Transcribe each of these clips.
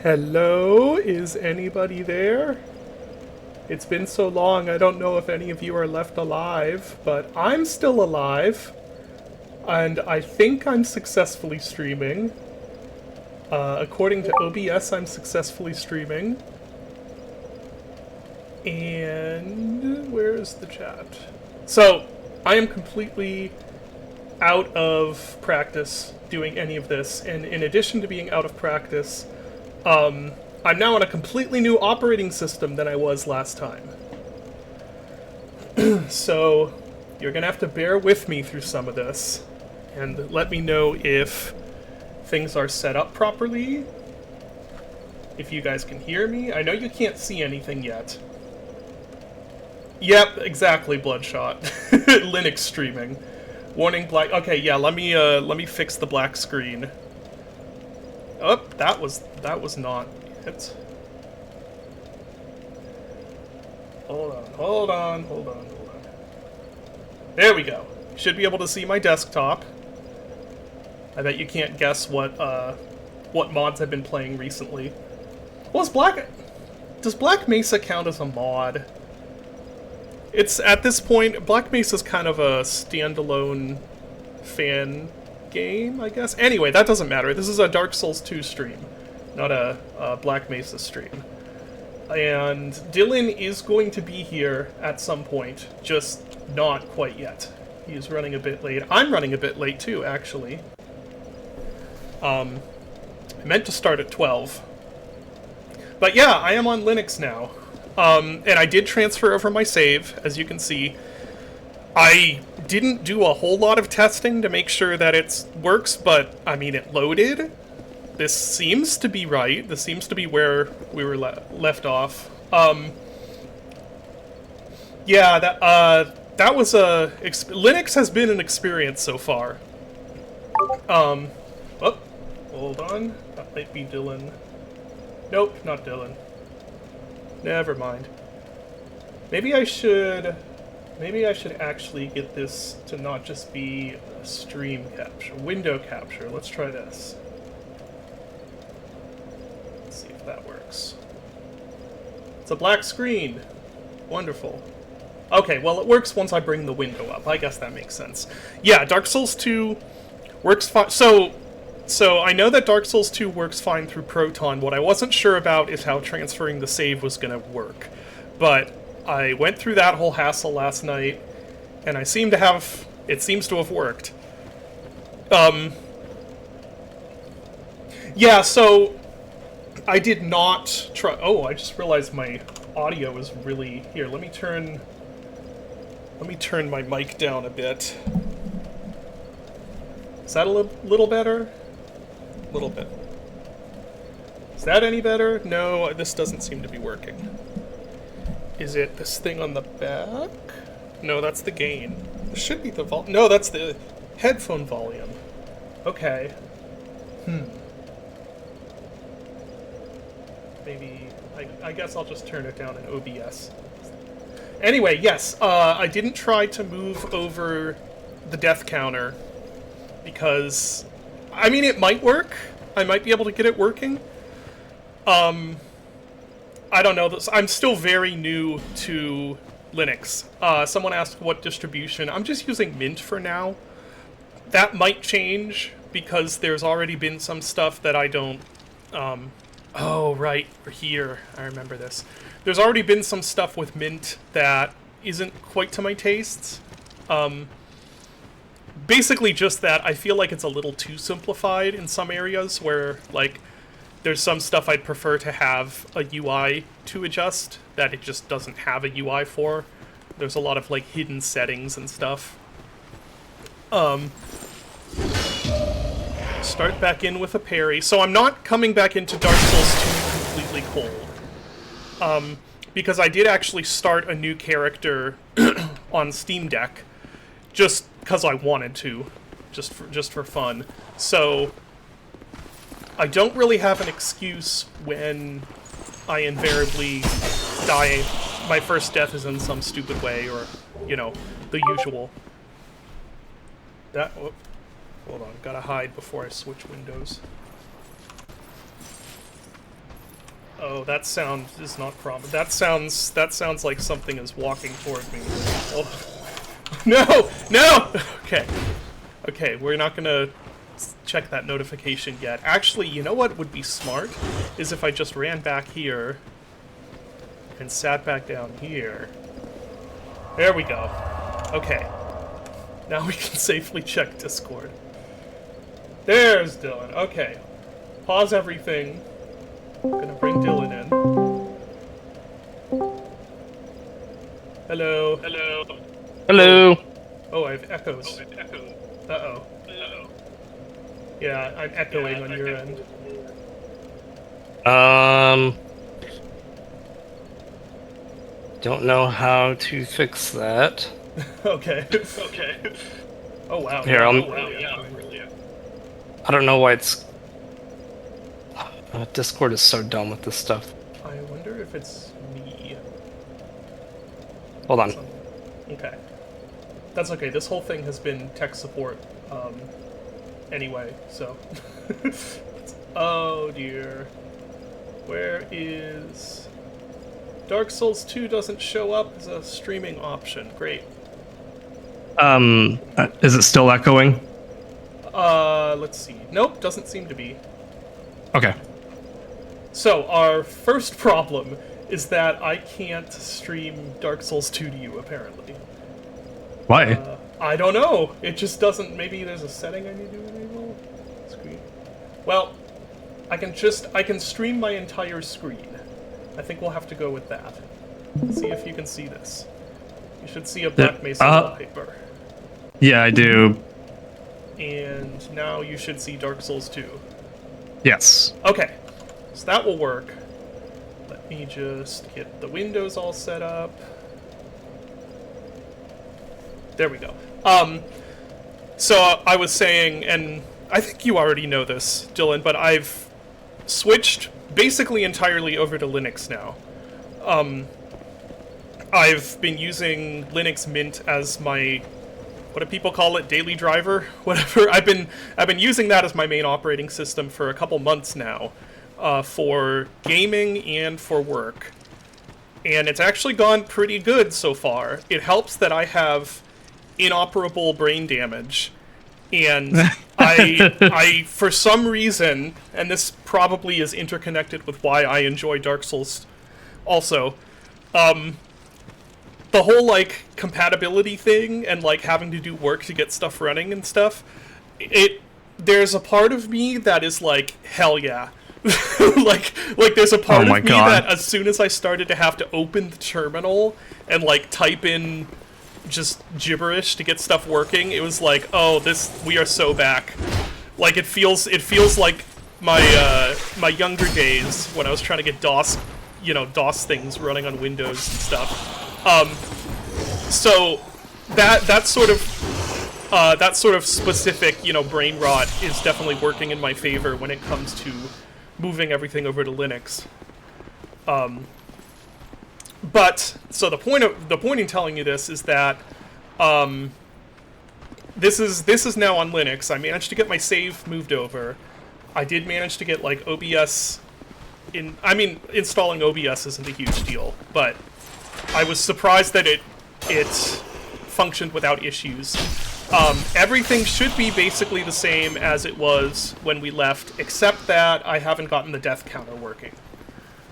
Hello? Is anybody there? It's been so long, I don't know if any of you are left alive, but I'm still alive. And I think I'm successfully streaming. According to OBS, I'm successfully streaming. And where's the chat? So, I am completely out of practice doing any of this, and in addition to being out of practice, I'm now on a completely new operating system than I was last time. So, you're gonna have to bear with me through some of this, and let me know if things are set up properly, if you guys can hear me. I know you can't see anything yet. Yep, exactly, Bloodshot. Linux streaming. Warning black. Okay, yeah, let me fix the black screen. Oh, that was not it. Hold on. There we go. Should be able to see my desktop. I bet you can't guess what mods I've been playing recently. Well, does Black Mesa count as a mod? It's, at this point, Black Mesa's kind of a standalone fan game, I guess. Anyway, that doesn't matter. This is a Dark Souls 2 stream, not a Black Mesa stream. And Dylan is going to be here at some point, just not quite yet. He's running a bit late. I'm running a bit late too, actually. I meant to start at 12. But yeah, I am on Linux now. And I did transfer over my save, as you can see. I didn't do a whole lot of testing to make sure that it works, but, I mean, it loaded. This seems to be right. This seems to be where we were left off. Yeah, that was a... Linux has been an experience so far. Oh, hold on. That might be Dylan. Nope, not Dylan. Never mind. Maybe I should actually get this to not just be a stream capture, window capture. Let's try this. Let's see if that works. It's a black screen. Wonderful. Okay, well, it works once I bring the window up. I guess that makes sense. Yeah, Dark Souls 2 works fine. So I know that Dark Souls 2 works fine through Proton. What I wasn't sure about is how transferring the save was going to work. But I went through that whole hassle last night, and it seems to have worked. Yeah, so I did not try... Oh, I just realized my audio is really... Here, let me turn my mic down a bit. Is that a little better? Little bit. Is that any better? No, this doesn't seem to be working. Is it this thing on the back? No, that's the gain. It should be the no, that's the headphone volume. Okay. Maybe, I guess I'll just turn it down in OBS. Anyway, yes, I didn't try to move over the death counter because... I mean, it might work. I might be able to get it working. I don't know. I'm still very new to Linux. Someone asked what distribution. I'm just using Mint for now. That might change because there's already been some stuff that I don't... oh, right. Here. I remember this. There's already been some stuff with Mint that isn't quite to my tastes. Basically just that I feel like it's a little too simplified in some areas where, like, there's some stuff I'd prefer to have a UI to adjust that it just doesn't have a UI for. There's a lot of, like, hidden settings and stuff. Start back in with a parry. So I'm not coming back into Dark Souls 2 completely cold. Because I did actually start a new character on Steam Deck. Just because I wanted to, just for fun. So I don't really have an excuse when I invariably die. My first death is in some stupid way, or, you know, the usual. Hold on, gotta hide before I switch windows. Oh, that sound is not prom. That sounds like something is walking toward me. Oh. No! No! Okay. Okay, we're not gonna check that notification yet. Actually, you know what would be smart? Is if I just ran back here and sat back down here. There we go. Okay. Now we can safely check Discord. There's Dylan. Okay. Pause everything. I'm gonna bring Dylan in. Hello. Hello. Hello. Oh, I have echoes. Uh-oh. Yeah, I'm echoing on your end. Don't know how to fix that. Okay. Okay. Oh wow. Here, Oh, wow. Yeah. I don't know why it's... Discord is so dumb with this stuff. I wonder if it's me. Hold on. Okay. That's okay. This whole thing has been tech support, anyway, so. Oh dear. Where is... Dark Souls 2 doesn't show up as a streaming option. Great. Is it still echoing? Let's see. Nope, doesn't seem to be. Okay. So, our first problem is that I can't stream Dark Souls 2 to you, apparently. Why? I don't know. It just doesn't... Maybe there's a setting I need to enable? Screen. Well, I can stream my entire screen. I think we'll have to go with that. Let's see if you can see this. You should see a Black Mesa wallpaper. Yeah, I do. And now you should see Dark Souls 2. Yes. Okay. So that will work. Let me just get the windows all set up. There we go. So I was saying, and I think you already know this, Dylan, but I've switched basically entirely over to Linux now. I've been using Linux Mint as my, what do people call it, daily driver? Whatever. I've been using that as my main operating system for a couple months now, for gaming and for work. And it's actually gone pretty good so far. It helps that I have inoperable brain damage. And I, for some reason, and this probably is interconnected with why I enjoy Dark Souls also, the whole, like, compatibility thing and, like, having to do work to get stuff running and stuff, there's a part of me that is like, hell yeah. like there's a part of me that as soon as I started to have to open the terminal and, like, type in just gibberish to get stuff working, it was like, oh, we are so back. Like, it feels like my my younger days when I was trying to get DOS things running on Windows and stuff. So that sort of specific, brain rot is definitely working in my favor when it comes to moving everything over to Linux. But so the point in telling you this is that this is now on Linux. I managed to get my save moved over. I did manage to get, like, OBS in. I mean, installing OBS isn't a huge deal, but I was surprised that it functioned without issues. Everything should be basically the same as it was when we left, except that I haven't gotten the death counter working.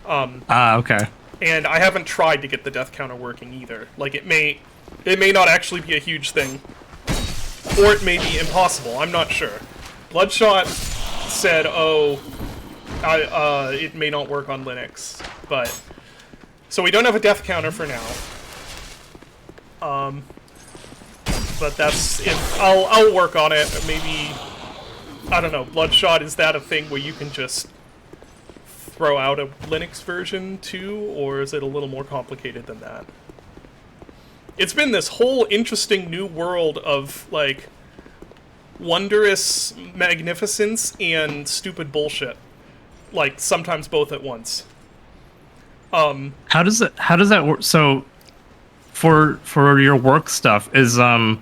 Okay. And I haven't tried to get the death counter working either. Like, it may not actually be a huge thing, or it may be impossible. I'm not sure. Bloodshot said, it may not work on Linux, but so we don't have a death counter for now. But that's if I'll work on it. Maybe, I don't know. Bloodshot, is that a thing where you can just throw out a Linux version too, or is it a little more complicated than that? It's been this whole interesting new world of, like, wondrous magnificence and stupid bullshit. Like, sometimes both at once. How does that work? So for your work stuff, is Godot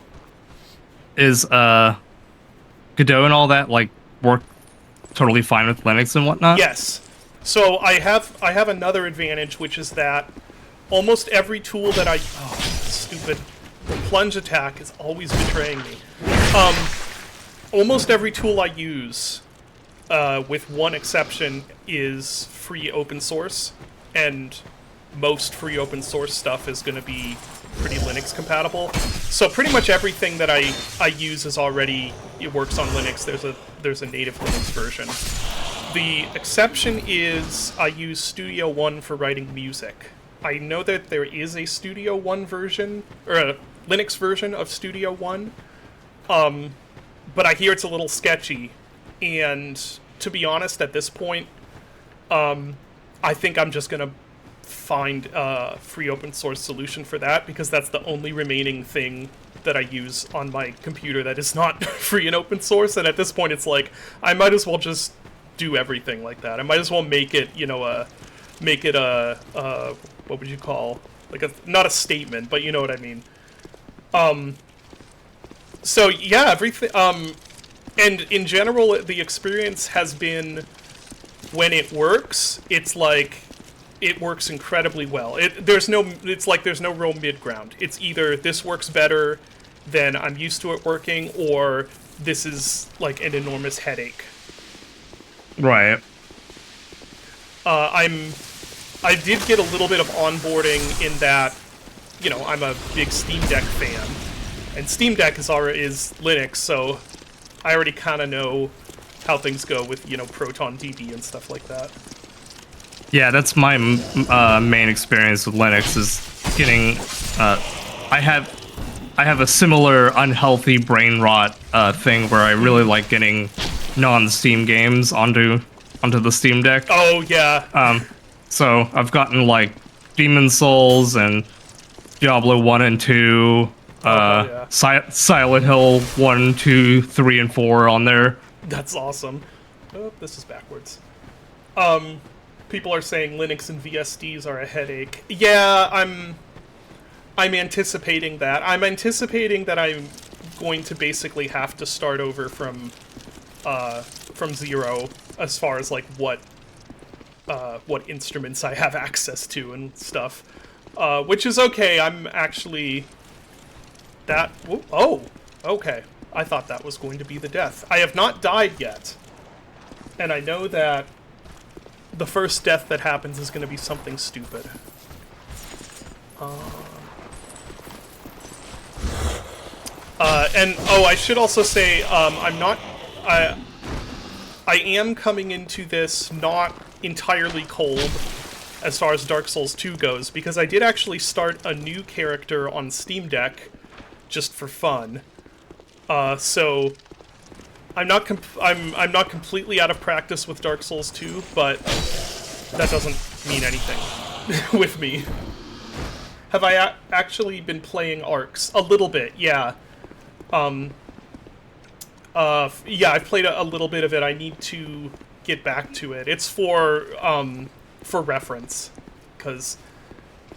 and all that, like, work totally fine with Linux and whatnot? Yes. So I have another advantage, which is that almost every tool that stupid, the plunge attack is always betraying me. Almost every tool I use, with one exception, is free open source, and most free open source stuff is going to be pretty Linux compatible. So pretty much everything that I use is already, it works on Linux. There's a native Linux version. The exception is I use Studio One for writing music. I know that there is a Studio One version, or a Linux version of Studio One, but I hear it's a little sketchy, and to be honest, at this point, I think I'm just gonna find a free open source solution for that, because that's the only remaining thing that I use on my computer that is not free and open source, and at this point it's like, I might as well just do everything like that. I might as well make it, what would you call, like not a statement, but you know what I mean. So yeah, everything, and in general, the experience has been, when it works, it's like, it works incredibly well. There's no real mid-ground. It's either this works better than I'm used to it working, or this is like an enormous headache. Right. I did get a little bit of onboarding in that, I'm a big Steam Deck fan, and Steam Deck is Linux, so I already kind of know how things go with, Proton DB and stuff like that. Yeah, that's my main experience with Linux, is getting. I have a similar unhealthy brain rot thing where I really like getting non-Steam games onto the Steam Deck. Oh yeah. So I've gotten like Demon's Souls and Diablo 1 and 2, yeah. Silent Hill 1, 2, 3, and 4 on there. That's awesome. Oh, this is backwards. People are saying Linux and VSDs are a headache. Yeah, I'm anticipating that. I'm anticipating that I'm going to basically have to start over from zero as far as like what instruments I have access to and stuff, which is okay. I'm actually okay. I thought that was going to be the death. I have not died yet, and I know that the first death that happens is going to be something stupid. And I should also say, I am coming into this not entirely cold as far as Dark Souls 2 goes, because I did actually start a new character on Steam Deck just for fun. So I'm not completely out of practice with Dark Souls 2, but that doesn't mean anything with me. Have I actually been playing Arcs? A little bit, yeah. Yeah, I've played a little bit of it. I need to get back to it. It's for reference, because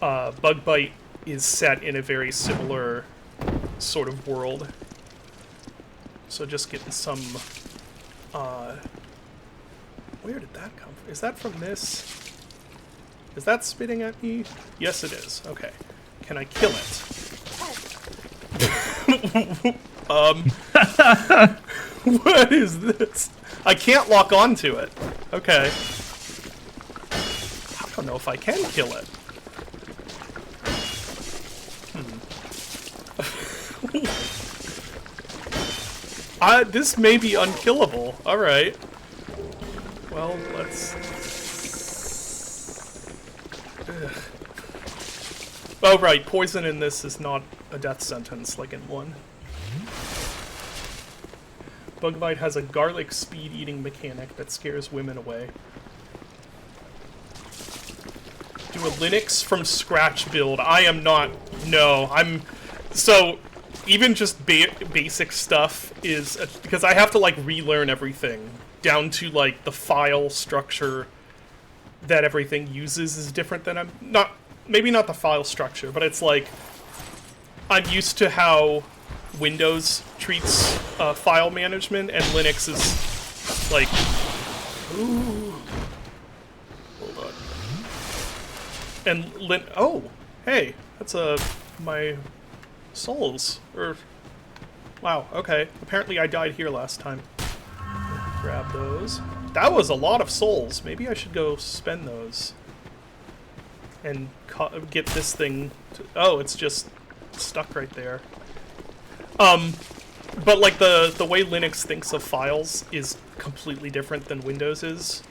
Bug Bite is set in a very similar sort of world. So just getting some... where did that come from? Is that from this? Is that spitting at me? Yes, it is. Okay. Can I kill it? What is this? I can't lock onto it. Okay. I don't know if I can kill it. This may be unkillable. Alright. Well, let's... Ugh. Oh, right. Poison in this is not a death sentence like in 1. Bug Bite has a garlic speed-eating mechanic that scares women away. Do a Linux from scratch build. I am not... No, I'm... So, even just basic stuff is... because I have to, like, relearn everything. Down to, like, the file structure that everything uses is different than I'm... Not... Maybe not the file structure, but it's like... I'm used to how Windows treats file management, and Linux is like... Ooh. And oh, hey, that's my souls. Wow, okay. Apparently I died here last time. Grab those. That was a lot of souls. Maybe I should go spend those. And get this thing oh, it's just stuck right there. But like the way Linux thinks of files is completely different than Windows is.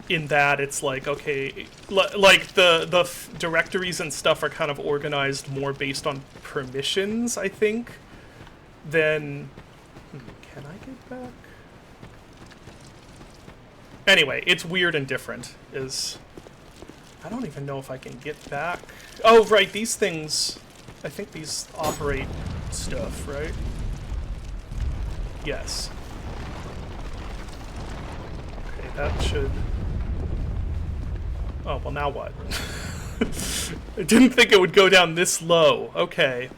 In that it's like, okay, like the directories and stuff are kind of organized more based on permissions, I think, than... Can I get back? Anyway, it's weird and different. I don't even know if I can get back. Oh, right, these things... I think these operate stuff, right? Yes. Okay, that should... Oh, well now what? I didn't think it would go down this low. Okay,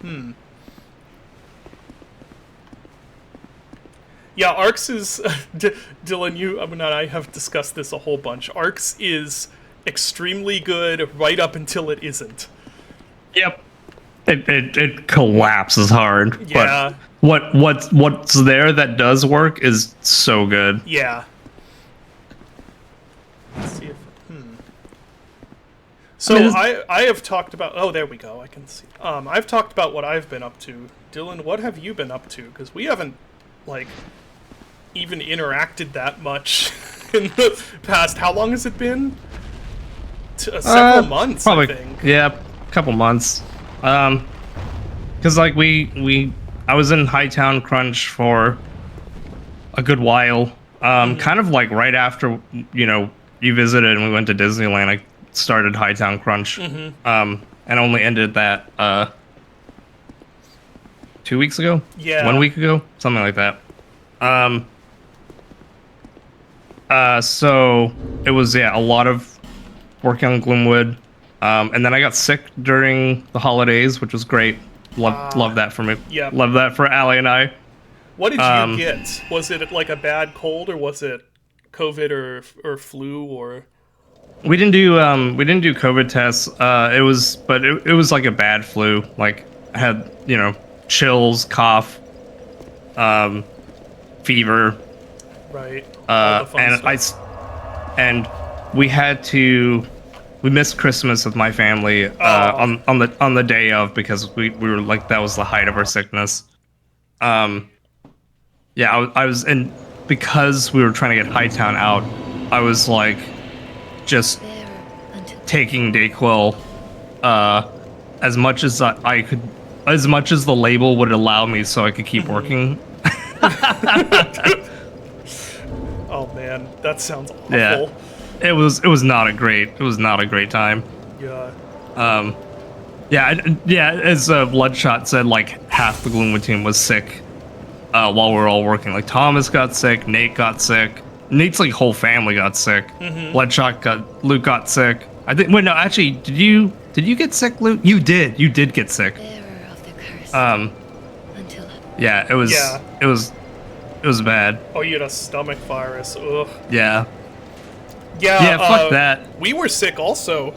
Yeah, Arcs is... Dylan, you and I have discussed this a whole bunch. Arcs is extremely good right up until it isn't. Yep. It collapses hard. Yeah. But what's there that does work is so good. Yeah. Let's see if... So I have talked about... Oh, there we go. I can see. I've talked about what I've been up to. Dylan, what have you been up to? Because we haven't, like, even interacted that much in the past. How long has it been? Several months, probably, I think. Yeah, a couple months. Because like I was in Hightown Crunch for a good while. Kind of like right after you visited and we went to Disneyland. I started Hightown Crunch, and only ended that 2 weeks ago. Yeah, 1 week ago, something like that. So it was a lot of working on Gloomwood. And then I got sick during the holidays, which was great. Love that for me. Yeah. Love that for Allie and I. What did you get? Was it like a bad cold, or was it COVID or flu, or? We didn't do COVID tests. It was like a bad flu. Like I had chills, cough, fever. Right. All the fun stuff. And we had to. We missed Christmas with my family on the day of because we were like that was the height of our sickness. I was in because we were trying to get Hightown out. I was like just taking Dayquil as much as I could, as much as the label would allow me, so I could keep working. Oh man, that sounds awful. Yeah. It was not a great time. Yeah. As Bloodshot said, like half the Gloomwood team was sick while we were all working. Like Thomas got sick, Nate got sick, Nate's like whole family got sick. Luke got sick. I think. Wait, no, actually, did you get sick, Luke? You did get sick. Yeah, it was bad. Oh, you had a stomach virus. Ugh. Yeah. Yeah, fuck that. We were sick also.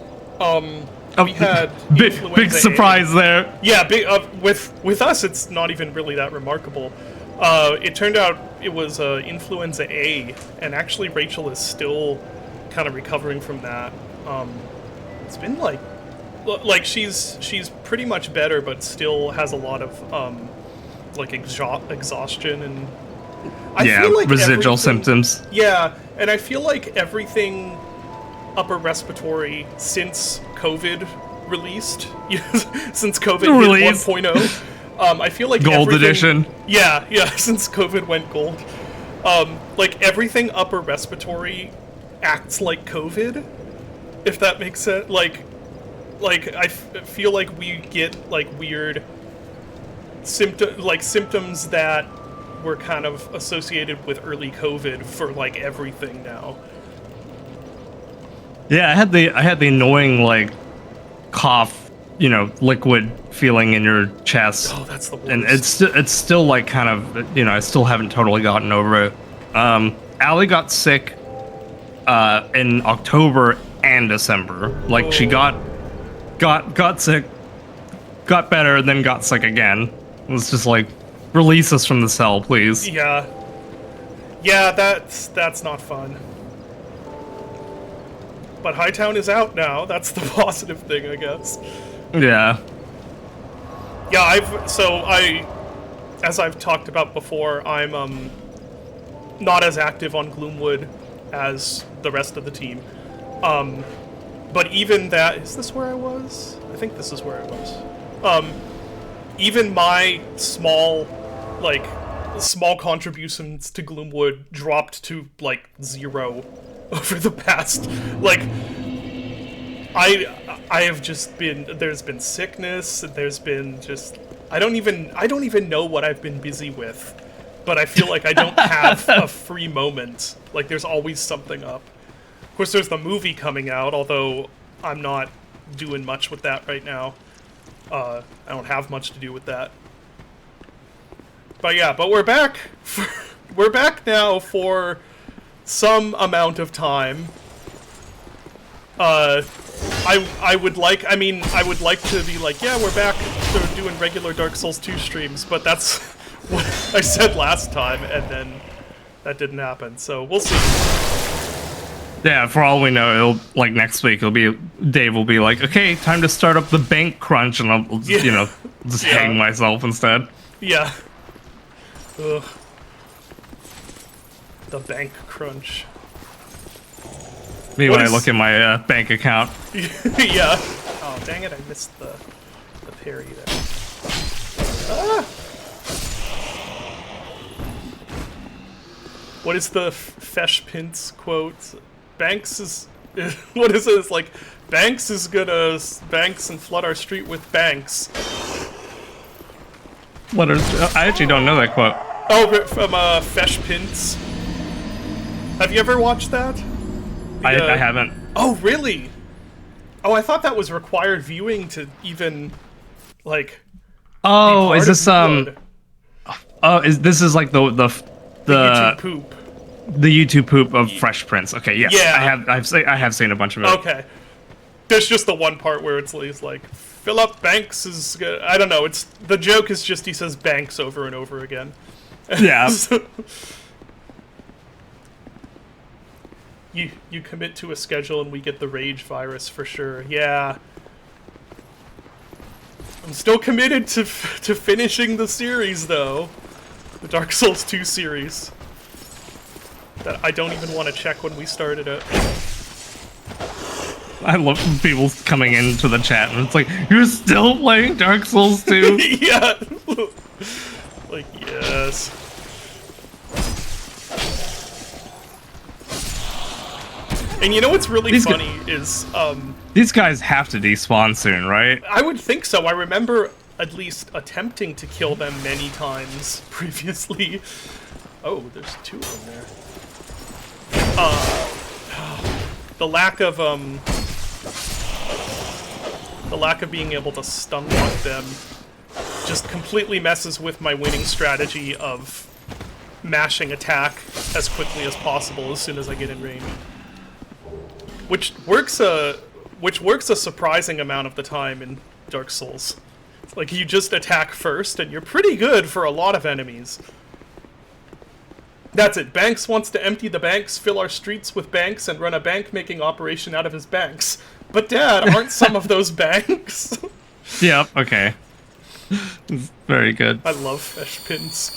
We had big surprise there. Yeah, big. With us, it's not even really that remarkable. It turned out it was influenza A, and actually Rachel is still kind of recovering from that. It's been like she's pretty much better, but still has a lot of exhaustion and. I feel like residual symptoms. Yeah, and I feel like everything upper respiratory since COVID released, since COVID hit 1.0, I feel like Gold edition. Yeah, since COVID went gold, like everything upper respiratory acts like COVID, if that makes sense. Like I feel like we get like weird symptoms that were kind of associated with early COVID for like everything now. Yeah, I had the annoying like cough, liquid feeling in your chest. Oh, that's the worst. And it's still like kind of I still haven't totally gotten over it. Allie got sick in October and December. Like she got sick, got better, and then got sick again. It was just like, release us from the cell, please. Yeah. Yeah, that's not fun. But Hightown is out now. That's the positive thing, I guess. Yeah. Yeah, as I've talked about before, I'm not as active on Gloomwood as the rest of the team. But even that, is this where I was? I think this is where I was. Even my small contributions to Gloomwood dropped to like 0 over the past, like, I have just been, there's been sickness, there's been just, I don't even know what I've been busy with, but I feel like I don't have a free moment. Like, there's always something up. Of course, there's the movie coming out, although I'm not doing much with that right now. I don't have much to do with that. But yeah, but we're back. We're back now for some amount of time. I would like to be like, yeah, we're back to doing regular Dark Souls 2 streams, but that's what I said last time, and then that didn't happen, so we'll see. Yeah, for all we know, it'll, like, next week, Dave will be like, okay, time to start up the bank crunch, and I'll, just hang myself instead. Yeah. Ugh. The bank crunch. Me when I look at my bank account. Yeah. Oh, dang it, I missed the parry there. Ah! What is the Fesh Pintz quote? Banks is... what is it? It's like, Banks is gonna banks and flood our street with banks. I actually don't know that quote. Oh, from Fesh Pintz. Have you ever watched that? I haven't. Oh, really? Oh, I thought that was required viewing to even, like... Oh, is this Oh, this is like the YouTube poop. The YouTube poop of Fresh Prince. Okay, yes. Yeah. I have seen a bunch of it. Okay. There's just the one part where it's like, Philip Banks is good. I don't know, it's... The joke is just he says Banks over and over again. Yeah. You commit to a schedule and we get the rage virus for sure. Yeah. I'm still committed to finishing the series, though. The Dark Souls 2 series. That I don't even want to check when we started it. I love people coming into the chat and it's like, you're still playing Dark Souls 2? Yeah. Like, yes. And you know what's really funny is, these guys have to despawn soon, right? I would think so. I remember at least attempting to kill them many times previously. Oh, there's 2 of them there. The lack of being able to stun lock them just completely messes with my winning strategy of mashing attack as quickly as possible as soon as I get in range. Which works a surprising amount of the time in Dark Souls. It's like you just attack first and you're pretty good for a lot of enemies. That's it. Banks wants to empty the banks, fill our streets with banks, and run a bank-making operation out of his banks. But Dad, aren't some of those banks? Yep, okay. Very good. I love Fesh Pins.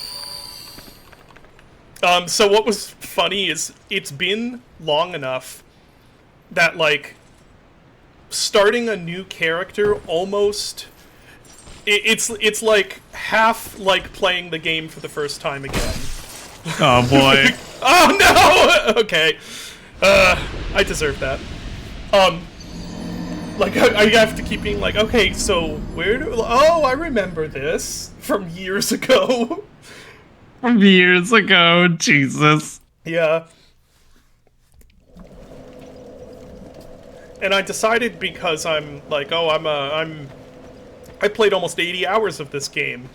So what was funny is it's been long enough that, like, starting a new character almost... It's like half like playing the game for the first time again. Oh boy. Oh no! Okay. I deserve that. Like, I have to keep being like, okay, so where do... Oh, I remember this from years ago. From years ago, Jesus. Yeah. And I decided because I'm like, oh, I played almost 80 hours of this game.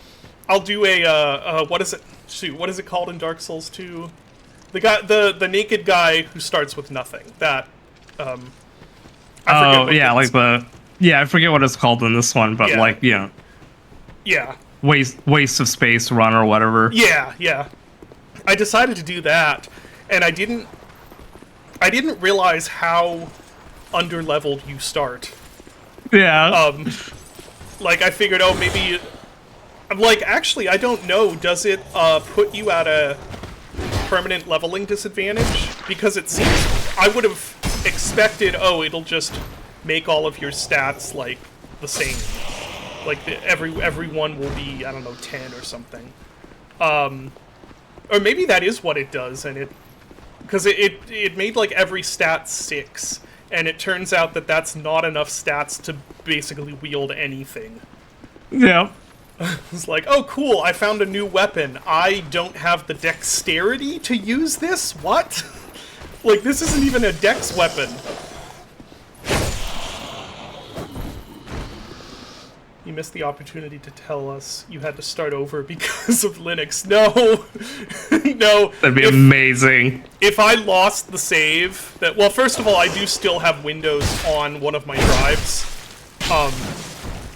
I'll do a, what is it? Shoot, what is it called in Dark Souls 2? the naked guy who starts with nothing. That I forget Oh what yeah, it's- like I forget what it's called in this one, but Yeah. like yeah. waste of space run or whatever. Yeah. I decided to do that, and I didn't realize how underleveled you start. Yeah. Like I figured, oh, maybe. I'm like, actually, I don't know. Does it put you at a permanent leveling disadvantage? Because it seems I would have expected, oh, it'll just make all of your stats like the same. Like every one will be, I don't know, 10 or something. Or maybe that is what it does, and because it made like every stat 6, and it turns out that that's not enough stats to basically wield anything. Yeah. It's like, oh cool, I found a new weapon. I don't have the dexterity to use this? What? Like, this isn't even a dex weapon. You missed the opportunity to tell us you had to start over because of Linux. No. No. That'd be amazing. If I lost the save, well, first of all, I do still have Windows on one of my drives.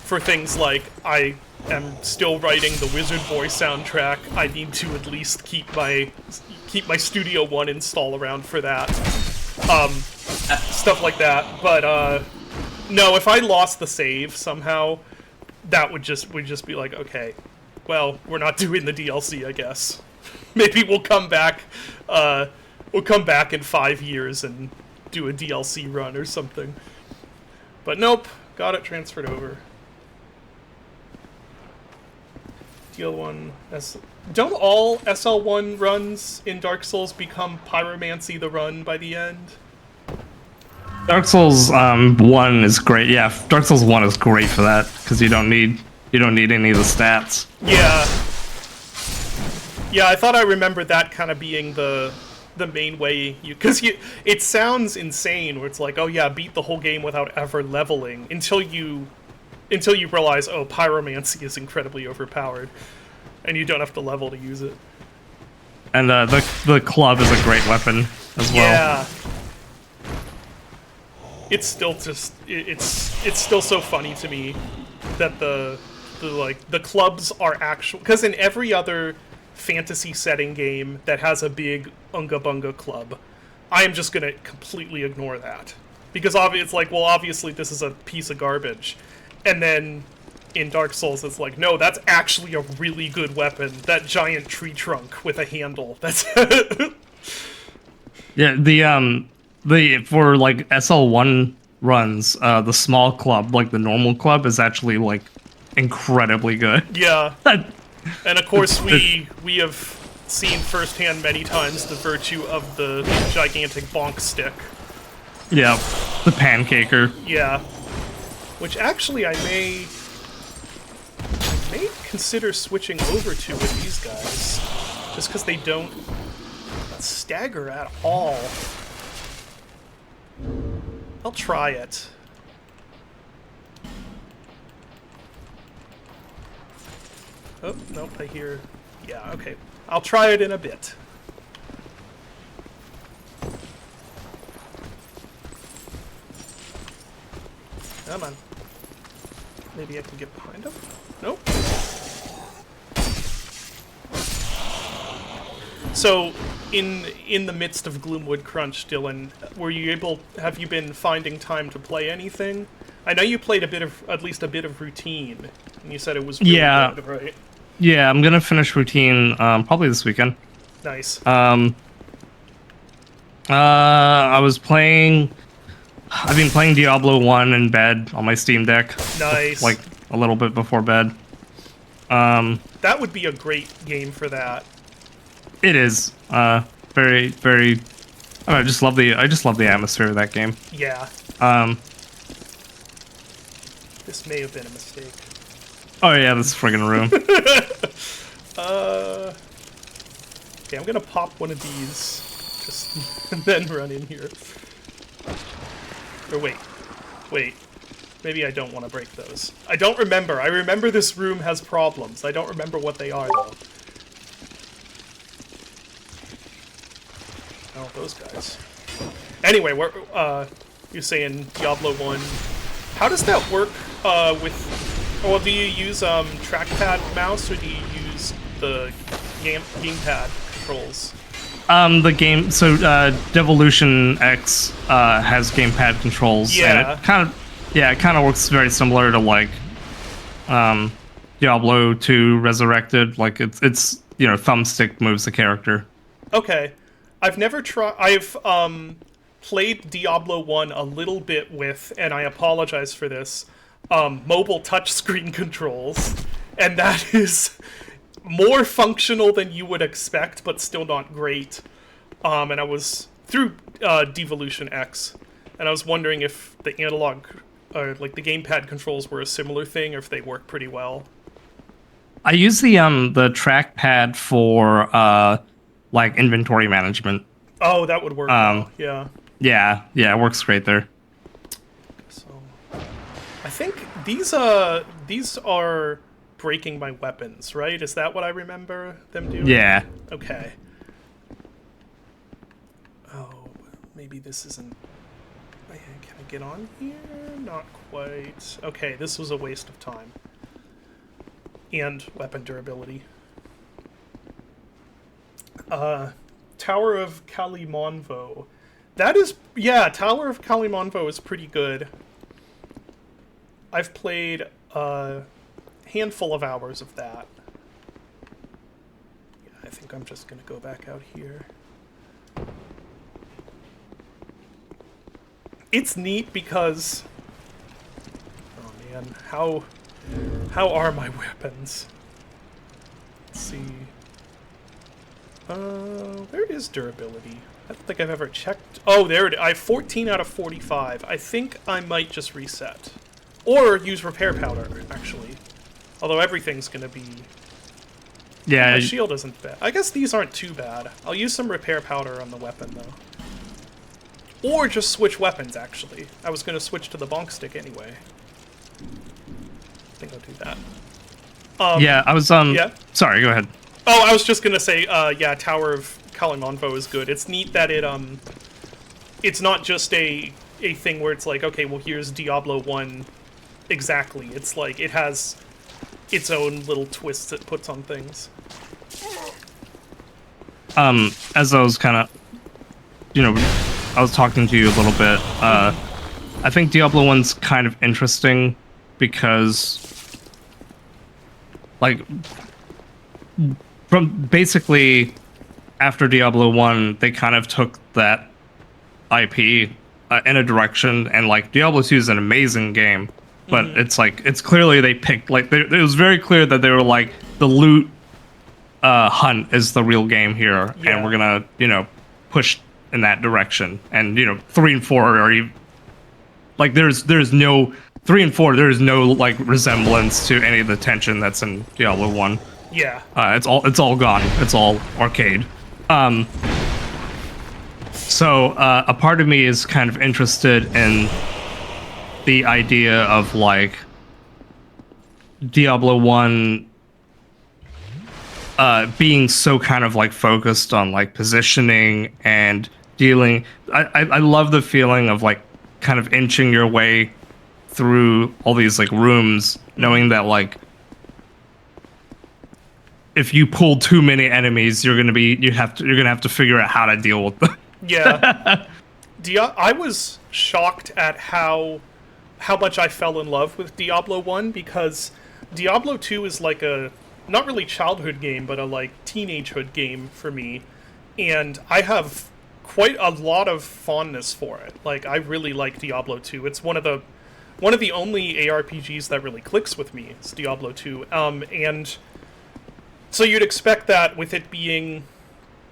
For things like, I am still writing the Wizard Boy soundtrack. I need to at least keep my Studio One install around for that. Stuff like that. But no, if I lost the save somehow, that would just be like, okay, well, we're not doing the DLC, I guess. Maybe we'll come back. We'll come back in 5 years and do a DLC run or something. But nope, got it transferred over. DL1 Don't all SL1 runs in Dark Souls become Pyromancy the run by the end? Dark Souls 1 is great. Yeah, Dark Souls 1 is great for that because you don't need any of the stats. Yeah. Yeah, I thought I remembered that kind of being the main way it sounds insane where it's like, oh yeah, beat the whole game without ever leveling until you realize, oh, Pyromancy is incredibly overpowered and you don't have to level to use it. And the club is a great weapon as well. Yeah. It's still just it's still so funny to me that the clubs are actual, because in every other fantasy setting game that has a big Unga Bunga club, I am just gonna completely ignore that because it's like, well, obviously this is a piece of garbage, and then in Dark Souls it's like, no, that's actually a really good weapon. That giant tree trunk with a handle. That's Yeah, the for like SL1 runs, the small club, like the normal club, is actually like incredibly good. yeah. And of course, we have seen firsthand many times the virtue of the gigantic bonk stick. Yeah, the pancaker. Yeah. Which actually I may consider switching over to with these guys. Just because they don't stagger at all. I'll try it. Oh, nope, I hear... Yeah, okay. I'll try it in a bit. Come on. Maybe I can get behind him? Nope. So, in the midst of Gloomwood Crunch, Dylan, have you been finding time to play anything? I know you played at least a bit of Routine, and you said it was really good, right? Yeah, I'm gonna finish Routine probably this weekend. Nice. I've been playing Diablo 1 in bed on my Steam Deck. Nice. Like a little bit before bed. That would be a great game for that. It is very, very. I just love the atmosphere of that game. Yeah. This may have been a mistake. Oh yeah, this friggin' room. Okay, I'm gonna pop one of these, just and then run in here. Or wait. Maybe I don't want to break those. I don't remember. I remember this room has problems. I don't remember what they are though. Oh, those guys. Anyway, you're saying Diablo 1. How does that work with... Well, do you use trackpad mouse, or do you use the gamepad controls? The game... So, Devolution X has gamepad controls. Yeah. And it kind of works very similar to, like, Diablo 2 Resurrected. Like, it's thumbstick moves the character. Okay. I've never tried... I've played Diablo 1 a little bit with, and I apologize for this, mobile touchscreen controls. And that is more functional than you would expect, but still not great. And I was through Devolution X, and I was wondering if the analog, or like the gamepad controls were a similar thing, or if they work pretty well. I use the trackpad for like inventory management. Oh, that would work well, yeah. Yeah, it works great there. So, I think these are breaking my weapons, right? Is that what I remember them doing? Yeah. Okay. Oh, maybe this isn't... Can I get on here? Not quite. Okay, this was a waste of time. And weapon durability. Tower of Kalimonvo. That is... Yeah, Tower of Kalimonvo is pretty good. I've played a handful of hours of that. Yeah, I think I'm just going to go back out here. It's neat because... Oh man, how are my weapons? Let's see... where is durability? I don't think I've ever checked. Oh, there it is. I have 14 out of 45. I think I might just reset. Or use repair powder, actually. Although everything's gonna be... Yeah. My shield isn't bad. I guess these aren't too bad. I'll use some repair powder on the weapon, though. Or just switch weapons, actually. I was gonna switch to the bonk stick anyway. I think I'll do that. Yeah, I was, Yeah? Sorry, go ahead. Oh, I was just gonna say, yeah, Tower of Kalimonvo is good. It's neat that it's not just a thing where it's like, okay, well, here's Diablo 1 exactly. It's like, it has its own little twists it puts on things. As I was kind of, I was talking to you a little bit, I think Diablo 1's kind of interesting because, like, from basically after Diablo 1, they kind of took that IP in a direction, and like Diablo 2 is an amazing game, but it's like, it's clearly they picked, like, it was very clear that they were like, the loot hunt is the real game here, Yeah. and we're gonna, push in that direction. And 3 and 4 are even, like, there's no 3 and 4, there's no like resemblance to any of the tension that's in Diablo 1. Yeah. It's all gone. It's all arcade. So a part of me is kind of interested in the idea of like Diablo 1 being so kind of like focused on like positioning and dealing. I love the feeling of like kind of inching your way through all these like rooms, knowing that like if you pull too many enemies, you're gonna have to figure out how to deal with them. Yeah. I was shocked at how much I fell in love with Diablo 1, because Diablo 2 is like a, not really childhood game, but a like teenagehood game for me. And I have quite a lot of fondness for it. Like, I really like Diablo 2. It's one of the only ARPGs that really clicks with me, is Diablo 2. And so you'd expect that with it being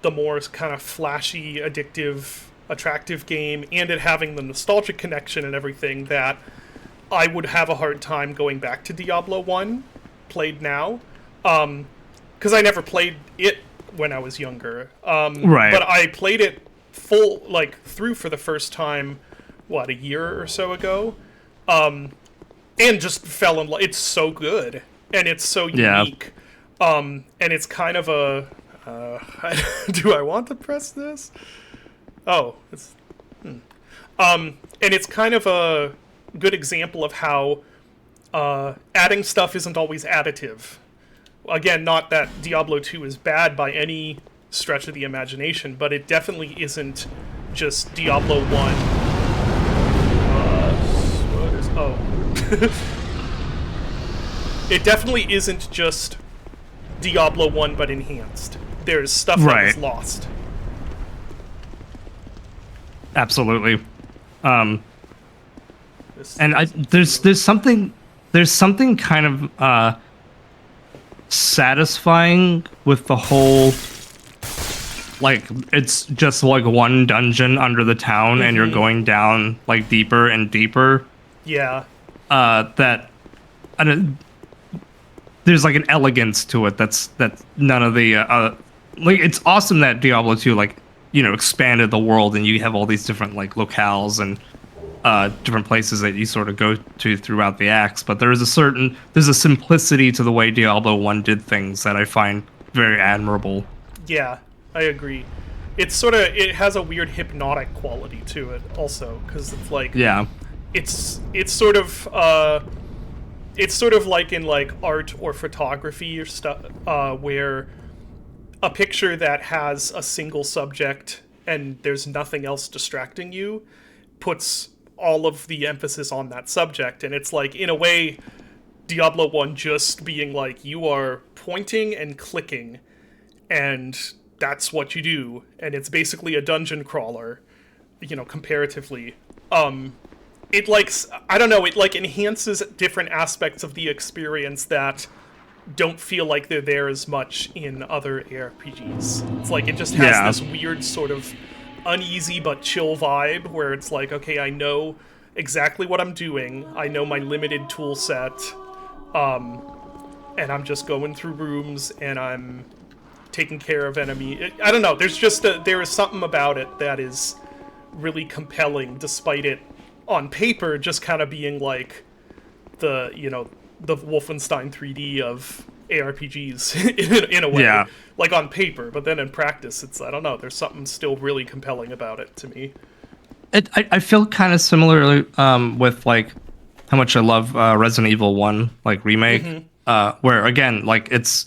the more kind of flashy, addictive, attractive game, and it having the nostalgic connection and everything, that I would have a hard time going back to Diablo 1, played now. Because I never played it when I was younger. Right. But I played it through for the first time, a year or so ago. And just fell in love. It's so good. And it's so unique. And it's kind of a... do I want to press this? Oh, it's and it's kind of a good example of how adding stuff isn't always additive. Again, not that Diablo 2 is bad by any stretch of the imagination, but it definitely isn't just Diablo 1. What is... Oh. It definitely isn't just Diablo 1, but enhanced. There's stuff that is lost. Absolutely. And there's something kind of satisfying with the whole, like, it's just like one dungeon under the town and you're going down like deeper and deeper. Yeah. That there's like an elegance to it that's none of the like, it's awesome that Diablo 2 like, you know, expanded the world and you have all these different like locales and different places that you sort of go to throughout the acts, but there's a simplicity to the way Diablo 1 did things that I find very admirable. Yeah, I agree. It's sort of, it has a weird hypnotic quality to it also, because it's like, yeah, it's sort of like in like art or photography or stuff, where a picture that has a single subject and there's nothing else distracting you puts all of the emphasis on that subject. And it's like, in a way, Diablo 1 just being like, you are pointing and clicking, and that's what you do. And it's basically a dungeon crawler, you know, comparatively. It like, I don't know, it like enhances different aspects of the experience that don't feel like they're there as much in other ARPGs. It's like it just has this weird sort of uneasy but chill vibe where it's like, okay, I know exactly what I'm doing. I know my limited tool set. And I'm just going through rooms and I'm taking care of enemy. I don't know, there's just there is something about it that is really compelling, despite it on paper just kind of being like the, you know, the Wolfenstein 3D of ARPGs in a way. Yeah. Like on paper, but then in practice, it's, I don't know, there's something still really compelling about it to me. I feel kind of similarly with like how much I love Resident Evil 1 like remake, where again, like it's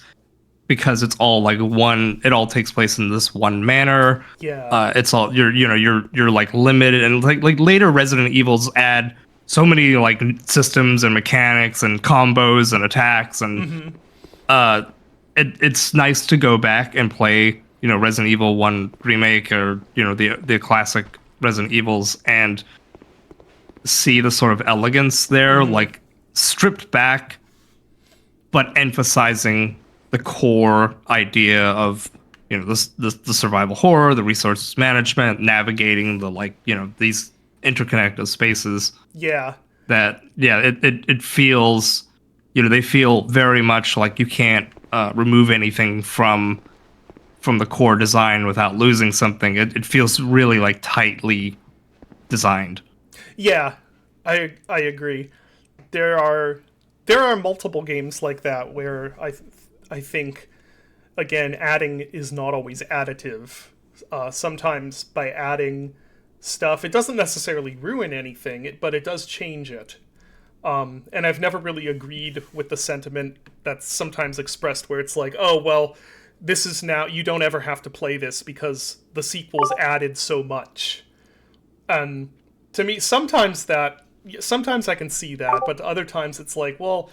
because it's all like one, it all takes place in this one manner. Yeah. It's all you're like limited, and like later Resident Evils add so many like systems and mechanics and combos and attacks, and it's nice to go back and play, you know, Resident Evil 1 remake, or, you know, the classic Resident Evils, and see the sort of elegance there, like stripped back, but emphasizing the core idea of, you know, the survival horror, the resources management, navigating the, like, you know, these interconnected spaces. Yeah. That, yeah, it feels, you know, they feel very much like you can't remove anything from the core design without losing something. It feels really like tightly designed. Yeah, I agree. There are multiple games like that where I think, again, adding is not always additive. Sometimes by adding stuff, it doesn't necessarily ruin anything, but it does change it. And I've never really agreed with the sentiment that's sometimes expressed where it's like, oh, well, this is now, you don't ever have to play this because the sequel's added so much. And to me, sometimes I can see that, but other times it's like, well,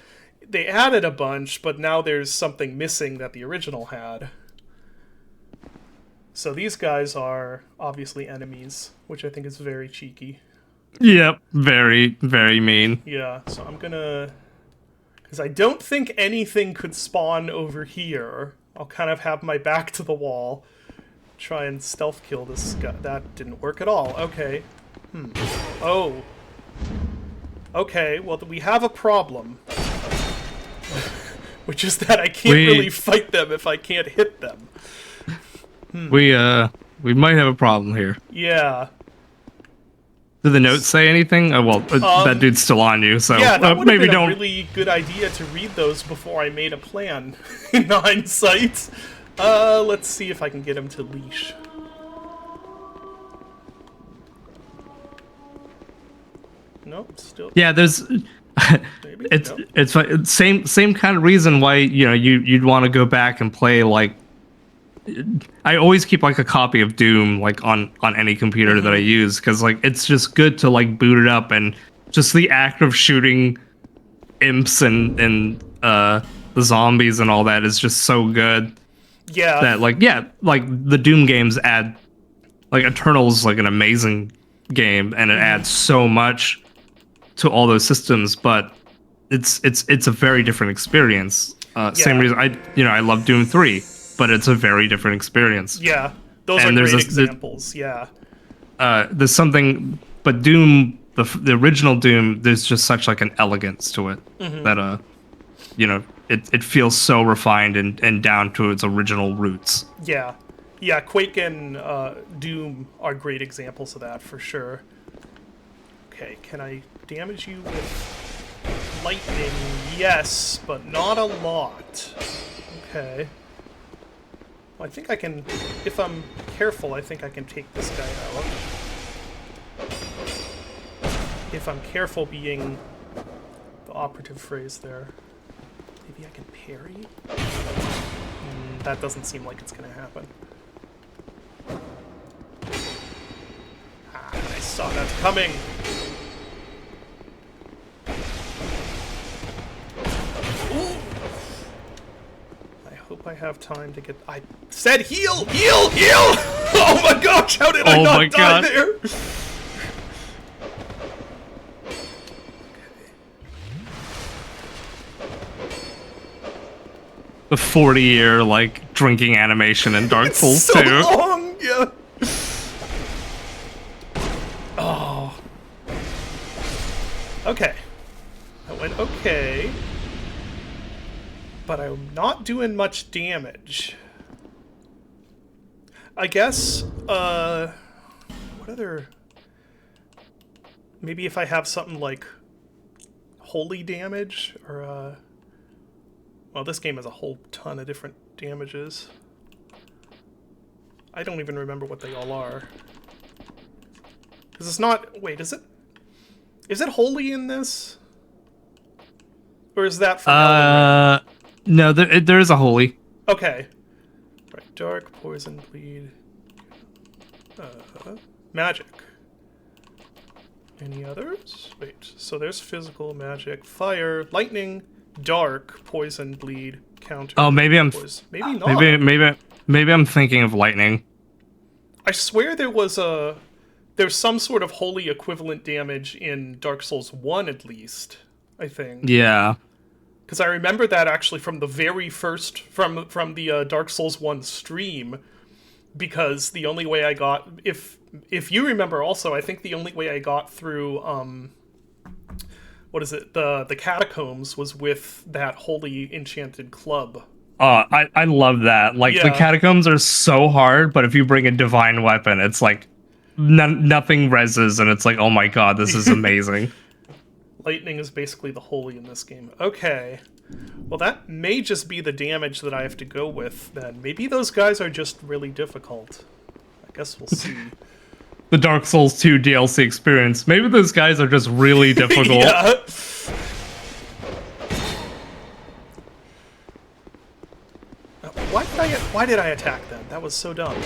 they added a bunch, but now there's something missing that the original had. So these guys are obviously enemies, which I think is very cheeky. Yep, very, very mean. Yeah, so I'm gonna... because I don't think anything could spawn over here. I'll kind of have my back to the wall. Try and stealth kill this guy. That didn't work at all. Okay. Oh. Okay, well, we have a problem. Which is that I can't really fight them if I can't hit them. We might have a problem here. Yeah. Did the notes say anything? Oh, well, that dude's still on you, so yeah, that would maybe have been don't. A really good idea to read those before I made a plan. In hindsight, let's see if I can get him to leash. Nope, still. Yeah, there's Maybe? it's No. it's like same kind of reason why you'd want to go back and play like I always keep like a copy of Doom like on any computer that I use because like it's just good to like boot it up and just the act of shooting imps and the zombies and all that is just so good Yeah. that like the Doom games add like Eternal's like an amazing game and it adds so much to all those systems, but it's a very different experience. Same Yeah. reason I love Doom 3, but it's a very different experience. Yeah. Those And are there's great a- there- examples. Yeah. There's something, but Doom, the original Doom, there's just such like an elegance to it that it feels so refined and down to its original roots. Yeah. Yeah, Quake and Doom are great examples of that for sure. Okay, can I damage you with lightning? Yes, but not a lot. Okay. Well, I think I can, if I'm careful, I think I can take this guy out. If I'm careful being the operative phrase there. Maybe I can parry? That doesn't seem like it's gonna happen. I saw that coming. Ooh. I hope I have time to get. I said heal, heal, heal! Oh my gosh, how did I Oh not my die God. there? The 40-year like drinking animation in Dark Souls So 2. long, yeah. Oh. Okay. That went okay. But I'm not doing much damage. I guess, what other... Maybe if I have something like holy damage, or, well, this game has a whole ton of different damages. I don't even remember what they all are. Because it's not... Wait, is it... Is it holy in this? Or is that from Elden Ring? No, there is a holy. Okay. Right, dark, poison, bleed... magic. Any others? Wait, so there's physical, magic, fire, lightning, dark, poison, bleed, counter... Oh, maybe I'm poison. Maybe not. maybe I'm thinking of lightning. I swear there's some sort of holy equivalent damage in Dark Souls 1 at least, I think. Yeah. Because I remember that actually from the very first, from the Dark Souls 1 stream, because the only way I got, if you remember also, I think the only way I got through, what is it, the catacombs was with that holy enchanted club. I love that. Like the Yeah. catacombs are so hard, but if you bring a divine weapon, it's like nothing reses, and it's like, oh my god, this is amazing. Lightning is basically the holy in this game. Okay. Well, that may just be the damage that I have to go with, then. Maybe those guys are just really difficult. I guess we'll see. The Dark Souls 2 DLC experience. Maybe those guys are just really difficult. Yeah. Why did I attack them? That was so dumb.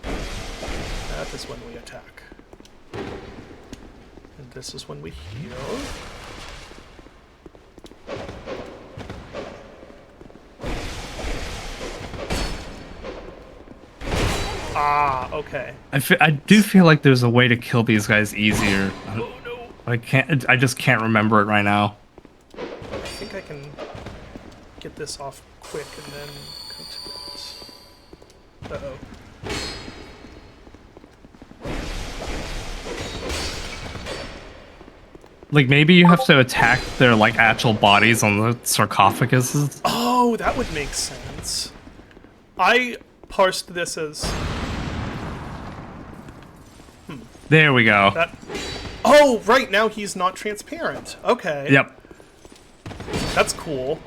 That is when we attack. And this is when we heal. Ah, okay. I do feel like there's a way to kill these guys easier. Oh no. I just can't remember it right now. I think I can get this off quick and then go to this. Uh-oh. Like maybe you have to attack their like actual bodies on the sarcophaguses. Oh, that would make sense. I parsed this as There we go. that. Oh, right, now he's not transparent. Okay. Yep. That's cool.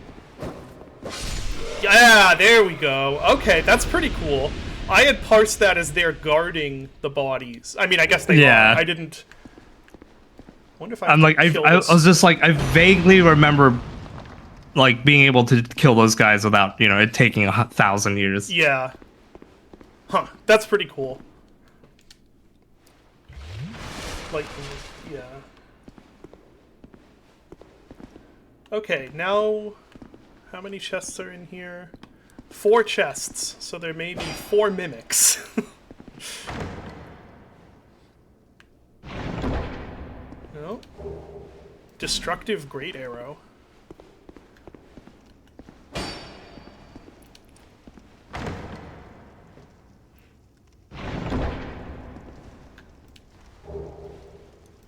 Yeah, there we go. Okay, that's pretty cool. I had parsed that as they're guarding the bodies. I mean, I guess they Yeah. are. I didn't... wonder if I I'm like, I kill was this- just like, I vaguely remember, like, being able to kill those guys without, you know, it taking 1,000 years. Yeah. Huh. That's pretty cool. Like, yeah. Okay, now... How many chests are in here? 4 chests, so there may be 4 mimics. No? Destructive Great Arrow.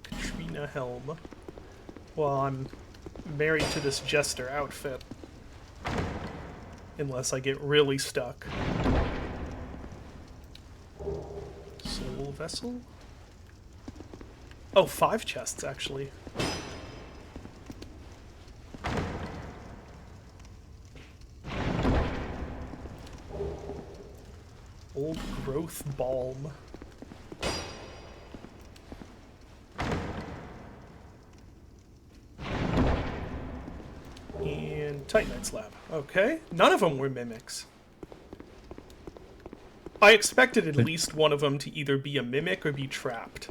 Katrina Helm. Well, I'm married to this jester outfit. Unless I get really stuck. Soul Vessel? Oh, 5 chests, actually. Old Growth Balm. And Titanite Slab. Okay. None of them were mimics. I expected at least one of them to either be a mimic or be trapped.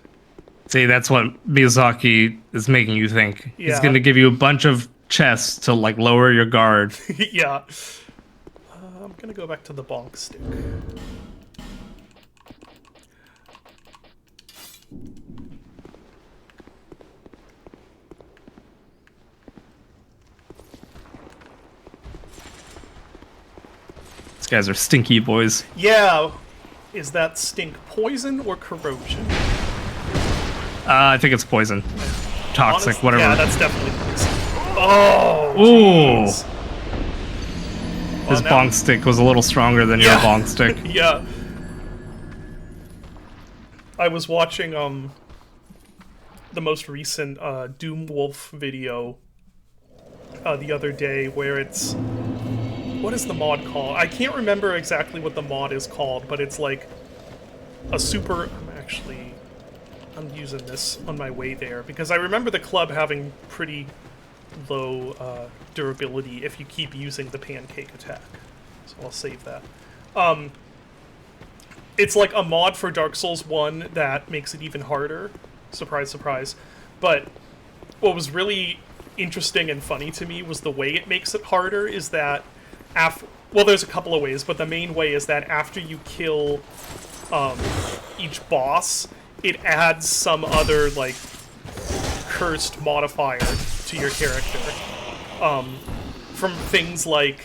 See, that's what Miyazaki is making you think. He's Yeah. going to give you a bunch of chests to, like, lower your guard. Yeah. I'm gonna go back to the bonk stick. These guys are stinky boys. Yeah. Is that stink poison or corrosion? I think it's poison. Toxic, Honest- whatever. Yeah, that's definitely poison. Oh, Ooh. jeez. His now- bonk stick was a little stronger than your Yeah. bonk stick. Yeah. I was watching the most recent Doom Wolf video the other day where it's what is the mod called? I can't remember exactly what the mod is called, but it's like a super I'm using this on my way there because I remember the club having pretty low durability if you keep using the pancake attack. So I'll save that. It's like a mod for Dark Souls 1 that makes it even harder. Surprise, surprise. But what was really interesting and funny to me was the way it makes it harder is that well, there's a couple of ways, but the main way is that after you kill each boss, it adds some other, like, cursed modifier to your character. From things like,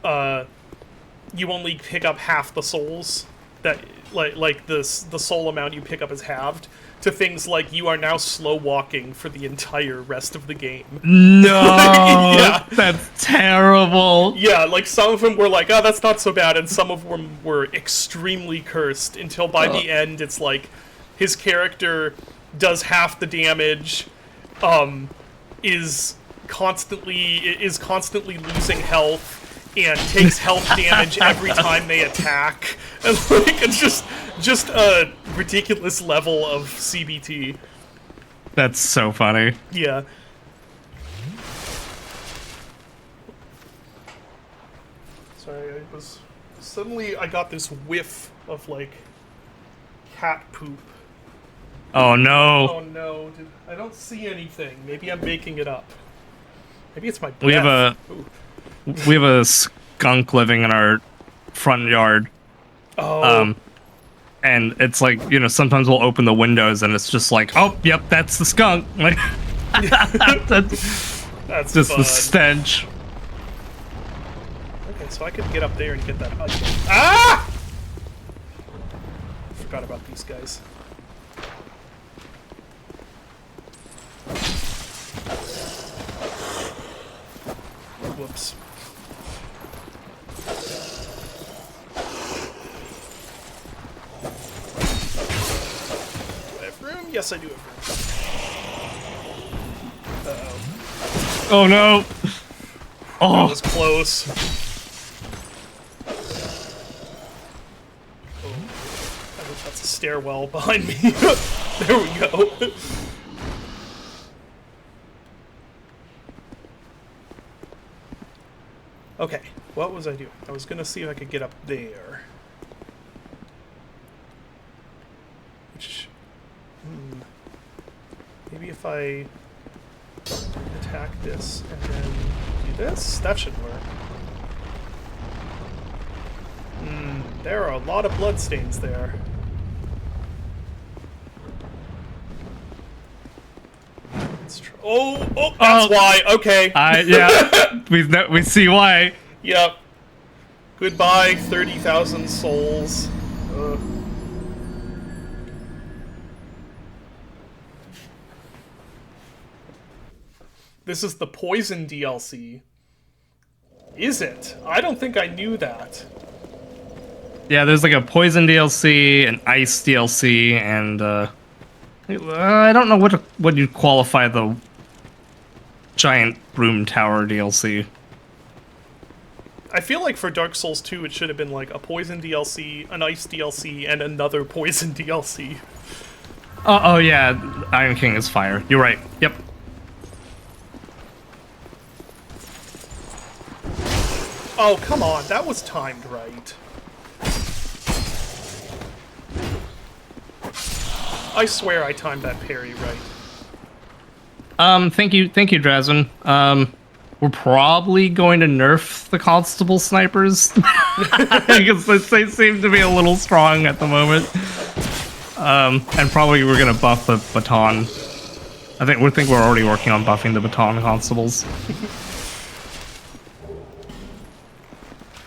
you only pick up half the souls, that like the soul amount you pick up is halved, to things like you are now slow walking for the entire rest of the game. No! Yeah. That's terrible! Yeah, like some of them were like, oh, that's not so bad, and some of them were extremely cursed until by the end it's like his character does half the damage, is constantly losing health, and takes health damage every time they attack. And like it's just a ridiculous level of CBT. That's so funny. Yeah. Sorry, I got this whiff of like cat poop. Oh no. Oh no, I don't see anything. Maybe I'm making it up. Maybe it's my breath. We have a skunk living in our front yard. Oh. And it's like, you know, sometimes we'll open the windows and it's just like, oh, yep, that's the skunk. Like, that's That's just fun. the stench. Okay, so I could get up there and get that. Ah! Forgot about these guys. Whoops. Do I have room? Yes, I do have room. Uh-oh. Oh no. That Oh, was close. Oh, I hope that's a stairwell behind me. There we go. Okay, what was I doing? I was gonna see if I could get up there. Which... maybe if I attack this and then do this, that should work. There are a lot of bloodstains there. Oh, that's why. Okay. Yeah, we see why. Yep. Goodbye, 30,000 souls. Ugh. This is the Poison DLC. Is it? I don't think I knew that. Yeah, there's like a Poison DLC, an Ice DLC, and I don't know what you'd qualify the Giant Broom Tower DLC. I feel like for Dark Souls 2, it should have been like a Poison DLC, an Ice DLC, and another Poison DLC. Oh yeah, Iron King is fire. You're right. Yep. Oh, come on. That was timed right. I swear I timed that parry right. Thank you, Drazin. We're probably going to nerf the constable snipers because they seem to be a little strong at the moment. And probably we're gonna buff the baton. I think we're already working on buffing the baton constables.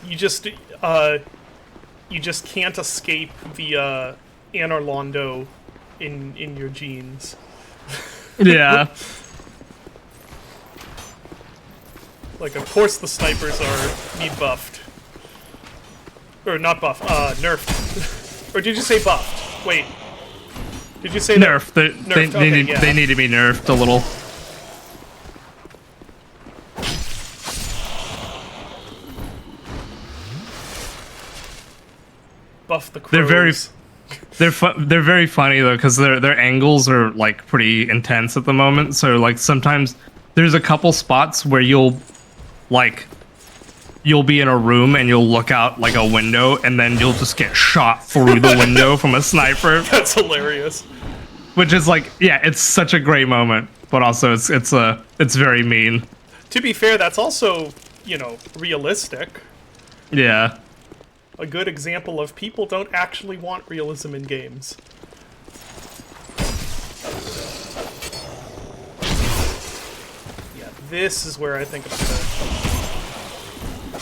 You just can't escape the Anor Londo in your genes. Yeah. Like, of course the snipers need buffed. Or not buffed, nerfed. Or did you say buffed? Wait. Did you say nerfed? Nerfed. They need to be nerfed a little. Buff the crows. They're very funny though, because their angles are like pretty intense at the moment. So like sometimes there's a couple spots where you'll be in a room and you'll look out like a window and then you'll just get shot through the window from a sniper. That's hilarious. Which is like, yeah, it's such a great moment, but also it's very mean. To be fair, that's also, realistic. Yeah. A good example of people don't actually want realism in games. Yeah, this is where I think I'm gonna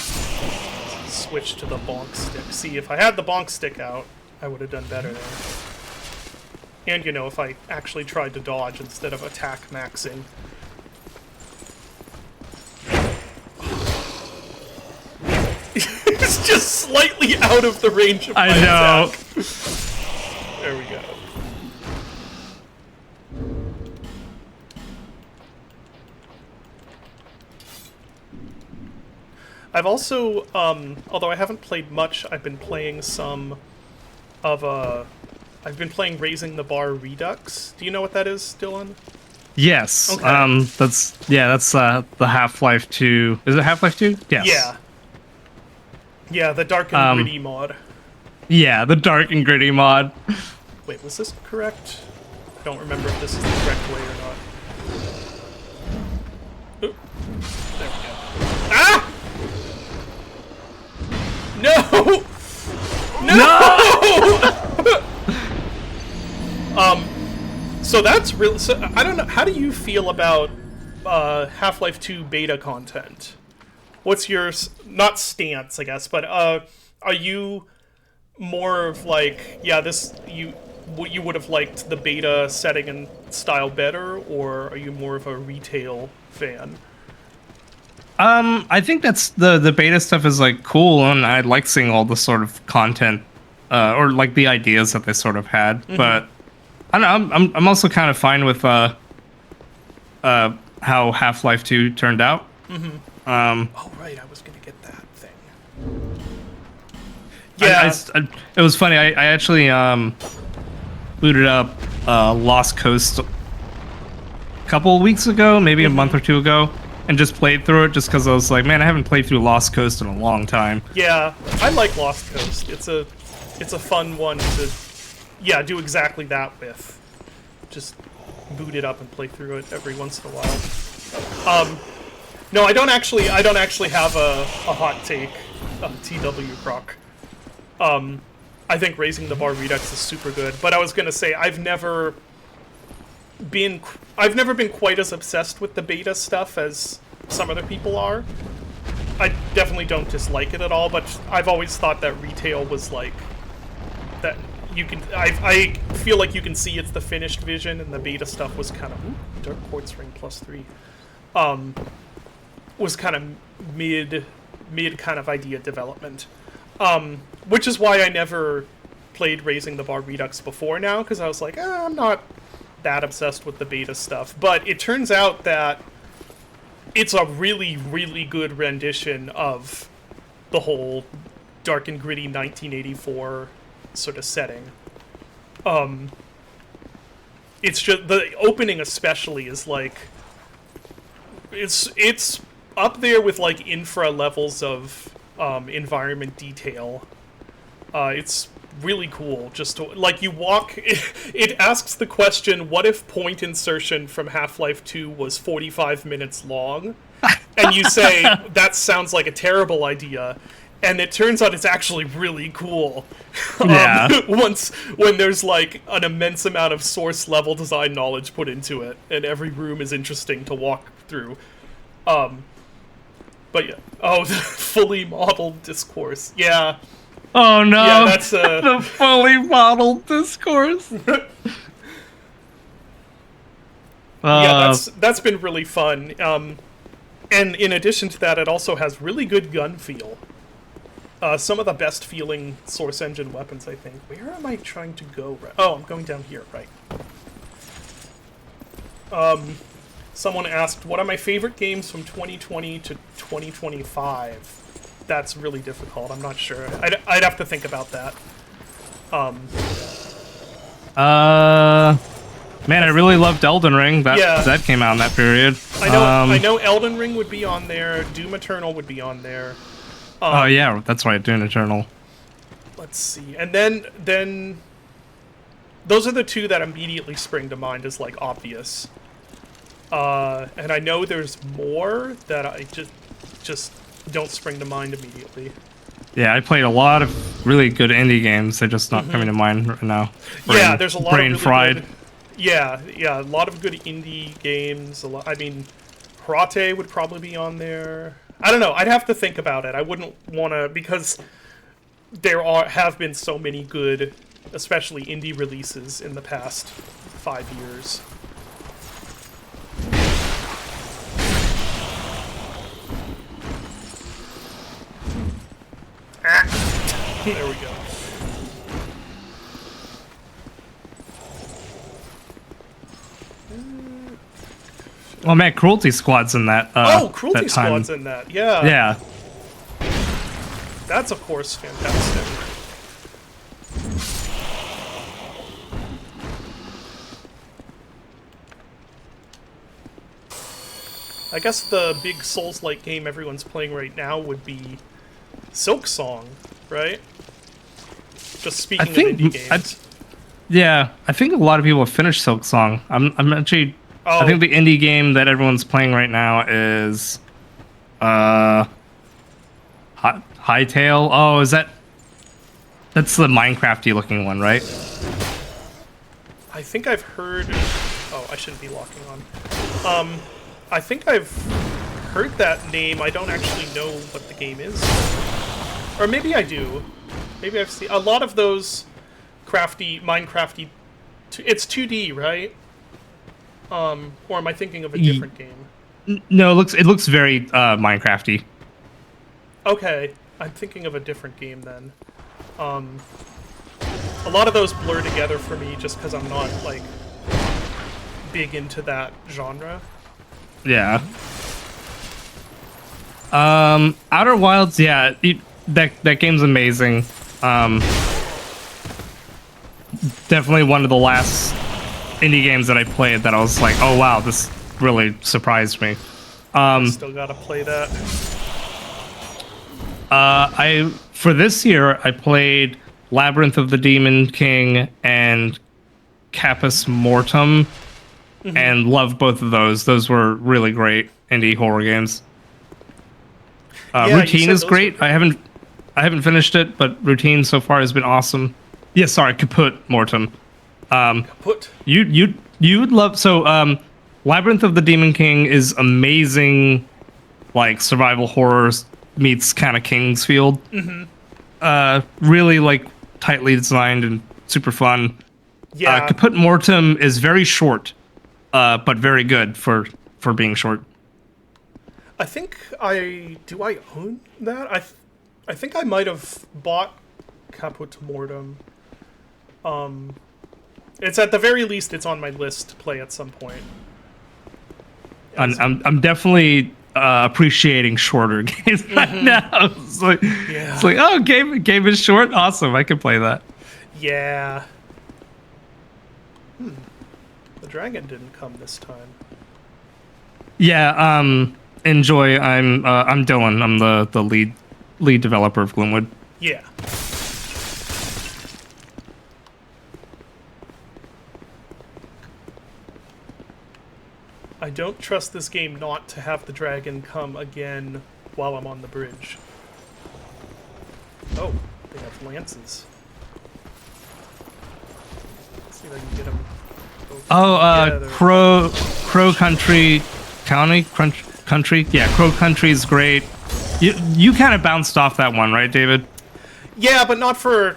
switch to the bonk stick. See, if I had the bonk stick out, I would have done better there. And, if I actually tried to dodge instead of attack maxing. It's just slightly out of the range of my attack. There we go. I've also, although I haven't played much, I've been playing some of, I've been playing Raising the Bar Redux. Do you know what that is, Dylan? Yes. Okay. That's the Half-Life 2. Is it Half-Life 2? Yes. Yeah. Yeah, the Dark and Gritty mod. Yeah, the Dark and Gritty mod. Wait, was this correct? I don't remember if this is the correct way or not. Oop. There we go. Ah! No! No! So that's really... So, I don't know. How do you feel about Half-Life 2 beta content? What's your... Not stance, I guess, but are you more of like, yeah, this... You would have liked the beta setting and style better, or are you more of a retail fan? I think that's the beta stuff is like cool, and I like seeing all the sort of content, or like the ideas that they sort of had. Mm-hmm. But I don't know. I'm also kind of fine with how Half-Life 2 turned out. Mm-hmm. Oh right, I was gonna get that thing. Yeah, it was funny. I actually booted up Lost Coast a couple of weeks ago, maybe a month or two ago. and just played through it just because I was like, man, I haven't played through Lost Coast in a long time. Yeah, I like Lost Coast. It's a fun one to, yeah, do exactly that with. Just boot it up and play through it every once in a while. No, I don't actually have a hot take on TW Croc. I think Raising the Bar Redux is super good, but I was gonna say I've never been quite as obsessed with the beta stuff as some other people are. I definitely don't dislike it at all, but I've always thought that retail was like that. You can, I feel like you can see it's the finished vision, and the beta stuff was kind of Dark Quartz Ring +3. Was kind of mid kind of idea development, which is why I never played Raising the Bar Redux before now, because I was like, I'm not that obsessed with the beta stuff. But it turns out that it's a really, really good rendition of the whole dark and gritty 1984 sort of setting. It's just the opening especially is like it's up there with like infra levels of environment detail. It's really cool. Just to, like, you walk, it asks the question, what if point insertion from Half-Life 2 was 45 minutes long? And you say, that sounds like a terrible idea. And it turns out it's actually really cool. Yeah. When there's like an immense amount of source level design knowledge put into it, and every room is interesting to walk through. But yeah, the fully modeled discourse. Yeah. Oh no! Yeah, that's the fully modeled discourse. Yeah, that's been really fun. And in addition to that, it also has really good gun feel. Some of the best feeling Source Engine weapons, I think. Where am I trying to go? Oh, I'm going down here, right. Someone asked, what are my favorite games from 2020 to 2025? That's really difficult. I'm not sure. I'd have to think about that. Man, I really loved Elden Ring. That came out in that period. I know Elden Ring would be on there. Doom Eternal would be on there. Oh yeah, that's right, Doom Eternal. Let's see. And then those are the two that immediately spring to mind as like obvious. And I know there's more that I just don't spring to mind immediately. Yeah, I played a lot of really good indie games. They're just not coming to mind right now. Yeah, there's a lot brain of really fried. Good, yeah, a lot of good indie games. I mean, Karate would probably be on there. I don't know. I'd have to think about it. I wouldn't want to, because there have been so many good, especially indie releases in the past 5 years. There we go. Oh man, Cruelty Squad's in that. Cruelty Squad's in that. Yeah. Yeah. That's of course fantastic. I guess the big Souls-like game everyone's playing right now would be Silksong, right? Just speaking of indie games. I think a lot of people have finished Silksong. I'm actually. Oh. I think the indie game that everyone's playing right now is, Hytale. Oh, is that? That's the Minecrafty looking one, right? I think I've heard. Oh, I shouldn't be locking on. I think I've heard that name. I don't actually know what the game is, or maybe I do. Maybe I've seen a lot of those Minecrafty. It's 2D, right? Or am I thinking of a different game? No, it looks very Minecrafty. Okay, I'm thinking of a different game then. A lot of those blur together for me just because I'm not like big into that genre. Yeah. Outer Wilds, yeah, that game's amazing. Definitely one of the last indie games that I played that I was like, oh wow, this really surprised me. Still gotta play that. For this year, I played Labyrinth of the Demon King and Capus Mortem, and loved both of those. Those were really great indie horror games. Yeah, you Routine said is those great. were- I haven't finished it, but Routine so far has been awesome. Yeah, sorry, Caput Mortem. Put. You would love Labyrinth of the Demon King is amazing, like survival horror meets kind of Kingsfield. Really like tightly designed and super fun. Yeah. Caput Mortem is very short, but very good for being short. I think I own that? I think I might have bought Caput Mortem. It's at the very least it's on my list to play at some point. I'm definitely appreciating shorter games right now. It's like, oh, game is short. Awesome, I can play that. Yeah. The dragon didn't come this time. Yeah. Enjoy. I'm Dylan. I'm the lead developer of Gloomwood. Yeah. I don't trust this game not to have the dragon come again while I'm on the bridge. Oh, they have lances. Let's see if I can get them. Crow Country Country. Yeah, Crow Country is great. You kind of bounced off that one, right, David? Yeah, but not for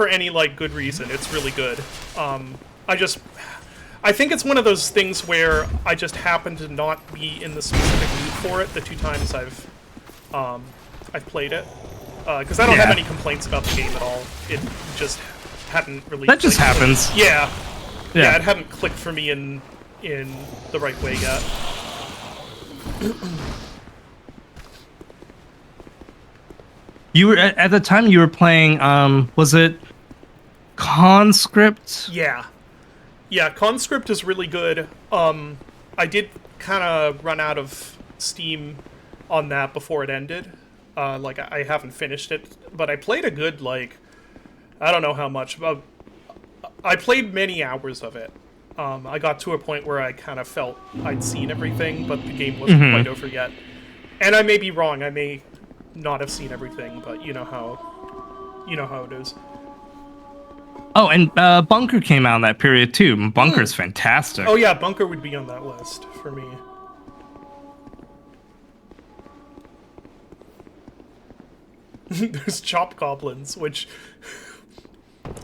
any like good reason. It's really good. I think it's one of those things where I just happen to not be in the specific mood for it the two times I've played it. Because I don't have any complaints about the game at all. It just hadn't really. That just clicked. happens. Yeah. Yeah. Yeah, it hadn't clicked for me in the right way yet. You were at the time you were playing. Was it Conscript? Yeah. Yeah, Conscript is really good. I did kind of run out of steam on that before it ended. Like, I haven't finished it, but I played a good, like, I don't know how much. I played many hours of it. I got to a point where I kind of felt I'd seen everything, but the game wasn't quite over yet. And I may be wrong. I may not have seen everything, but you know how it is. Oh, and Bunker came out in that period too. Bunker's fantastic. Oh yeah, Bunker would be on that list for me. There's Chop Goblins, which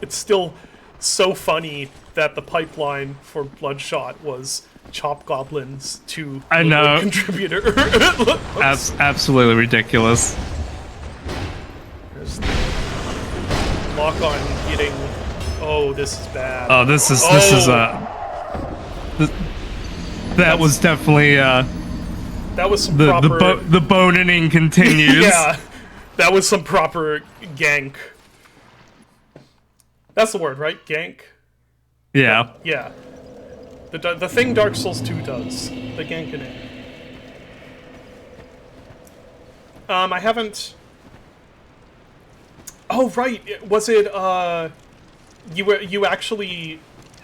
it's still so funny that the pipeline for Bloodshot was Chop Goblins to I know. contributor. Absolutely ridiculous. There's the lock on getting. Oh, this is bad. Oh, this is that was definitely that was some the proper. the boning continues. Yeah, that was some proper gank. That's the word, right? Gank. Yeah. Yeah. The thing Dark Souls 2 does. The ganking. I haven't. Oh right, was it? You actually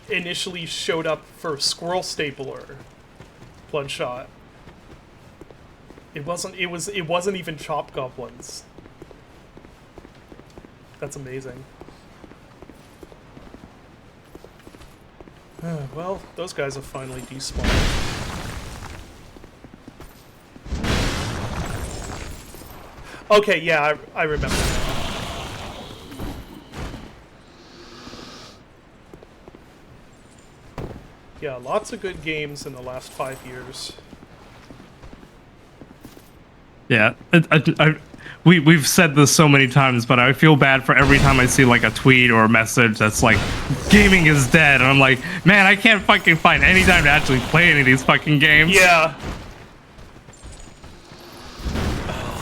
initially showed up for Squirrel Stapler, Bloodshot. It wasn't even Chop Goblins. That's amazing. Well, those guys have finally despawned. Okay, yeah, I remember now. Yeah, lots of good games in the last 5 years. Yeah. We've said this so many times, but I feel bad for every time I see like a tweet or a message that's like, gaming is dead, and I'm like, man, I can't fucking find any time to actually play any of these fucking games. Yeah.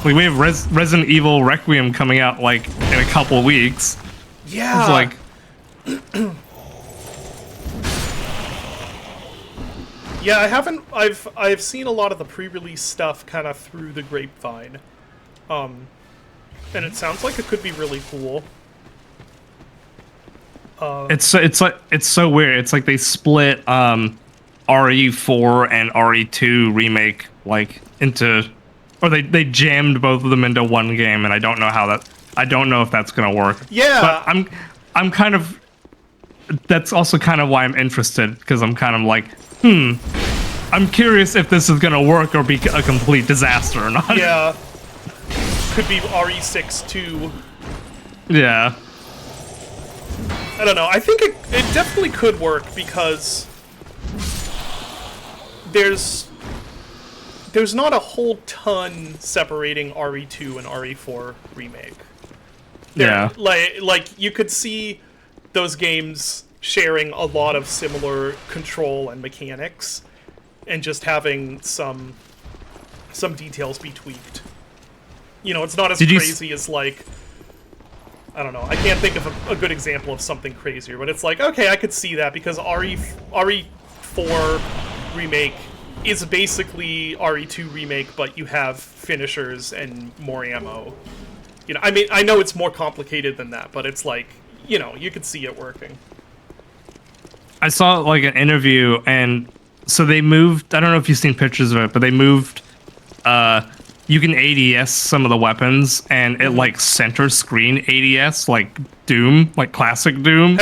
Like, we have Resident Evil Requiem coming out like in a couple weeks. Yeah. It's like, Yeah, I haven't. I've seen a lot of the pre-release stuff kind of through the grapevine, and it sounds like it could be really cool. It's so weird. It's like they split RE4 and RE2 remake like into, or they jammed both of them into one game, and I don't know if that's gonna work. Yeah, but I'm kind of. That's also kind of why I'm interested, because I'm kind of like, I'm curious if this is gonna work or be a complete disaster or not. Yeah, could be RE6 too. Yeah. I don't know. I think it definitely could work because there's not a whole ton separating RE2 and RE4 remake. Yeah. Like you could see those games sharing a lot of similar control and mechanics, and just having some details be tweaked. You know, it's not as crazy as like, I don't know. I can't think of a good example of something crazier, but it's like, okay, I could see that because RE4 remake is basically RE2 remake, but you have finishers and more ammo. You know, I mean, I know it's more complicated than that, but it's like, you know, you could see it working. I saw like an interview, and so they moved. I don't know if you've seen pictures of it, but they moved. You can ADS some of the weapons, and it like center screen ADS like Doom, like classic Doom.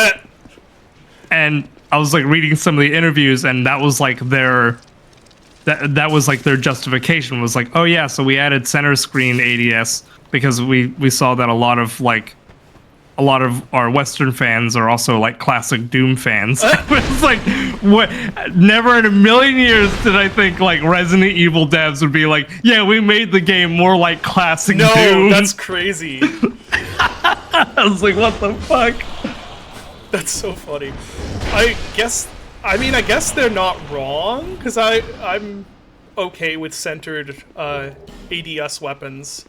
And I was like reading some of the interviews, and that was like their that was like their justification was like, oh yeah, so we added center screen ADS because we saw that a lot of our Western fans are also like classic Doom fans. It's like, what? Never in a million years did I think like Resident Evil devs would be like, yeah, we made the game more like classic Doom. No, that's crazy. I was like, what the fuck? That's so funny. I guess they're not wrong, because I'm okay with centered ADS weapons.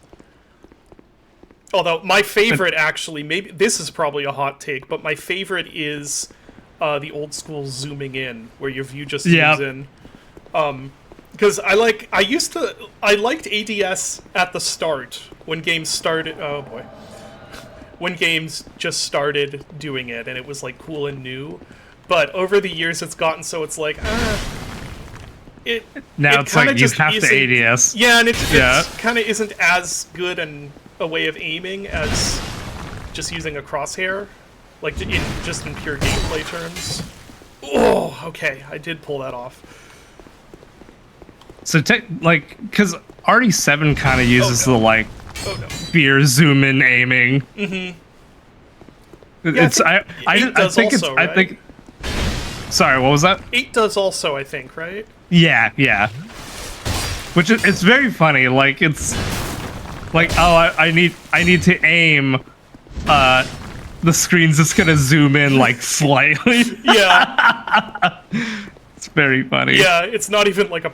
Although my favorite, actually, maybe this is probably a hot take, but my favorite is the old school zooming in, where your view just zooms in. Because I liked ADS at the start when games started. Oh boy, when games just started doing it, and it was like cool and new. But over the years, it's gotten so it's like it. Now it's like you have to ADS. Yeah, and it kind of isn't as good a way of aiming as just using a crosshair, like in pure gameplay terms. Oh, okay, I did pull that off. So because RE7 kind of uses the like beer zoom in aiming. Mm-hmm. Yeah, I think I think. Sorry, what was that? 8 does also, I think, right? Yeah. Which it's very funny. Like it's. Like, oh, I need to aim. The screen's just gonna zoom in like slightly. Yeah. It's very funny. Yeah, it's not even like a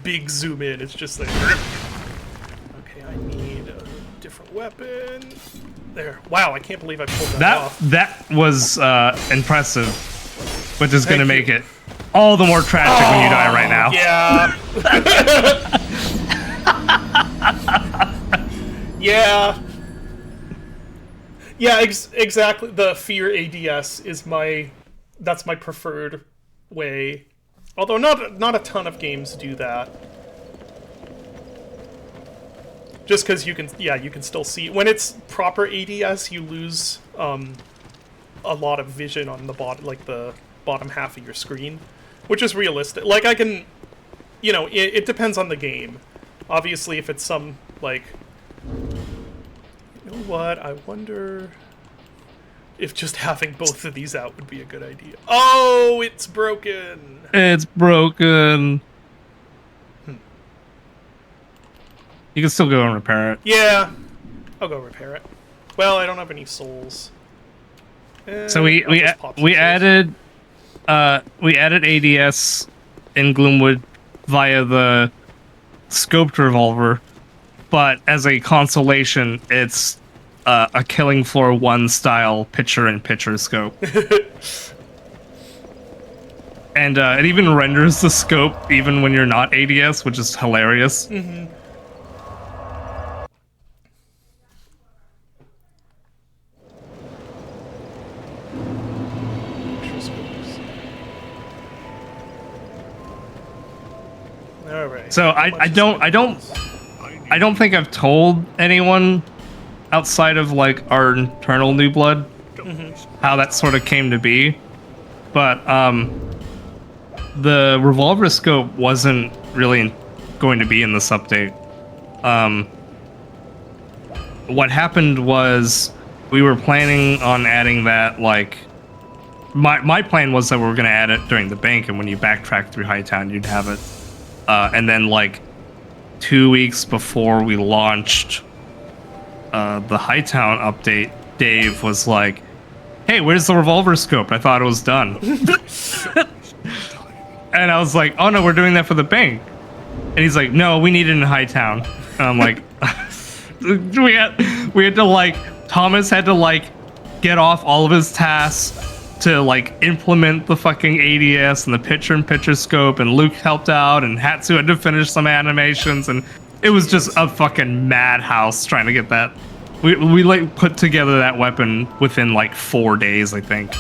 big zoom in. It's just like, okay, I need a different weapon. There. Wow, I can't believe I pulled that off. That was impressive, which is gonna make it all the more tragic when you die right now. Yeah. Yeah, exactly. The fear ADS is that's my preferred way. Although not a ton of games do that. Just because you can still see when it's proper ADS, you lose a lot of vision on the bottom half of your screen, which is realistic. Like I can, it depends on the game. Obviously, if it's some like. You know what? I wonder if just having both of these out would be a good idea. Oh, it's broken. It's broken. You can still go and repair it. Yeah, I'll go repair it. Well, I don't have any souls. So we added ADS in Gloomwood via the scoped revolver. But as a consolation, it's a Killing Floor 1 style picture-in-picture scope. And it even renders the scope even when you're not ADS, which is hilarious. All right. So I don't think I've told anyone outside of like our internal New Blood how that sort of came to be, but the revolver scope wasn't really going to be in this update. What happened was we were planning on adding that, like my plan was that we were going to add it during the bank, and when you backtrack through Hightown you'd have it, and then like 2 weeks before we launched the Hightown update, Dave was like, hey, where's the revolver scope? I thought it was done. And I was like, oh no, we're doing that for the bank. And he's like, no, we need it in Hightown. And I'm like, we had to like, Thomas had to like get off all of his tasks to like implement the fucking ADS and the picture-in-picture scope, and Luke helped out, and Hatsu had to finish some animations, and it was just a fucking madhouse trying to get that. We like put together that weapon within like 4 days, I think.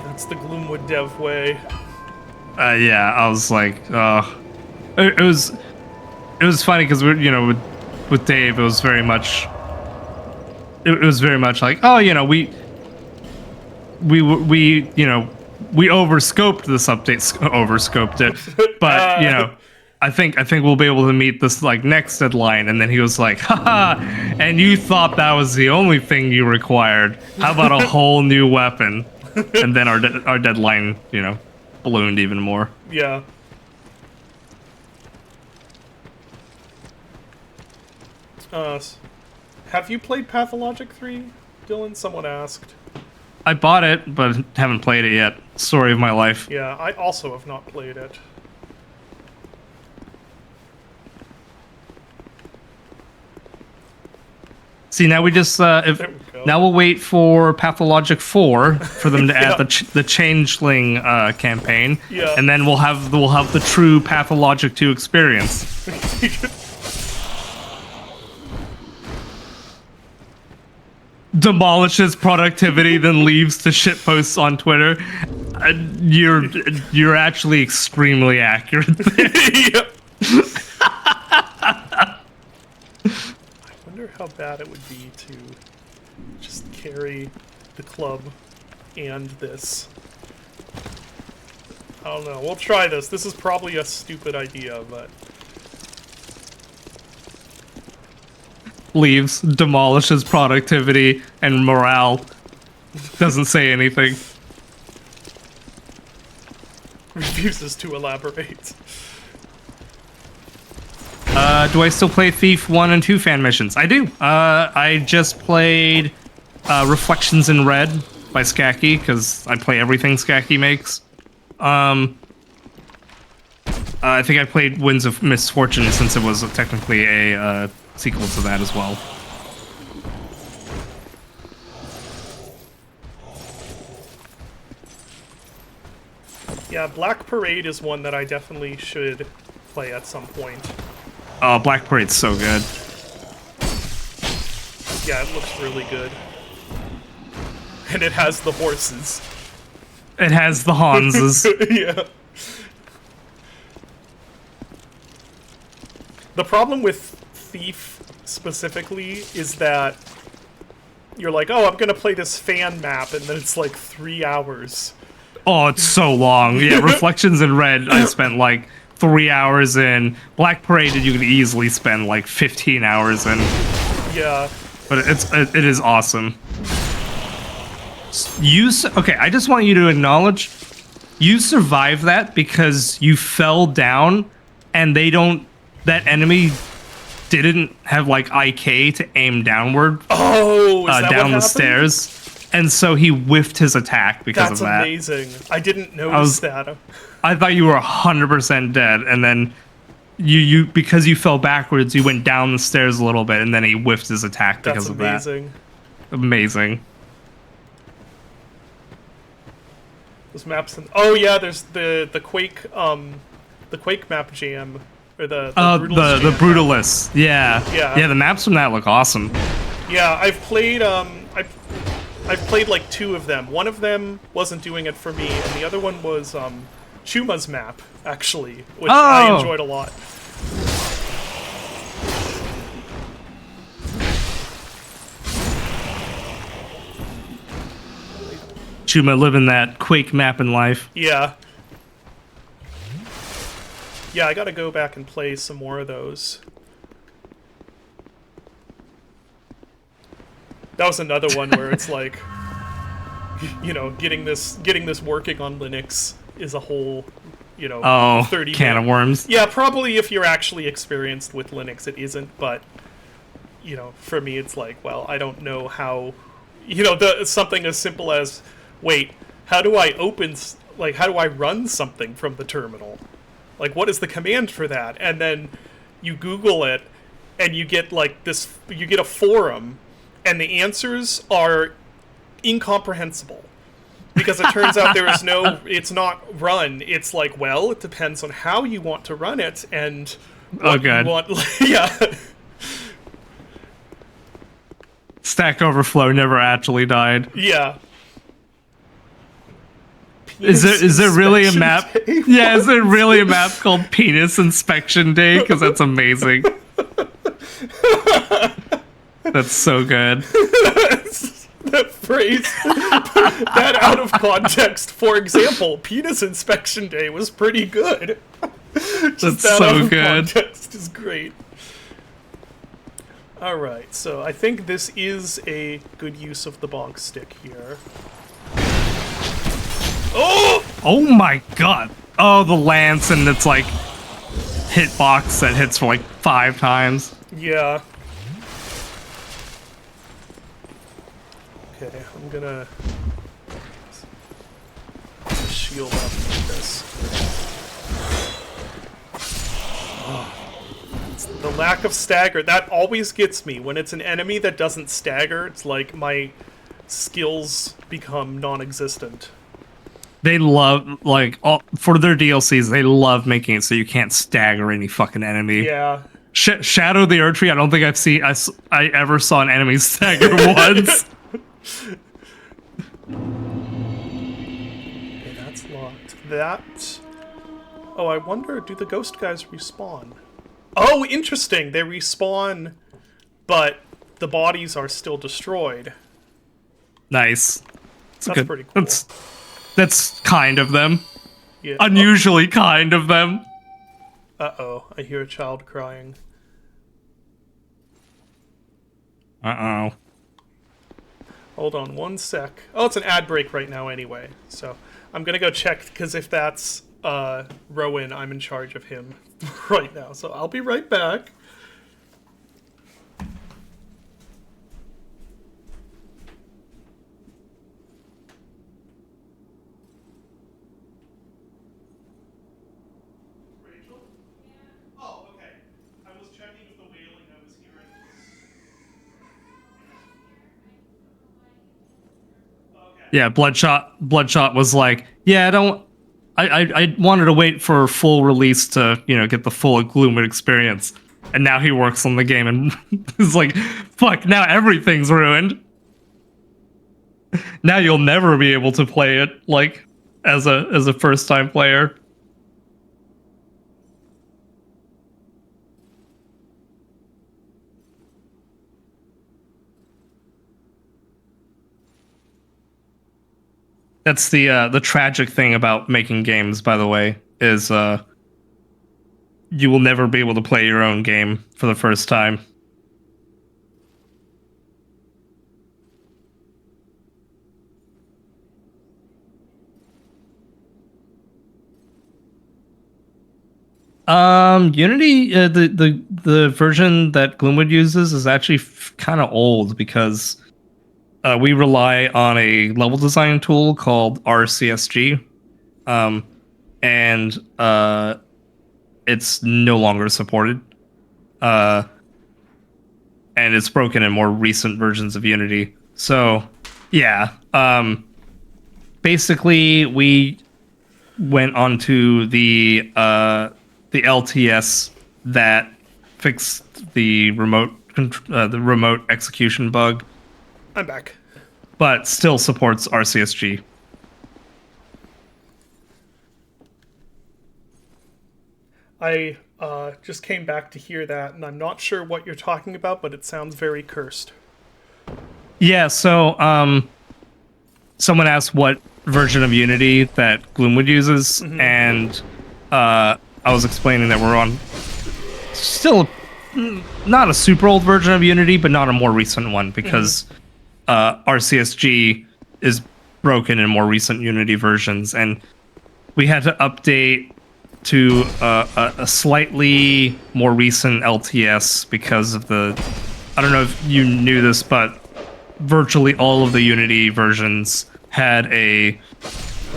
That's the Gloomwood dev way. Yeah, I was like, it was funny because we're, you know, with Dave, it was very much like, oh, you know, we you know, we overscoped this update, overscoped it, but you know, I think we'll be able to meet this like next deadline. And then he was like, haha, and you thought that was the only thing you required. How about a whole new weapon? And then our deadline, you know, ballooned even more. Yeah. Have you played Pathologic 3, Dylan? Someone asked. I bought it, but haven't played it yet. Story of my life. Yeah, I also have not played it. See, now we just now we'll wait for Pathologic 4 for them to add the Changeling campaign, and then we'll have the true Pathologic 2 experience. Demolishes productivity, then leaves to shitposts on Twitter. You're actually extremely accurate there. I wonder how bad it would be to just carry the club and this. I don't know. We'll try this. This is probably a stupid idea, but... Leaves, demolishes productivity and morale. Doesn't say anything. Refuses to elaborate. Do I still play Thief 1 and 2 fan missions? I do. I just played Reflections in Red by Skaki, because I play everything Skaki makes. I think I played Winds of Misfortune, since it was technically a sequel to that as well. Yeah, Black Parade is one that I definitely should play at some point. Oh, Black Parade's so good. Yeah, it looks really good. And it has the horses. It has the Hanses. Yeah. The problem with Thief specifically is that you're like, oh, I'm gonna play this fan map, and then it's like 3 hours. Oh, it's so long. Yeah, Reflections in Red, I spent like 3 hours in. Black Parade, you could easily spend like 15 hours in. Yeah. But it is awesome. Okay, I just want you to acknowledge you survived that because you fell down, and that enemy didn't have like IK to aim downward. Oh, is that down what the stairs, and so he whiffed his attack because of that. That's amazing. I didn't notice that. I thought you were 100% dead, and then you because you fell backwards, you went down the stairs a little bit, and then he whiffed his attack because of that. That's amazing. Amazing. Those maps. Oh yeah, there's the Quake map jam or the Brutalist the jam. Brutalist. Yeah. Yeah. Yeah, the maps from that look awesome. Yeah, I've played I've played like 2 of them. One of them wasn't doing it for me, and the other one was Chuma's map actually, which I Oh. enjoyed a lot. Chuma living that Quake map in life. Yeah. Yeah, I gotta go back and play some more of those. That was another one where it's like, you know, getting this working on Linux is a whole, you know, Oh, 30 can of minute- worms. Yeah, probably if you're actually experienced with Linux, it isn't, but, you know, for me it's like, well, I don't know how, you know, something as simple as, wait, how do I how do I run something from the terminal? Like, what is the command for that? And then you Google it, and you get, like, you get a forum, and the answers are incomprehensible. Because it turns out there is it's not run. It's like, well, it depends on how you want to run it, and what you God. want. Yeah. Stack Overflow never actually died. Yeah. Is there really a Inspection map? Day? Yeah, is there really a map called Penis Inspection Day? Because that's amazing. That's so good. That phrase, that out of context. For example, Penis Inspection Day was pretty good. That's That out so of good. context is great. Alright, so I think this is a good use of the bonk stick here. Oh! Oh my god. Oh, the lance and it's like hitbox that hits for like 5 times. Yeah. Okay, I'm gonna shield up with this. It's the lack of stagger, that always gets me. When it's an enemy that doesn't stagger, it's like my skills become non-existent. They love, like, for their DLCs, they love making it so you can't stagger any fucking enemy. Yeah. Shadow the Erdtree, I don't think I ever saw an enemy stagger once. Okay, that's locked. That... Oh, I wonder, do the ghost guys respawn? Oh, interesting! They respawn, but the bodies are still destroyed. Nice. That's pretty cool. That's kind of them. Yeah. Unusually kind of them. Uh-oh, I hear a child crying. Uh-oh. Hold on one sec. Oh, it's an ad break right now anyway, so I'm gonna go check, because if that's Rowan, I'm in charge of him right now, so I'll be right back. Rachel? Oh, okay. I was checking if the wailing I was hearing was... Okay. Yeah, Bloodshot was like, yeah, I wanted to wait for full release to, you know, get the full Gloomwood experience. And now he works on the game and is like, fuck, now everything's ruined. Now you'll never be able to play it, like, as a first-time player. That's the tragic thing about making games, by the way, is you will never be able to play your own game for the first time. Unity, the version that Gloomwood uses is actually kind of old because we rely on a level design tool called RCSG, and it's no longer supported. And it's broken in more recent versions of Unity. So, yeah, basically we went onto the LTS that fixed the remote execution bug, I'm back. but still supports RCSG. I just came back to hear that, and I'm not sure what you're talking about, but it sounds very cursed. Yeah, so someone asked what version of Unity that Gloomwood uses, and I was explaining that we're on still not a super old version of Unity, but not a more recent one, because RCSG is broken in more recent Unity versions, and we had to update to a slightly more recent LTS because of the... I don't know if you knew this, but virtually all of the Unity versions had a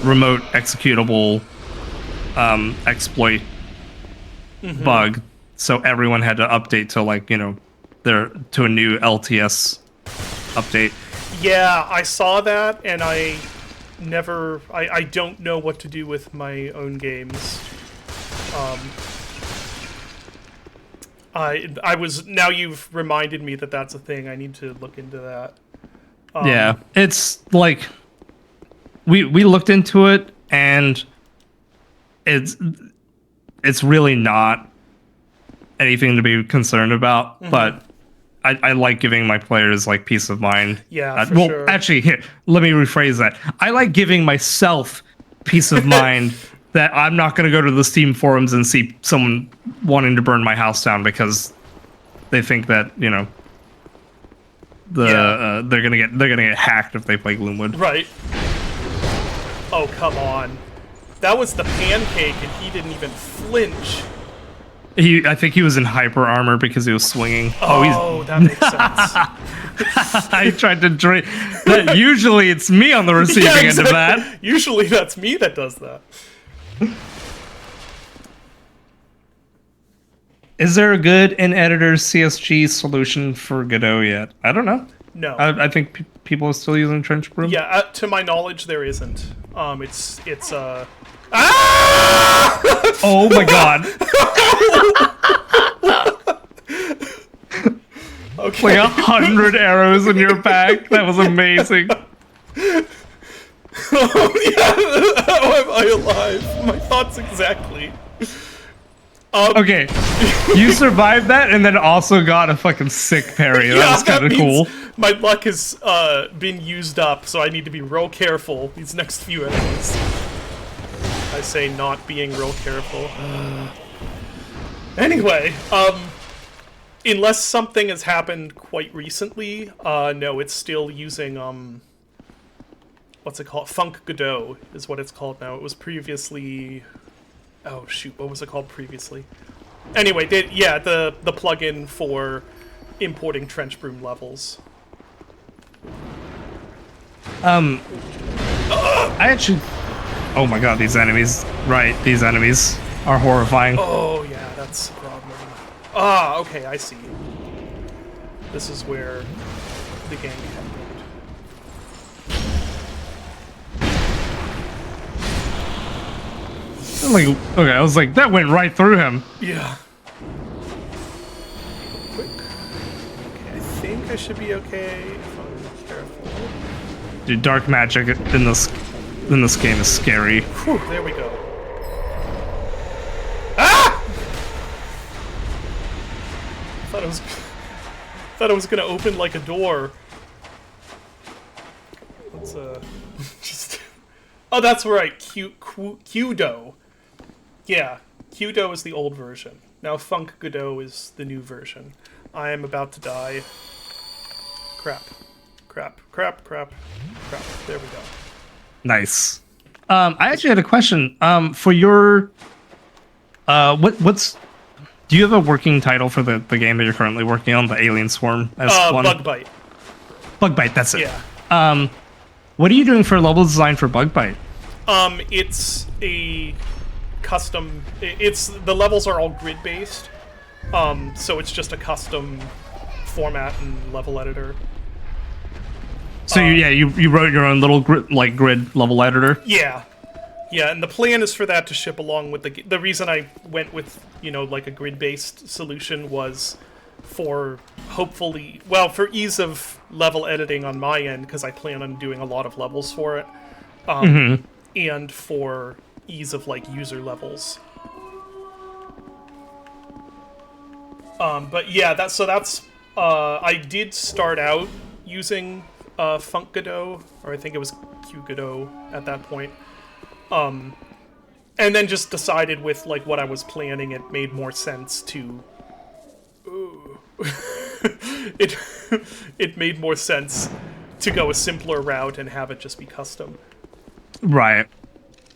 remote executable exploit bug, so everyone had to update to, like, you know, to a new LTS update. Yeah, I saw that, and I don't know what to do with my own games. I was... Now you've reminded me that that's a thing. I need to look into that. Yeah, it's like we looked into it, and it's really not anything to be concerned about, but I like giving my players, like, peace of mind. Yeah, for well, sure. actually, here, let me rephrase that. I like giving myself peace of mind that I'm not going to go to the Steam forums and see someone wanting to burn my house down because they think that, you know, they're gonna get hacked if they play Gloomwood. Right. Oh, come on. That was the pancake, and he didn't even flinch. I think he was in hyper armor because he was swinging. Oh, that makes sense. I tried to drink. Usually it's me on the receiving end of that. Usually that's me that does that. Is there a good in-editor CSG solution for Godot yet? I don't know. No. I think people are still using Trench Broom. Yeah, to my knowledge, there isn't. It's Ah! Oh my god. Okay. Like 100 arrows in your back. That was amazing. Oh, yeah. How am I alive? My thoughts exactly. Okay, you survived that and then also got a fucking sick parry. That was kind of cool. My luck has been used up, so I need to be real careful these next few enemies. I say not being real careful. Anyway, unless something has happened quite recently, no, it's still using, what's it called? Funk Godot is what it's called now. It was previously... Oh, shoot, what was it called previously? Anyway, the plugin for importing Trench Broom levels. I actually... Oh my god, these enemies. Right, these enemies are horrifying. Oh, yeah, that's a problem. Ah, okay, I see. This is where the game happened. I'm like, okay, I was like, that went right through him. Yeah. Quick. Okay, I think I should be okay if I'm careful. Dude, dark magic in this game is scary. Whew, there we go. Ah! Thought it was gonna open like a door. Let's just. Oh, that's right. Qdo. Yeah, Qdo is the old version. Now Funk Godot is the new version. I am about to die. Crap. There we go. Nice. I actually had a question. For your, what's? Do you have a working title for the game that you're currently working on, the Alien Swarm S1? Bug Bite. Bug Bite. That's it. Yeah. What are you doing for level design for Bug Bite? It's a custom. The levels are all grid based. So it's just a custom format and level editor. So you wrote your own little grid level editor. Yeah. Yeah, and the plan is for that to ship along with the reason I went with, like a grid-based solution was for hopefully, well, for ease of level editing on my end, because I plan on doing a lot of levels for it, and for ease of, like, user levels. But yeah, that's, I did start out using Funk Godot, or I think it was Q Godot at that point. And then just decided with, like, what I was planning, it made more sense to... it made more sense to go a simpler route and have it just be custom. Right.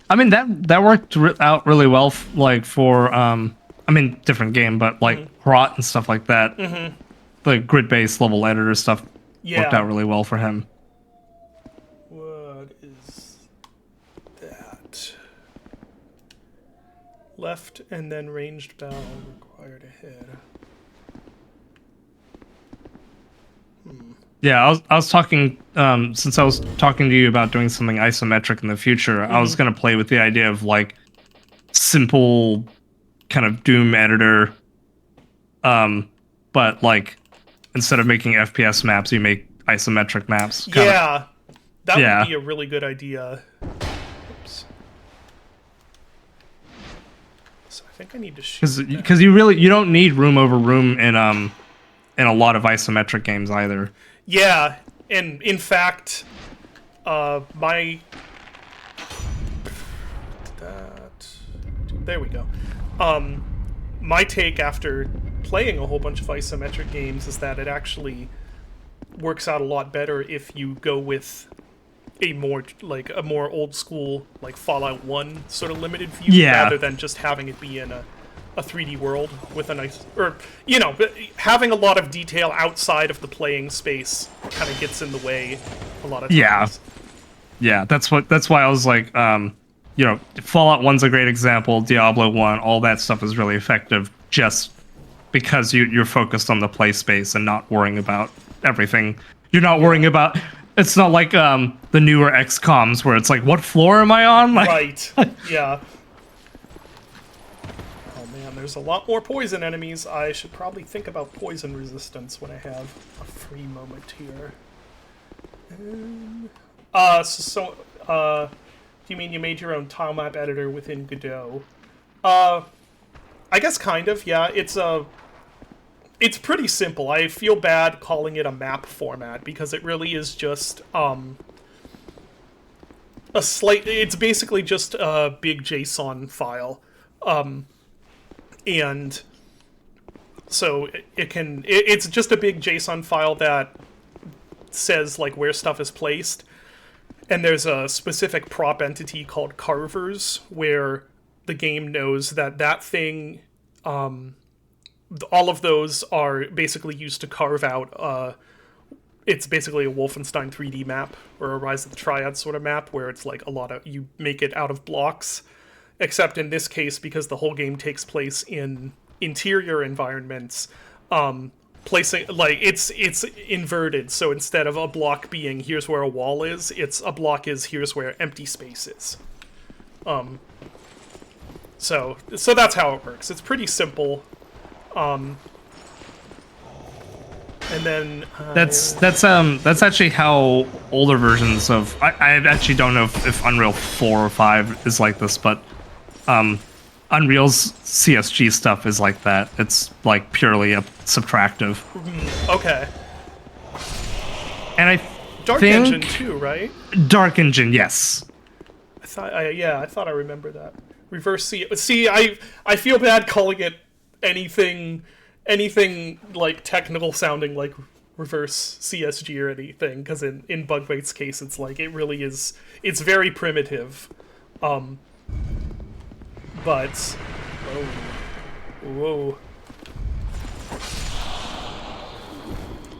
I mean, that worked out really well, for, different game, but, like, Rot and stuff like that. The grid-based level editor stuff worked out really well for him. What is that? Left and then ranged bow required ahead. Yeah, I was talking, since I was talking to you about doing something isometric in the future, I was going to play with the idea of, like, simple kind of Doom editor, but, like, instead of making FPS maps, you make isometric maps. That would be a really good idea. Oops. So I think I need to shoot because you don't need room over room in a lot of isometric games either. Yeah, and in fact, there we go. My take after playing a whole bunch of isometric games is that it actually works out a lot better if you go with a more old school, like, Fallout 1 sort of limited view rather than just having it be in a 3D world with a nice, or, having a lot of detail outside of the playing space kind of gets in the way a lot of times. Yeah, that's why I was like, Fallout 1's a great example, Diablo 1, all that stuff is really effective just because you're focused on the play space and not worrying about everything. You're not worrying about, it's not like the newer XCOMs where it's like, what floor am I on? Like, right, yeah. There's a lot more poison enemies. I should probably think about poison resistance when I have a free moment here. Do you mean you made your own tile map editor within Godot? I guess kind of, yeah. It's pretty simple. I feel bad calling it a map format because it really is just it's basically just a big JSON file. And so it's just a big JSON file that says, like, where stuff is placed. And there's a specific prop entity called carvers where the game knows that thing, all of those are basically used to carve out, it's basically a Wolfenstein 3D map or a Rise of the Triad sort of map where it's like you make it out of blocks. Except in this case, because the whole game takes place in interior environments, placing, like, it's inverted. So instead of a block being here's where a wall is, a block is here's where empty space is. So that's how it works. It's pretty simple. And then that's actually how older versions of I actually don't know if Unreal 4 or 5 is like this, but Unreal's CSG stuff is like that. It's like purely a subtractive. Okay. And Dark Engine too, right? Dark Engine, yes. I thought I remember that. Reverse C. See, I feel bad calling it anything like technical sounding like reverse CSG or anything, because in Bugbait's case, it's like it really is. It's very primitive. But whoa.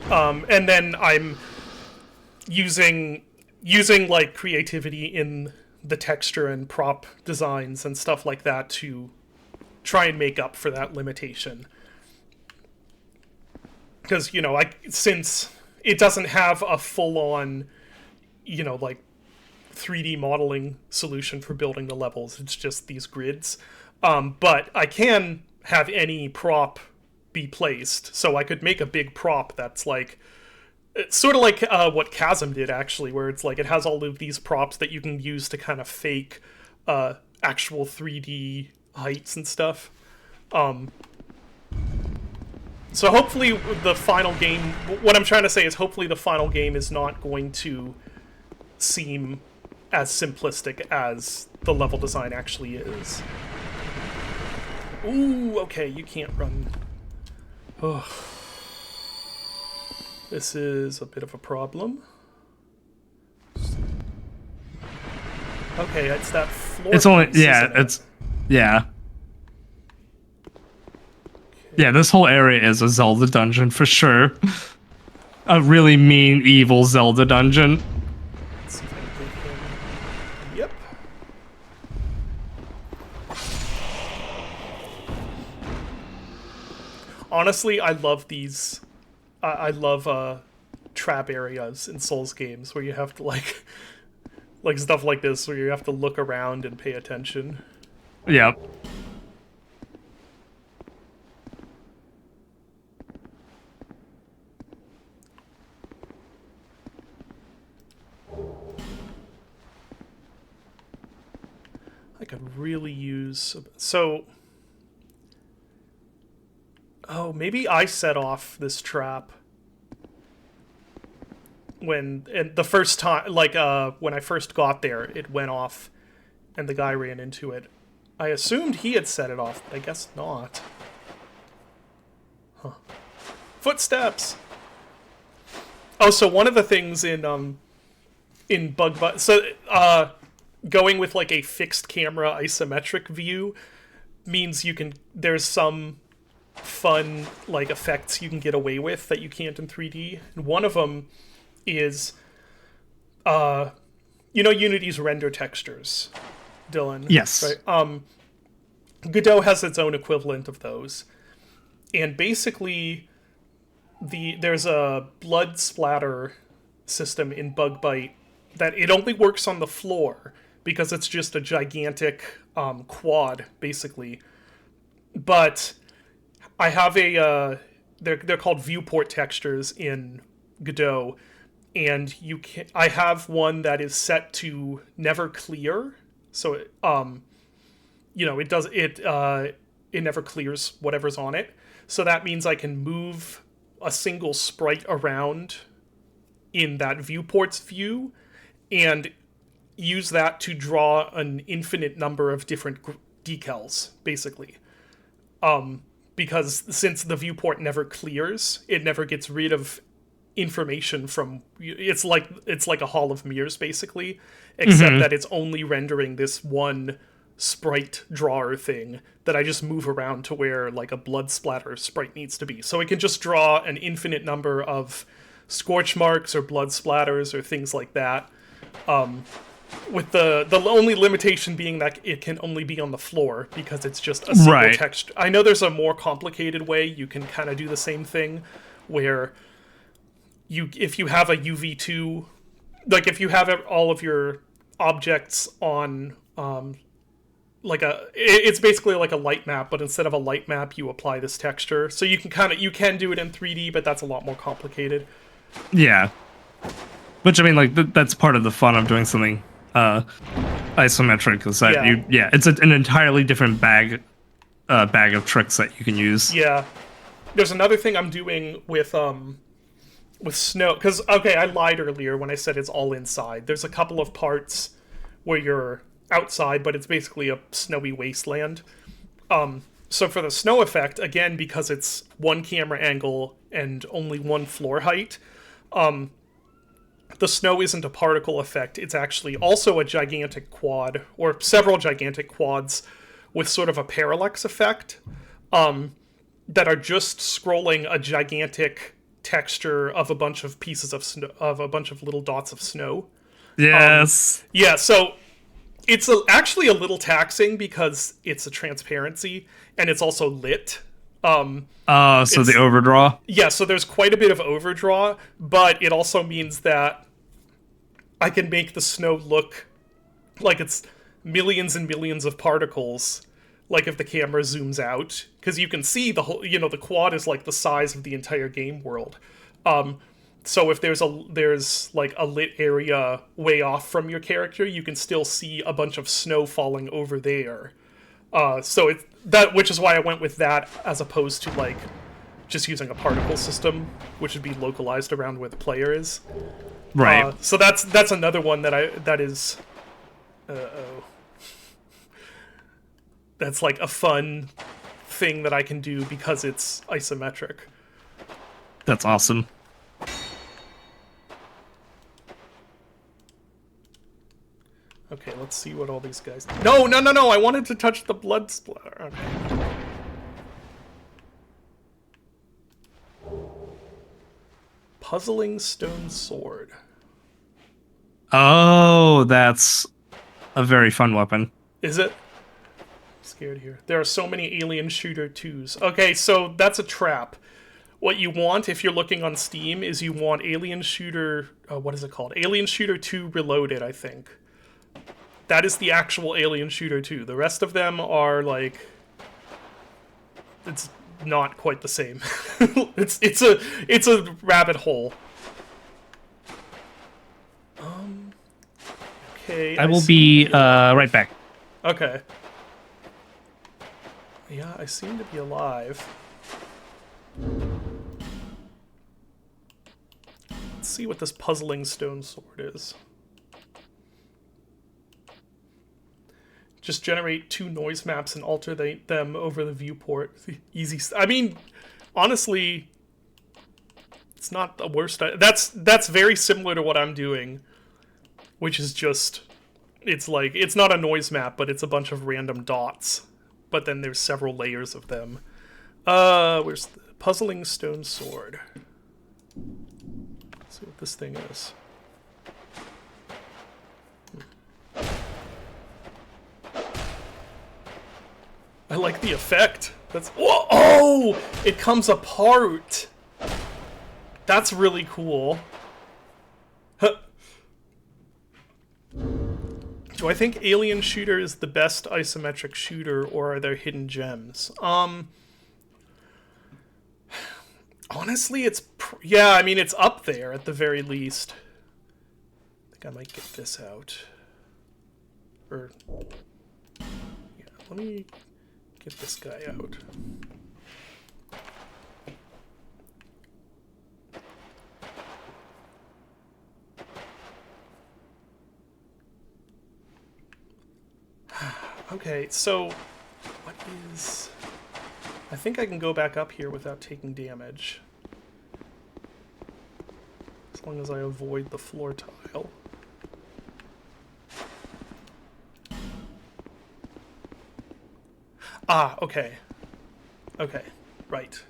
And then I'm using like creativity in the texture and prop designs and stuff like that to try and make up for that limitation. Because, since it doesn't have a full-on like 3D modeling solution for building the levels. It's just these grids. But I can have any prop be placed. So I could make a big prop that's like, it's sort of like what Chasm did, actually, where it's like it has all of these props that you can use to kind of fake actual 3D heights and stuff. So hopefully the final game, what I'm trying to say is hopefully the final game is not going to seem as simplistic as the level design actually is. Ooh, okay, you can't run. Oh. This is a bit of a problem. Okay, it's that floor. It's only piece, yeah, isn't it? it's yeah. Yeah, this whole area is a Zelda dungeon for sure. A really mean, evil Zelda dungeon. Let's see if I can get him. Yep. Honestly, I love these. I love trap areas in Souls games where you have to like stuff like this where you have to look around and pay attention. Yep. I could really use so. Oh, maybe I set off this trap when the first time, like when I first got there, it went off, and the guy ran into it. I assumed he had set it off, but I guess not. Huh. Footsteps. Oh, so one of the things in Bug Bite, so going with like a fixed camera isometric view means there's some fun like effects you can get away with that you can't in 3D. And one of them is Unity's render textures, Dylan. Yes. Right. Godot has its own equivalent of those. And basically there's a blood splatter system in Bug Bite that it only works on the floor because it's just a gigantic quad, basically. But I have they're called viewport textures in Godot, and I have one that is set to never clear, so it never clears whatever's on it. So that means I can move a single sprite around in that viewport's view, and use that to draw an infinite number of different decals, basically. Because since the viewport never clears, it never gets rid of information from. It's like a hall of mirrors, basically, except that it's only rendering this one sprite drawer thing that I just move around to where like a blood splatter sprite needs to be. So it can just draw an infinite number of scorch marks or blood splatters or things like that. With the only limitation being that it can only be on the floor because it's just a single texture. I know there's a more complicated way you can kind of do the same thing, where if you have a UV2, like if you have all of your objects on it's basically like a light map, but instead of a light map you apply this texture. So you can do it in 3D, but that's a lot more complicated. Yeah. Which, I mean, like, that's part of the fun of doing something isometric, is that it's an entirely different bag of tricks that you can use. Yeah. There's another thing I'm doing with snow, because, okay, I lied earlier when I said it's all inside. There's a couple of parts where you're outside, but it's basically a snowy wasteland. So for the snow effect, again, because it's one camera angle and only one floor height, the snow isn't a particle effect. It's actually also a gigantic quad, or several gigantic quads, with sort of a parallax effect, that are just scrolling a gigantic texture of a bunch of pieces of snow, of a bunch of little dots of snow. Yes. Yeah, so it's actually a little taxing because it's a transparency, and it's also lit. So the overdraw? Yeah, so there's quite a bit of overdraw, but it also means that I can make the snow look like it's millions and millions of particles, like if the camera zooms out, because you can see the whole, the quad is like the size of the entire game world. So if there's like a lit area way off from your character, you can still see a bunch of snow falling over there. Which is why I went with that as opposed to like just using a particle system, which would be localized around where the player is. Right. So that's another one that is that's like a fun thing that I can do because it's isometric. That's awesome. Okay, let's see what all these guys... No! I wanted to touch the blood splatter. Okay. Puzzling stone sword. Oh, that's a very fun weapon. Is it? I'm scared here. There are so many Alien Shooter 2s. Okay, so that's a trap. What you want, if you're looking on Steam, is you want Alien Shooter... what is it called? Alien Shooter 2 Reloaded, I think. That is the actual Alien Shooter 2. The rest of them are, like... It's not quite the same. it's a rabbit hole. Okay. I will be right back. Okay. Yeah, I seem to be alive. Let's see what this puzzling stone sword is. Just generate 2 noise maps and alternate them over the viewport. Easy. I mean, honestly, it's not the worst. That's very similar to what I'm doing, which is just, it's like, it's not a noise map, but it's a bunch of random dots. But then there's several layers of them. Where's the puzzling stone sword? Let's see what this thing is. I like the effect. That's... Whoa! Oh! It comes apart! That's really cool. Huh. Do I think Alien Shooter is the best isometric shooter, or are there hidden gems? Honestly, it's... yeah, I mean, it's up there, at the very least. I think I might get this out. Or... yeah, let me... get this guy out. Okay, so what is... I think I can go back up here without taking damage. As long as I avoid the floor tile. Ah, okay. Okay, right.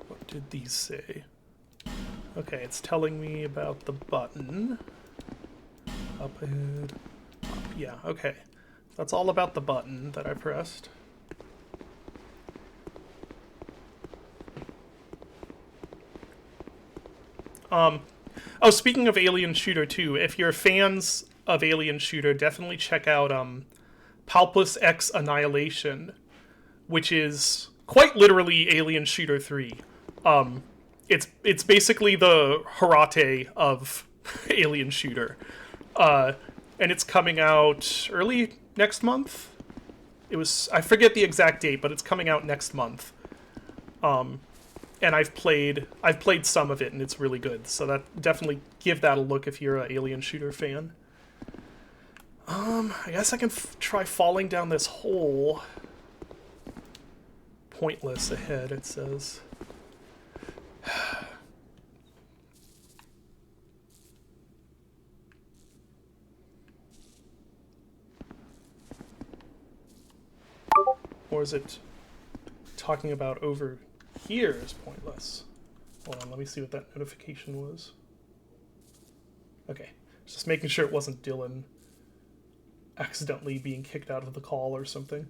What did these say? Okay, it's telling me about the button. Up ahead. Up. Yeah, okay. That's all about the button that I pressed. Oh, speaking of Alien Shooter 2, if you're fans of Alien Shooter, definitely check out Palpus X Annihilation, which is quite literally Alien Shooter 3. It's basically the Harate of Alien Shooter. And it's coming out early next month? I forget the exact date, but it's coming out next month. And I've played some of it, and it's really good. So that definitely give that a look if you're an Alien Shooter fan. I guess I can try falling down this hole. Pointless ahead, it says. Or is it talking about over here is pointless? Hold on, let me see what that notification was. Okay, just making sure it wasn't Dylan accidentally being kicked out of the call or something.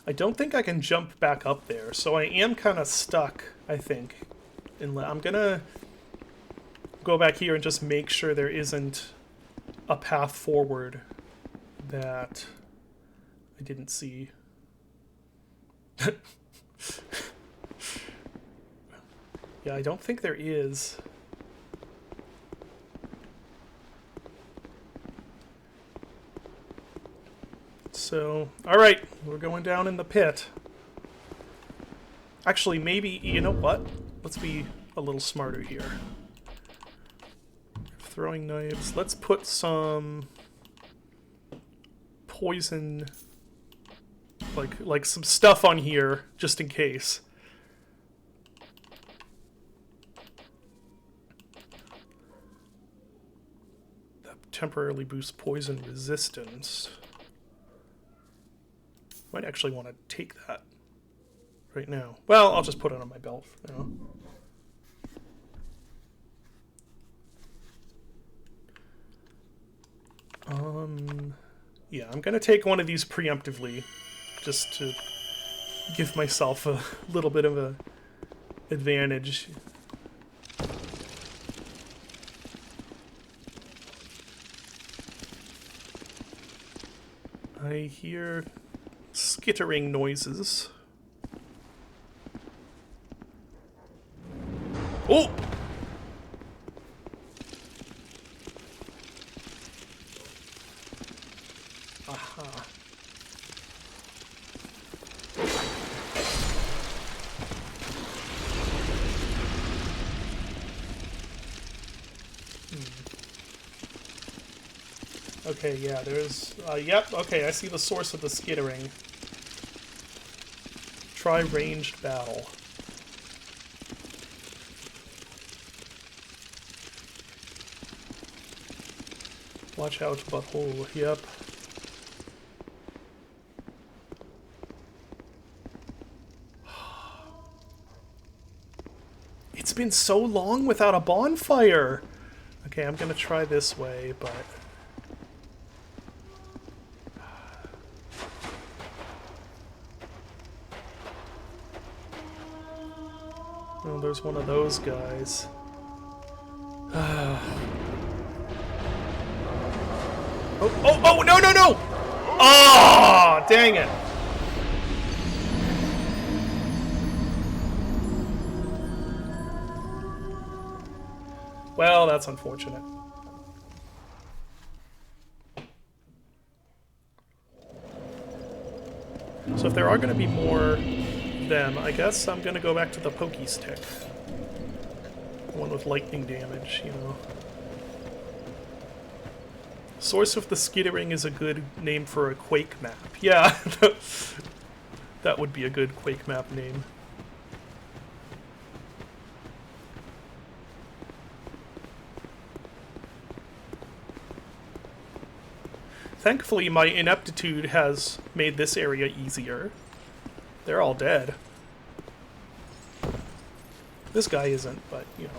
I don't think I can jump back up there, so I am kind of stuck, I think. I'm gonna go back here and just make sure there isn't a path forward that I didn't see. Yeah, I don't think there is. So, alright, we're going down in the pit. Actually, maybe, you know what? Let's be a little smarter here. Throwing knives. Let's put some poison, like some stuff on here, just in case. That temporarily boosts poison resistance. Might actually want to take that right now. Well, I'll just put it on my belt for now. Yeah, I'm gonna take one of these preemptively, just to give myself a little bit of a advantage. I hear skittering noises. Oh! Aha. Okay, yeah, there's... yep, okay, I see the source of the skittering. Try ranged battle. Watch out, butthole. Yep. It's been so long without a bonfire! Okay, I'm gonna try this way, but... Oh, there's one of those guys. Oh, no, no, no! Oh, dang it. Well, that's unfortunate. So if there are going to be more them, I guess I'm going to go back to the pokey stick. The one with lightning damage, you know. Source of the Skittering is a good name for a Quake map. Yeah, that would be a good Quake map name. Thankfully, my ineptitude has made this area easier. They're all dead. This guy isn't, but, you know.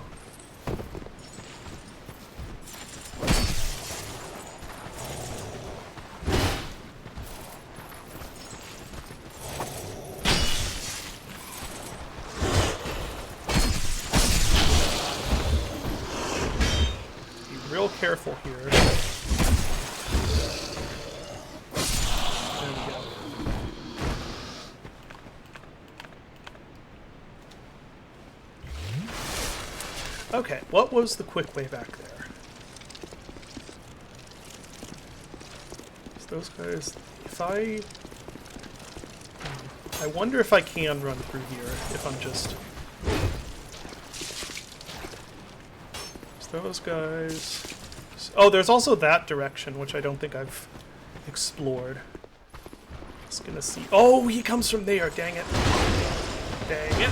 Be real careful here. There we go. Okay, what was the quick way back there? Those guys, if I wonder if I can run through here, if I'm just... Those guys... Oh, there's also that direction, which I don't think I've explored. Just gonna see... Oh, he comes from there, dang it. Dang it.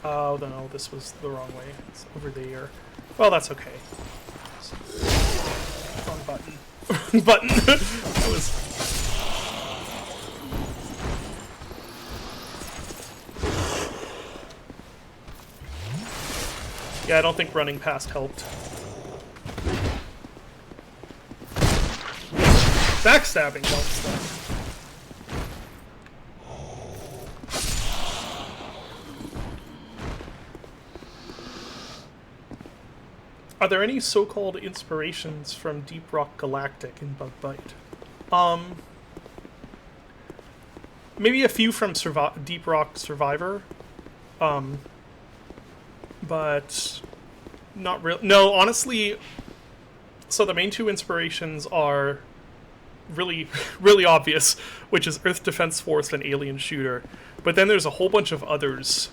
Oh, no, this was the wrong way. It's over there. Well, that's okay. Wrong button. Wrong button! That was... Yeah, I don't think running past helped. Backstabbing helps, though. Are there any so-called inspirations from Deep Rock Galactic in Bug Bite? Maybe a few from Deep Rock Survivor. But not real. No, honestly, so the main two inspirations are really, really obvious, which is Earth Defense Force and Alien Shooter. But then there's a whole bunch of others.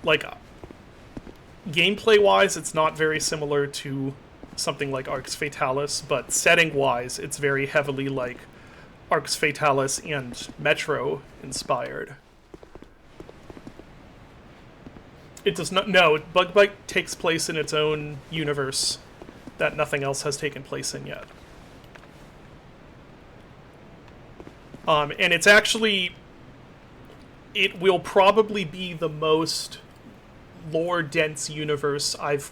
Like, gameplay-wise, it's not very similar to something like Arx Fatalis, but setting-wise, it's very heavily like Arx Fatalis and Metro inspired. It does not. No, Bug Bite takes place in its own universe that nothing else has taken place in yet. And it's actually, it will probably be the most lore-dense universe I've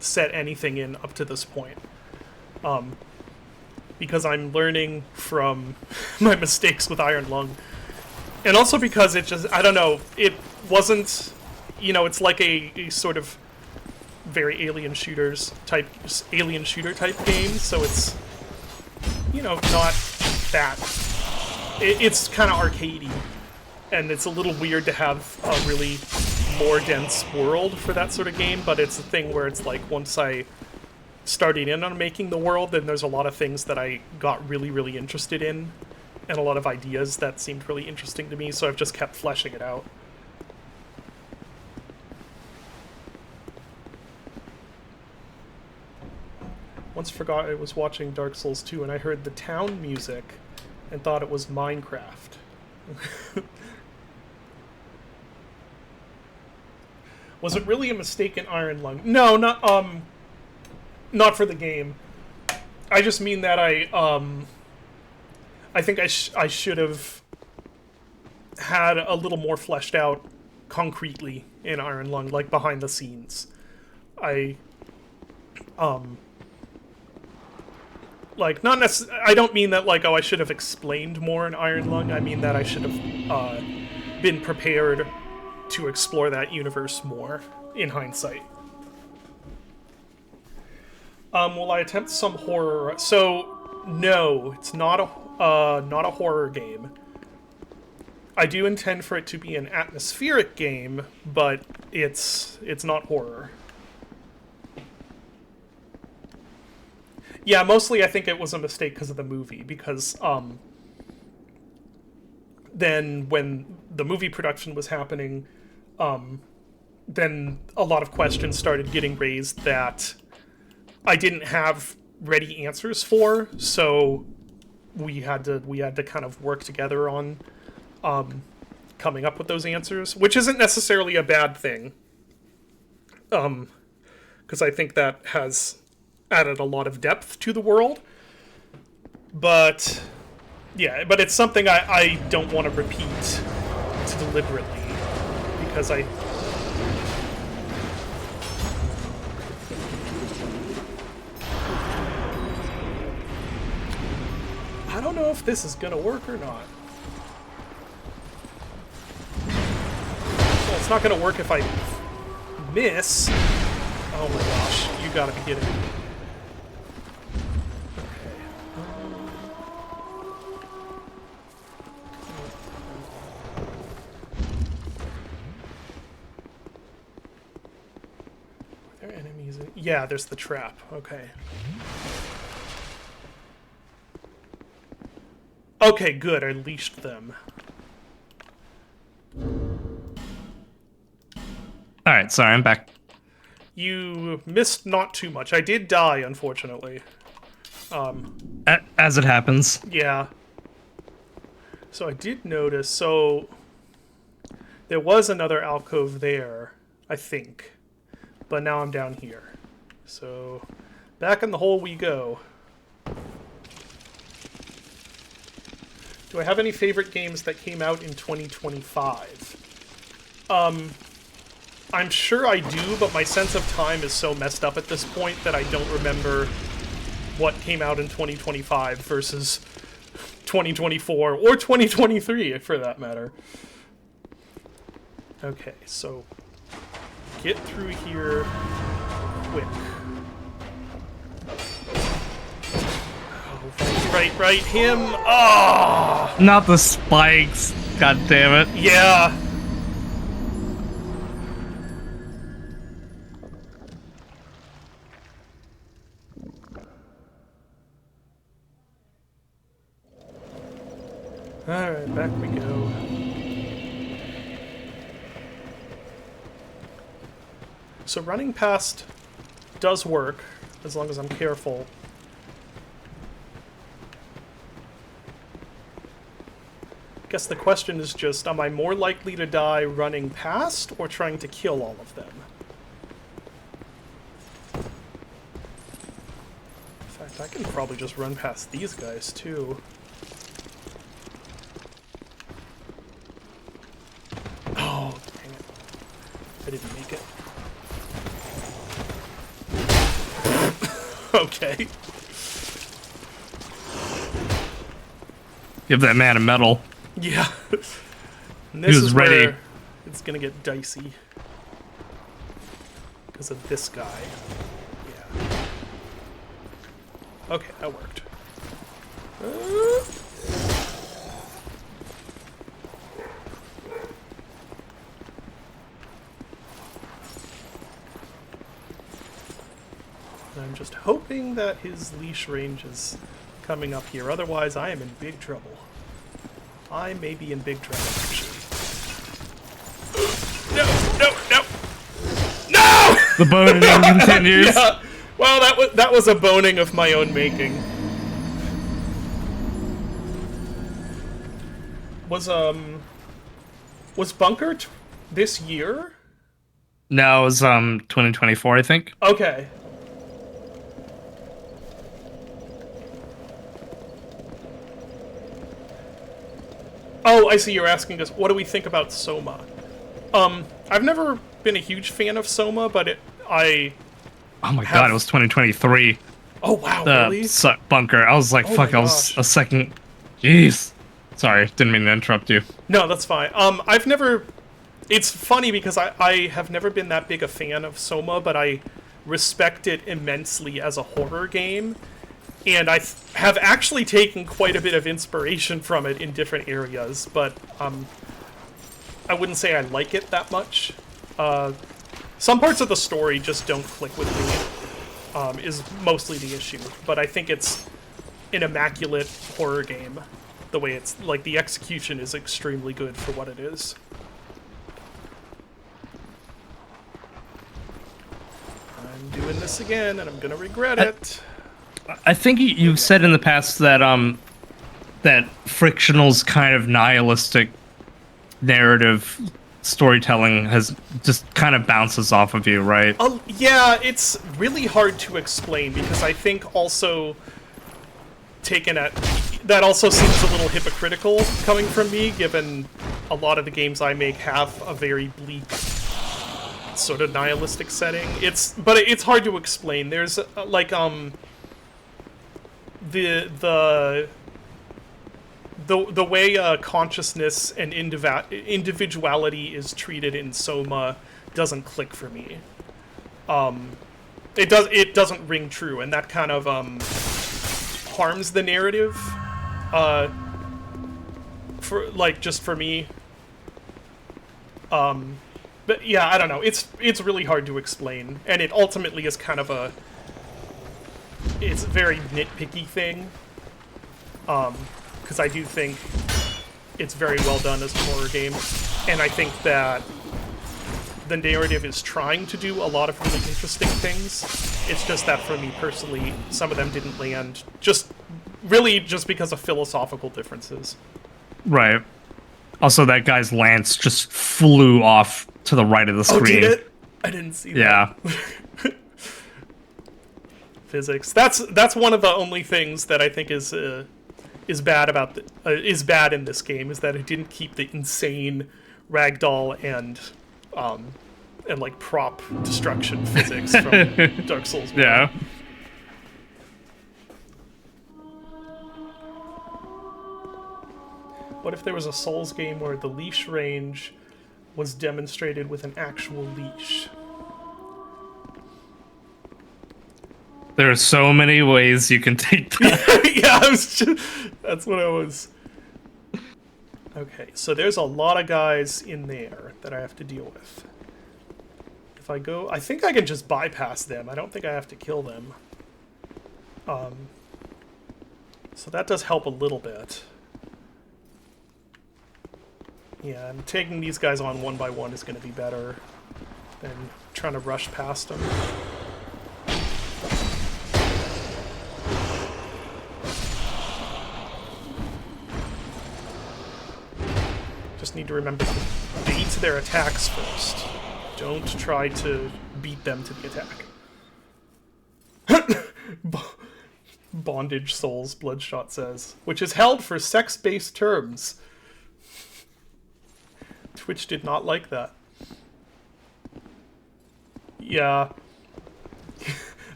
set anything in up to this point. Because I'm learning from my mistakes with Iron Lung. And also because it just, I don't know, it wasn't, you know, it's like a sort of very alien shooter type game, so it's, you know, not that, it's kind of arcadey, and it's a little weird to have a really more dense world for that sort of game, but it's a thing where it's like, once I started in on making the world, then there's a lot of things that I got really, really interested in, and a lot of ideas that seemed really interesting to me, so I've just kept fleshing it out. Once forgot I was watching Dark Souls 2 and I heard the town music and thought it was Minecraft. Was it really a mistake in Iron Lung? No, not for the game. I just mean that I think I should have had a little more fleshed out concretely in Iron Lung, like behind the scenes. Like, not necessarily, I don't mean that, like, oh, I should have explained more in Iron Lung. I mean that I should have been prepared to explore that universe more, in hindsight. Will I attempt some horror? So, no, it's not a horror game. I do intend for it to be an atmospheric game, but it's not horror. Yeah, mostly I think it was a mistake because of the movie, because then when the movie production was happening, then a lot of questions started getting raised that I didn't have ready answers for, so we had to kind of work together on coming up with those answers, which isn't necessarily a bad thing, because I think that has added a lot of depth to the world. But yeah, but it's something I don't want to repeat deliberately, because I don't know if this is gonna work or not. Well, it's not gonna work if I miss. Oh my gosh, you gotta be kidding me. Yeah, there's the trap. Okay. Okay, good. I leashed them. Alright, sorry, I'm back. You missed not too much. I did die, unfortunately. As it happens. Yeah. So I did notice, so there was another alcove there, I think. But now I'm down here. So, back in the hole we go. Do I have any favorite games that came out in 2025? I I'm sure I do, but my sense of time is so messed up at this point that I don't remember what came out in 2025 versus 2024 or 2023, for that matter. Okay, so get through here quick. Oh, right, him! Ah! Oh! Not the spikes. God damn it. Yeah. Alright, back we go. So running past does work, as long as I'm careful. I guess the question is just, am I more likely to die running past or trying to kill all of them? In fact, I can probably just run past these guys too. Oh, dang it. I didn't make it. Okay. Give that man a medal. Yeah. And this He was is ready. where it's gonna get dicey. Because of this guy. Yeah. Okay, that worked. I'm just hoping that his leash range is coming up here. Otherwise, I am in big trouble. I may be in big trouble, actually. No! No! The boning continues. Yeah. Well, that was a boning of my own making. Was Bunker this year? No, it was 2024, I think. Okay. Oh, I see. You're asking us, what do we think about Soma? I've never been a huge fan of Soma, but Oh my god, it was 2023. Oh wow, really? Bunker. I was like, Oh fuck, my I was gosh. a second. Jeez. Sorry, didn't mean to interrupt you. No, that's fine. I've never... It's funny because I have never been that big a fan of Soma, but I respect it immensely as a horror game. And I have actually taken quite a bit of inspiration from it in different areas, but I wouldn't say I like it that much. Some parts of the story just don't click with me, is mostly the issue. But I think it's an immaculate horror game. The way it's, like, the execution is extremely good for what it is. I'm doing this again, and I'm gonna regret it. I think you've said in the past that that Frictional's kind of nihilistic narrative storytelling has just kind of bounces off of you, right? Yeah, it's really hard to explain because I think also taken at... That also seems a little hypocritical coming from me, given a lot of the games I make have a very bleak sort of nihilistic setting. But it's hard to explain. There's like the way consciousness and individuality is treated in Soma doesn't click for me. It doesn't ring true, and that kind of harms the narrative. For me. But yeah, I don't know. It's really hard to explain, and it ultimately is kind of it's a very nitpicky thing. Because I do think it's very well done as a horror game, and I think that the narrative is trying to do a lot of really interesting things. It's just that for me personally, some of them didn't land just because of philosophical differences. Right. Also, that guy's lance just flew off to the right of the screen. Oh, did it? I didn't see that. Yeah. Physics. That's one of the only things that I think is bad about is bad in this game, is that it didn't keep the insane ragdoll and and like prop destruction physics from Dark Souls 1. Yeah. What if there was a Souls game where the leash range was demonstrated with an actual leash? There are so many ways you can take that. Yeah, that's what I was. Okay, so there's a lot of guys in there that I have to deal with. If I go, I think I can just bypass them. I don't think I have to kill them. So that does help a little bit. Yeah, and taking these guys on one by one is going to be better than trying to rush past them. Just need to remember to bait their attacks first. Don't try to beat them to the attack. Bondage Souls, Bloodshot says, which is held for sex-based terms. Twitch did not like that. Yeah.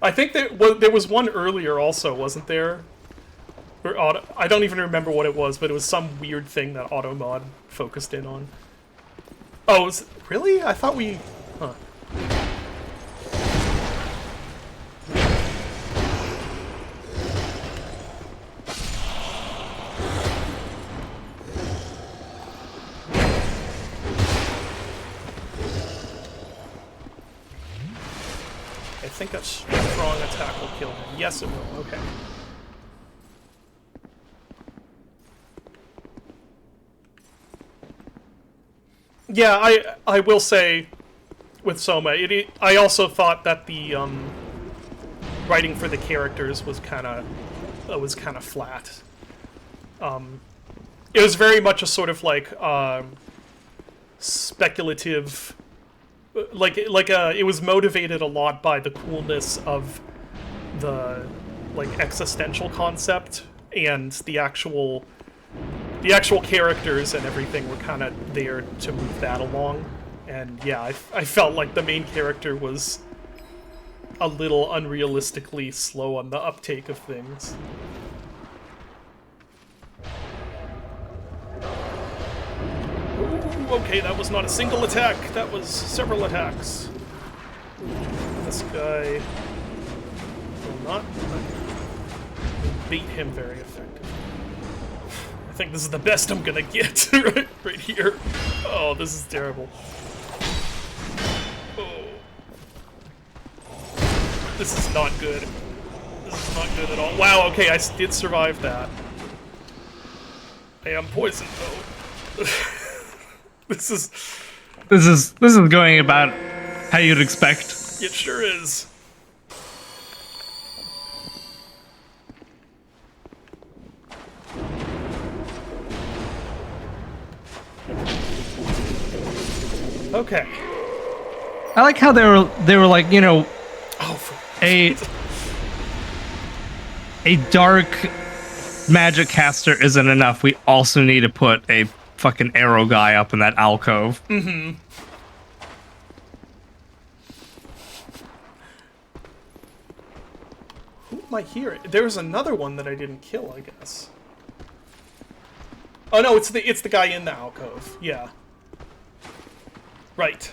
I think there was one earlier also, wasn't there? Or I don't even remember what it was, but it was some weird thing that Automod focused in on. Oh, really? I thought we... Huh. I think a strong attack will kill him. Yes, it will. Okay. Yeah, I will say, with Soma, I also thought that the writing for the characters was kind of flat. It was very much a sort of like speculative, it was motivated a lot by the coolness of the like existential concept, and the actual characters and everything were kind of there to move that along. And yeah, I felt like the main character was a little unrealistically slow on the uptake of things. Ooh, okay, that was not a single attack, that was several attacks. This guy will not beat him very effectively. I think this is the best I'm gonna get right here. Oh, this is terrible. Oh. This is not good. This is not good at all. Wow, okay, I did survive that. I am poisoned though. This is going about how you'd expect. It sure is. Okay. I like how they were like, you know, a dark magic caster isn't enough. We also need to put a fucking arrow guy up in that alcove. Mm-hmm. Who am I here? There was another one that I didn't kill, I guess. Oh no, it's the guy in the alcove. Yeah. Right.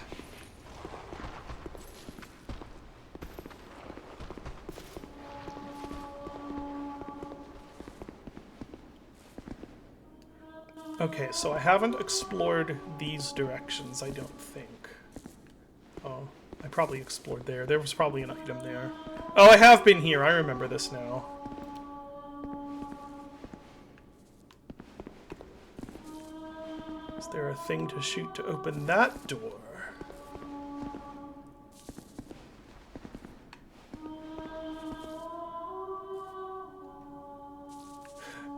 Okay, so I haven't explored these directions, I don't think. Oh, I probably explored there. There was probably an item there. Oh, I have been here. I remember this now. Is there a thing to shoot to open that door?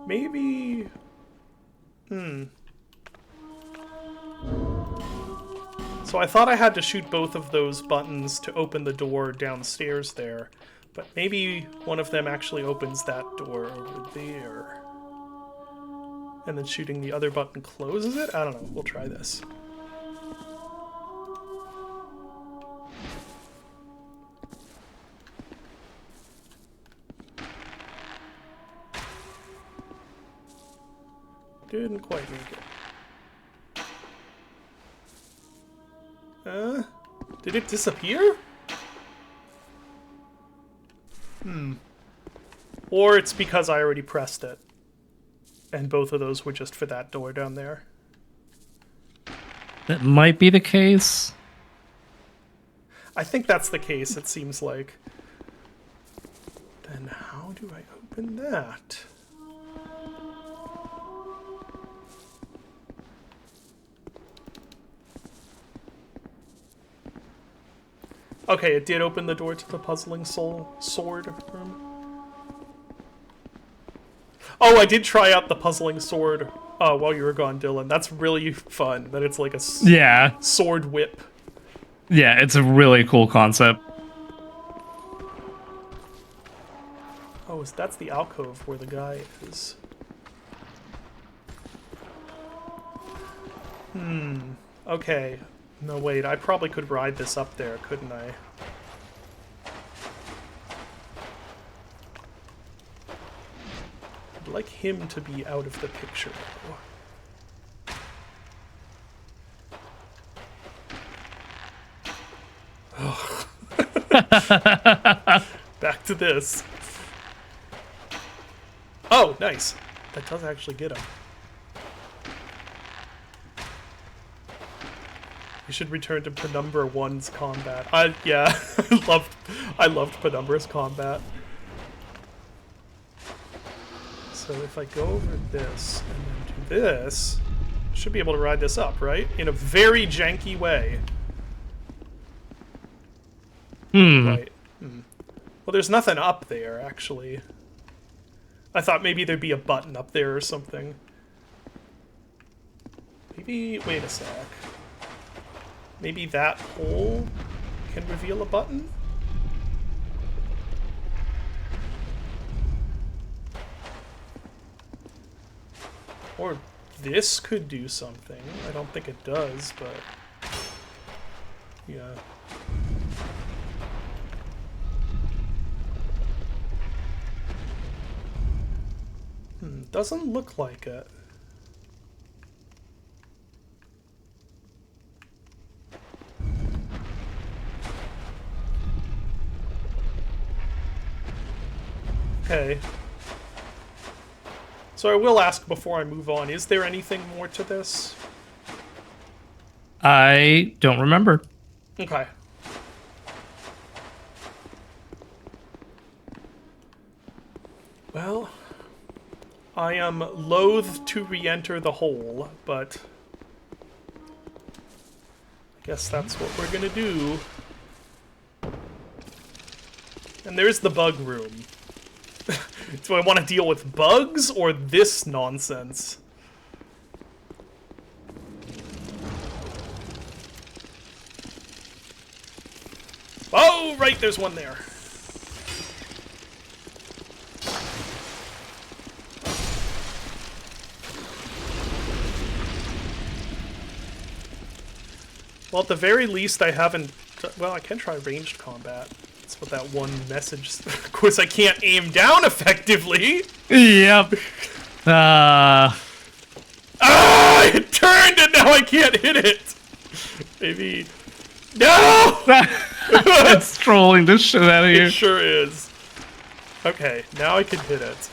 Maybe... So I thought I had to shoot both of those buttons to open the door downstairs there, but maybe one of them actually opens that door over there. And then shooting the other button closes it? I don't know. We'll try this. Didn't quite make it. Did it disappear? Or it's because I already pressed it. And both of those were just for that door down there. That might be the case. I think that's the case, it seems like. Then how do I open that? Okay, it did open the door to the puzzling sword room. Oh, I did try out the puzzling sword while you were gone, Dylan. That's really fun. That it's like a Yeah. sword whip. Yeah, it's a really cool concept. Oh, that's the alcove where the guy is. Okay. No, wait, I probably could ride this up there, couldn't I? I'd like him to be out of the picture, though. Back to this. Oh, nice. That does actually get him. You should return to Penumbra 1's combat. Yeah, I loved Penumbra's combat. So if I go over this and then do this, I should be able to ride this up, right? In a very janky way. Right. Well, there's nothing up there, actually. I thought maybe there'd be a button up there or something. Maybe, wait a sec. Maybe that hole can reveal a button? Or this could do something. I don't think it does, but... yeah. Doesn't look like it. Okay. So I will ask before I move on, is there anything more to this? I don't remember. Okay. Well, I am loath to re-enter the hole, but I guess that's what we're gonna do. And there's the bug room. Do I want to deal with bugs or this nonsense? Oh, right, there's one there. Well, at the very least, I haven't... well, I can try ranged combat. That's what that one message... Of course, I can't aim down effectively! Yep. Ah! It turned and now I can't hit it! Maybe... No! It's trolling the shit out of you. It sure is. Okay, now I can hit it.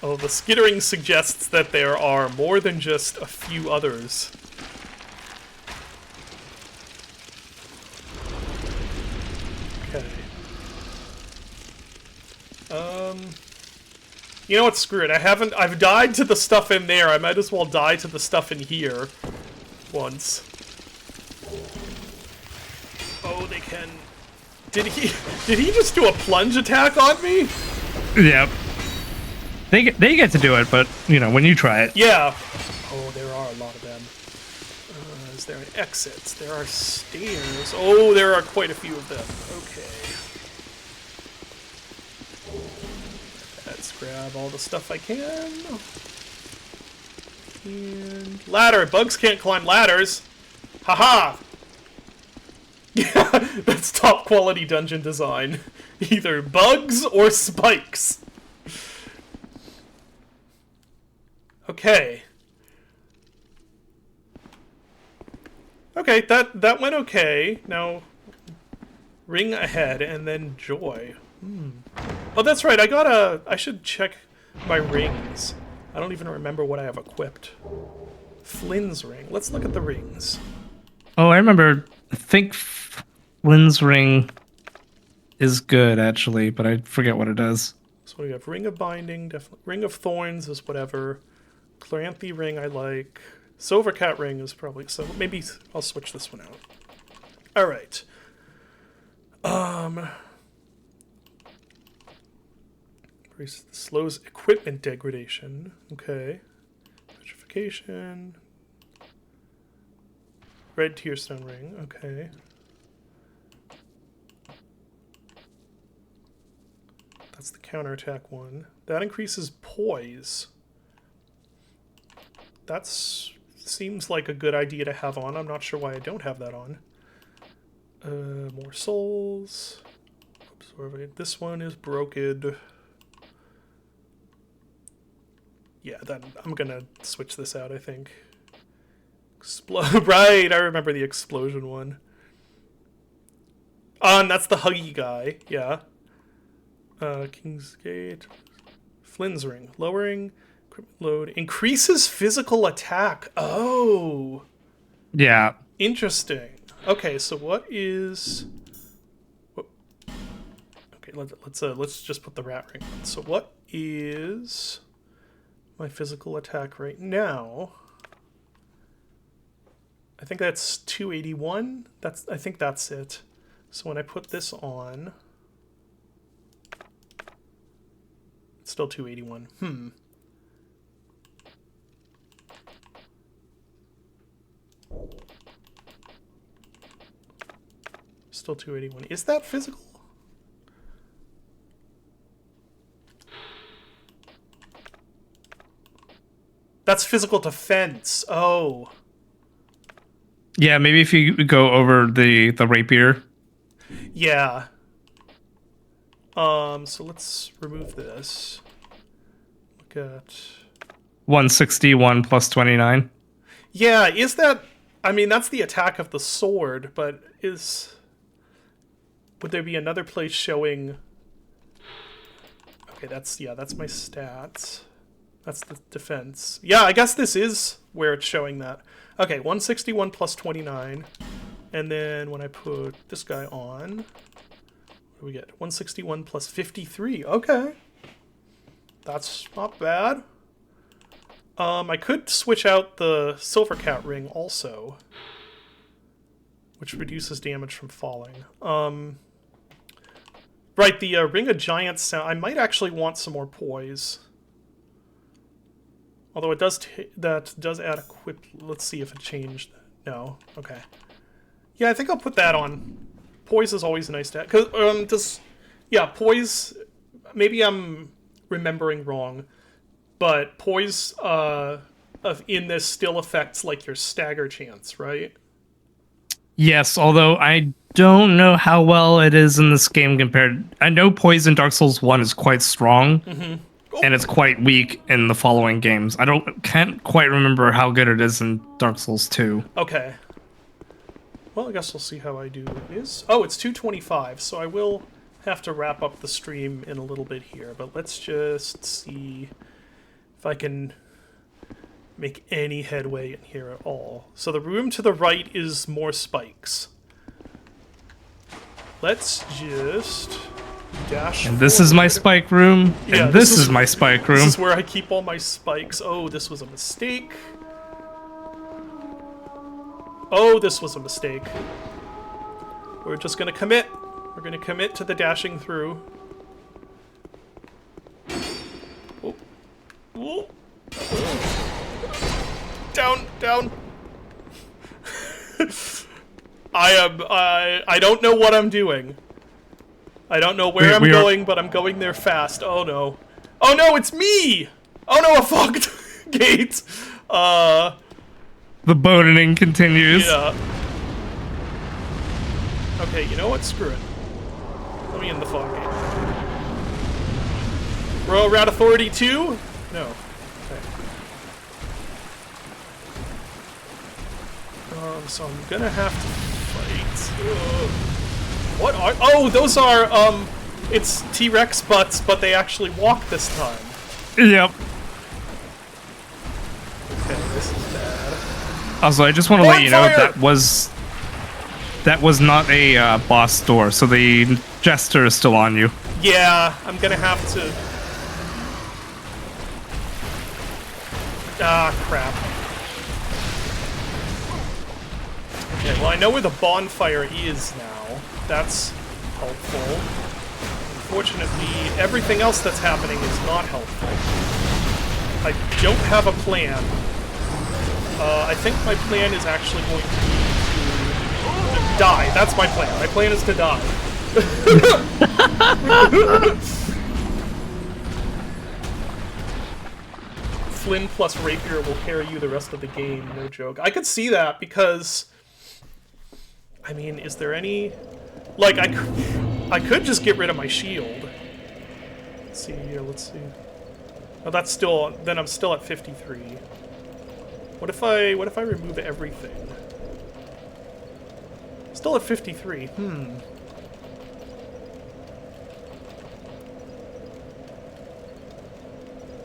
Oh, the skittering suggests that there are more than just a few others. Okay. You know what, screw it. I've died to the stuff in there. I might as well die to the stuff in here once. Oh, they can... Did he just do a plunge attack on me? Yep. They get to do it, but, you know, when you try it. Yeah. Oh, there are a lot of them. Is there an exit? There are stairs. Oh, there are quite a few of them. Okay. Let's grab all the stuff I can. And... ladder! Bugs can't climb ladders! Haha! Yeah, that's top quality dungeon design. Either bugs or spikes. Okay. Okay, that went okay. Now, ring ahead and then joy. Oh, that's right. I should check my rings. I don't even remember what I have equipped. Flynn's ring. Let's look at the rings. Oh, I remember. I think Flynn's ring is good, actually, but I forget what it does. So we have Ring of Binding, definitely. Ring of Thorns is whatever. Cloranthe ring I like. Silvercat ring is probably... So maybe I'll switch this one out. Alright. Slows equipment degradation. Okay. Petrification. Red Tearstone ring. Okay. That's the counterattack one. That increases poise. That's seems like a good idea to have on. I'm not sure why I don't have that on. More souls. Absorb. This one is broken. Yeah, then I'm gonna switch this out, I think. Explode. Right, I remember the explosion one. And that's the huggy guy. Yeah. King's Gate. Flynn's ring. Lowering equipment load. Increases physical attack. Oh. Yeah. Interesting. Okay, so what is... Okay, let's just put the rat ring on. So what is my physical attack right now? I think that's 281. I think that's it. So when I put this on, it's still 281. Still 281. Is that physical? That's physical defense. Oh. Yeah, maybe if you go over the rapier. Yeah. So let's remove this. Look at 161 plus 29. Yeah, is that... I mean, that's the attack of the sword, but would there be another place showing... Okay, that's my stats. That's the defense. Yeah, I guess this is where it's showing that. Okay, 161 plus 29. And then when I put this guy on... What do we get? 161 plus 53. Okay. That's not bad. I could switch out the Silvercat ring also, which reduces damage from falling. Right, the Ring of Giants sound... I might actually want some more poise. Although it does that does add equip... Let's see if it changed. No. Okay. Yeah, I think I'll put that on. Poise is always nice to have. Cause, yeah, poise... Maybe I'm remembering wrong, but poise in this still affects, like, your stagger chance, right? Yes, although I don't know how well it is in this game compared... I know poise in Dark Souls 1 is quite strong, and it's quite weak in the following games. Can't quite remember how good it is in Dark Souls 2. Okay. Well, I guess we'll see how I do this. Oh, it's 2:25, so I will have to wrap up the stream in a little bit here, but let's just see if I can make any headway in here at all. So the room to the right is more spikes. Let's just dash And this is my forward. spike room, Yeah, and this is my spike room. This is where I keep all my spikes. Oh, this was a mistake. Oh, this was a mistake. We're just gonna commit. We're gonna commit to the dashing through. Oh. Oh. Down, down. I don't know what I'm doing. I don't know where I'm going, but I'm going there fast. Oh no. Oh no, it's me! Oh no, a fucked gate! The boning continues. Yeah. Okay, you know what? Screw it. Let me in the fog gate. Royal Rat Authority 2? No. Okay. So I'm gonna have to fight. What are? Oh, those are it's T-Rex butts, but they actually walk this time. Yep. Okay, this is bad. Also, I just want to let you know Bonfire! that was not a boss door, so the Jester is still on you. Yeah, I'm gonna have to. Ah, crap. Okay, well I know where the bonfire is now. That's helpful. Unfortunately, everything else that's happening is not helpful. I don't have a plan. I think my plan is actually going to be to die. That's my plan. My plan is to die. Flynn plus Rapier will carry you the rest of the game, no joke. I could see that because, I mean, is there any, like, I could just get rid of my shield. Let's see here, let's see. Oh, that's still, then I'm still at 53. What if I remove everything? Still at 53,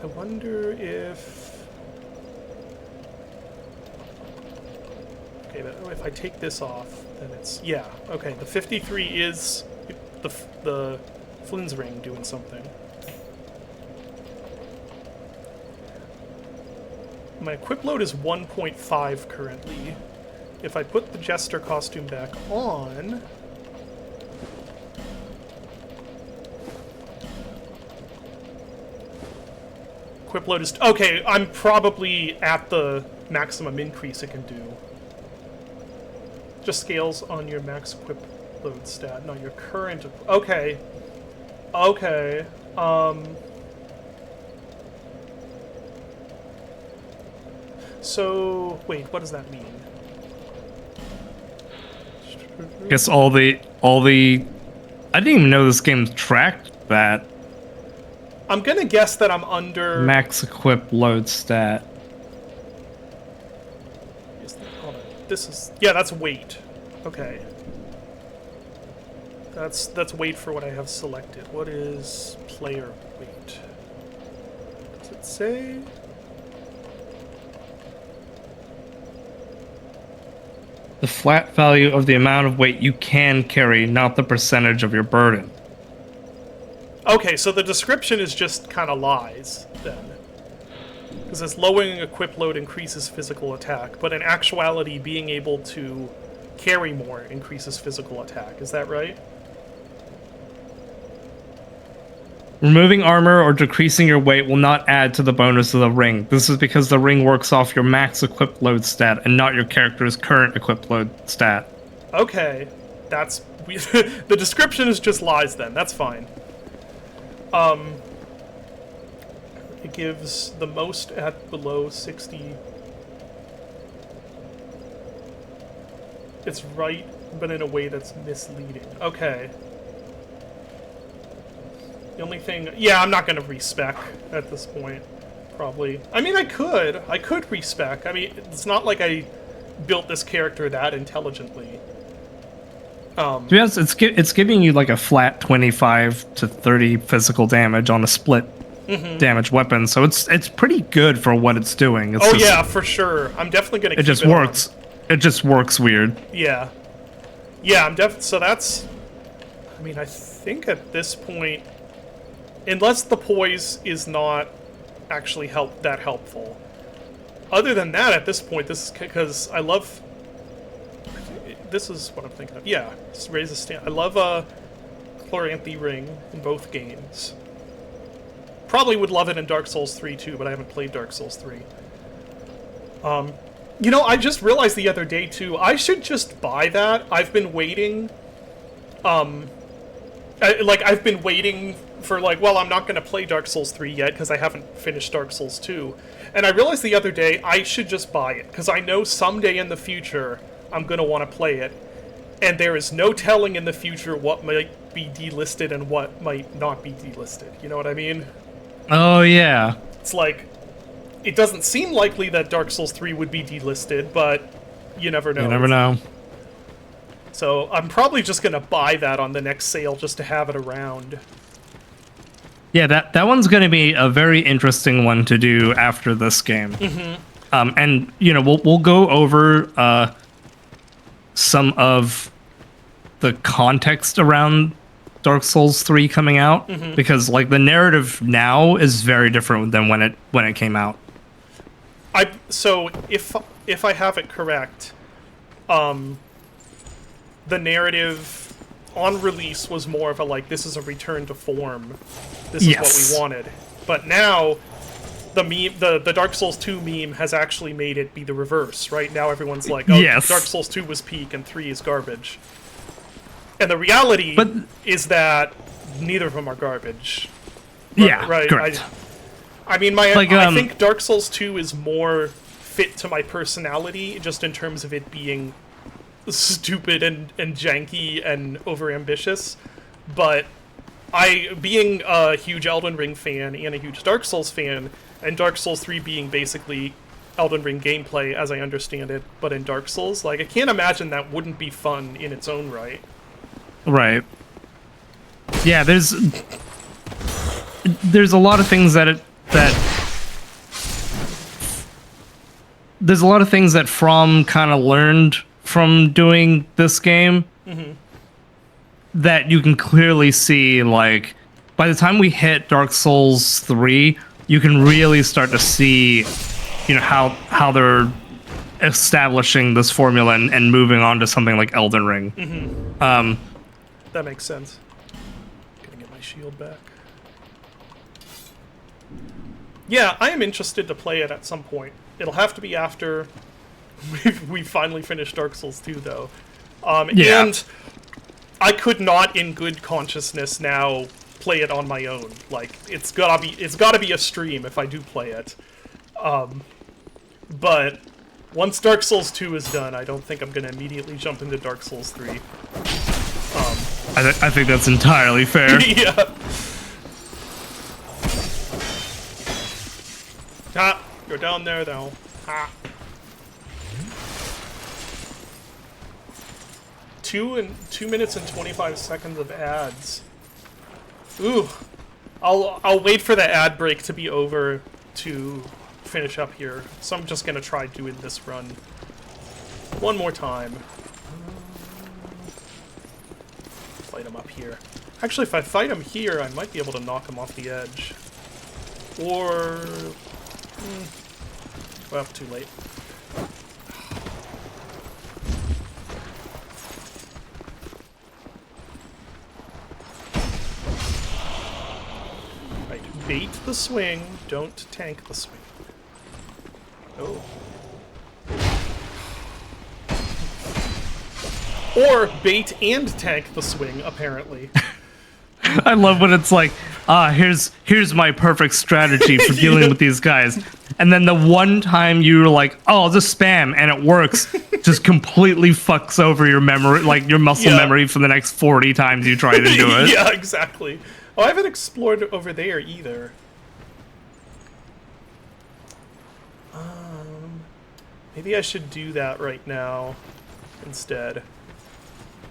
I wonder if... Okay, but if I take this off, then it's... Yeah, okay, the 53 is the Flynn's ring doing something. My equip load is 1.5 currently. If I put the Jester costume back on... Equip load is... Okay, I'm probably at the maximum increase it can do. Just scales on your max equip load stat, not your current... Okay. Okay. So... Wait, what does that mean? I guess all the I didn't even know this game tracked that. I'm gonna guess that I'm under... Max equip load stat. Hold on. This is... Yeah, that's weight. Okay. That's weight for what I have selected. What is player weight? Does it say? The flat value of the amount of weight you can carry, not the percentage of your burden. Okay, so the description is just kind of lies, then. Because it's lowering equip load increases physical attack, but in actuality, being able to carry more increases physical attack. Is that right? Removing armor or decreasing your weight will not add to the bonus of the ring. This is because the ring works off your max equip load stat and not your character's current equip load stat. Okay, that's... the description is just lies, then. That's fine. It gives the most at below 60. It's right, but in a way that's misleading. Okay. The only thing... Yeah, I'm not going to respec at this point, probably. I mean, I could. I could respec. I mean, it's not like I built this character that intelligently. To be honest, it's giving you like a flat 25 to 30 physical damage on a split damage weapon, so it's pretty good for what it's doing. It's yeah, for sure. I'm definitely going to keep it just works. It just works weird. Yeah. Yeah, I'm so that's... I mean, I think at this point... Unless the poise is not actually that helpful. Other than that, at this point, this is because I love... This is what I'm thinking of. Yeah, just raise the stand. I love Chloranthy Ring in both games. Probably would love it in Dark Souls 3 too, but I haven't played Dark Souls 3. You know, I just realized the other day too, I should just buy that. I've been waiting... I've been waiting for, well, I'm not going to play Dark Souls 3 yet, because I haven't finished Dark Souls 2. And I realized the other day, I should just buy it, because I know someday in the future, I'm going to want to play it. And there is no telling in the future what might be delisted and what might not be delisted. You know what I mean? Oh, yeah. It's like, it doesn't seem likely that Dark Souls 3 would be delisted, but you never know. You never know. So I'm probably just gonna buy that on the next sale just to have it around. Yeah, that one's going to be a very interesting one to do after this game. And you know, we'll go over some of the context around Dark Souls 3 coming out, because like the narrative now is very different than when it came out. So if I have it correct, the narrative on release was more of a like, this is a return to form. This is what we wanted. But now the meme, the Dark Souls 2 meme has actually made it be the reverse. Right now everyone's like, oh, Yes. Dark Souls 2 was peak and 3 is garbage. And the reality is that neither of them are garbage. Yeah, Right. correct. I mean, I think Dark Souls 2 is more fit to my personality, just in terms of it being stupid and janky and overambitious. But being a huge Elden Ring fan and a huge Dark Souls fan, and Dark Souls 3 being basically Elden Ring gameplay as I understand it, but in Dark Souls, like, I can't imagine that wouldn't be fun in its own right. Right. Yeah, there's a lot of things that there's a lot of things that From kind of learned from doing this game that you can clearly see, like, by the time we hit Dark Souls 3, you can really start to see, you know, how they're establishing this formula and moving on to something like Elden Ring. That makes sense. Gonna get my shield back. Yeah, I am interested to play it at some point. It'll have to be after we finally finish Dark Souls 2, though. Yeah. And I could not, in good consciousness, now play it on my own. Like, it's gotta be a stream if I do play it. But once Dark Souls 2 is done, I don't think I'm gonna immediately jump into Dark Souls 3. I think that's entirely fair. Yeah. Ha! You're down there, though. Ha! 2 minutes and 25 seconds of ads. Ooh. I'll wait for the ad break to be over to finish up here. So I'm just gonna try doing this run one more time. Fight him up here. Actually, if I fight him here, I might be able to knock him off the edge. Or... well, too late. Right, bait the swing, don't tank the swing. Oh. Or bait and tank the swing, apparently. I love when it's like, here's my perfect strategy for dealing with these guys. And then the one time you're like, oh, I'll just spam, and it works, just completely fucks over your memory, like your muscle memory for the next 40 times you try to do it. Yeah, exactly. Oh, I haven't explored over there either. Maybe I should do that right now instead.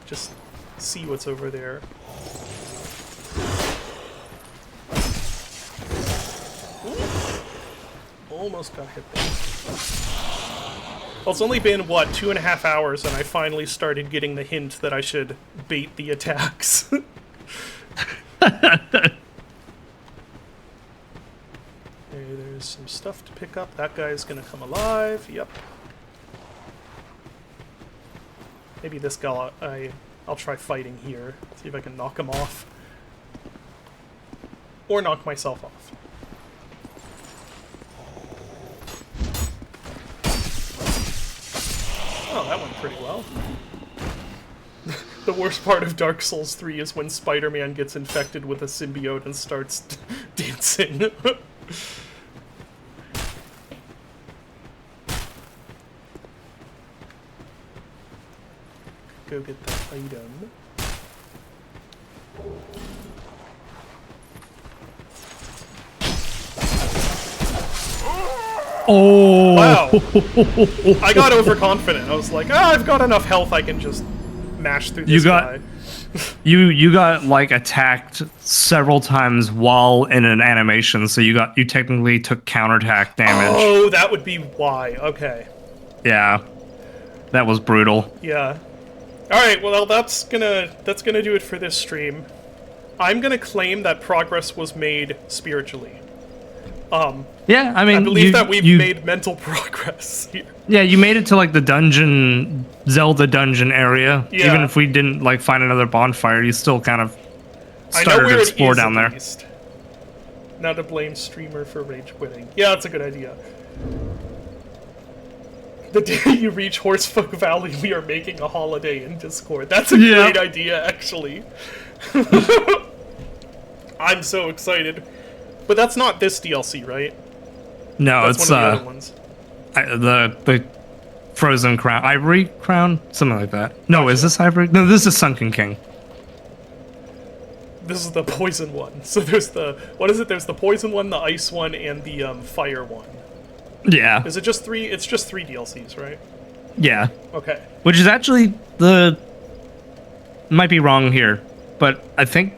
Just see what's over there. Ooh. Almost got hit there. Well, it's only been, what, 2.5 hours, and I finally started getting the hint that I should bait the attacks. There's some stuff to pick up. That guy's gonna come alive. Yep. Maybe this guy, I'll try fighting here. See if I can knock him off. Or knock myself off. Oh, that went pretty well. The worst part of Dark Souls 3 is when Spider-Man gets infected with a symbiote and starts dancing. Go get that item. Oh! Wow. I got overconfident. I was like, I've got enough health, I can just mash through this guy. You got like attacked several times while in an animation, so you technically took counterattack damage. Oh, that would be why. Okay. Yeah, that was brutal. Yeah. All right. Well, that's gonna do it for this stream. I'm gonna claim that progress was made spiritually. Yeah, I mean, I believe that we've made mental progress here. Yeah, you made it to like the dungeon, Zelda dungeon area. Yeah. Even if we didn't like find another bonfire, you still kind of I know started where to explore it is down at there. least. Not to blame streamer for rage quitting. Yeah, that's a good idea. The day you reach Horsefolk Valley, we are making a holiday in Discord. That's a great idea, actually. I'm so excited. But that's not this DLC, right? No, That's it's one of the other ones. the Frozen Crown, Ivory Crown, something like that. No, is this Ivory? No, this is Sunken King. This is the poison one. So there's the... What is it? There's the poison one, the ice one, and the fire one. Yeah, Is it just 3? It's just 3 DLCs, right? yeah. Okay. Which is actually might be wrong here, but I think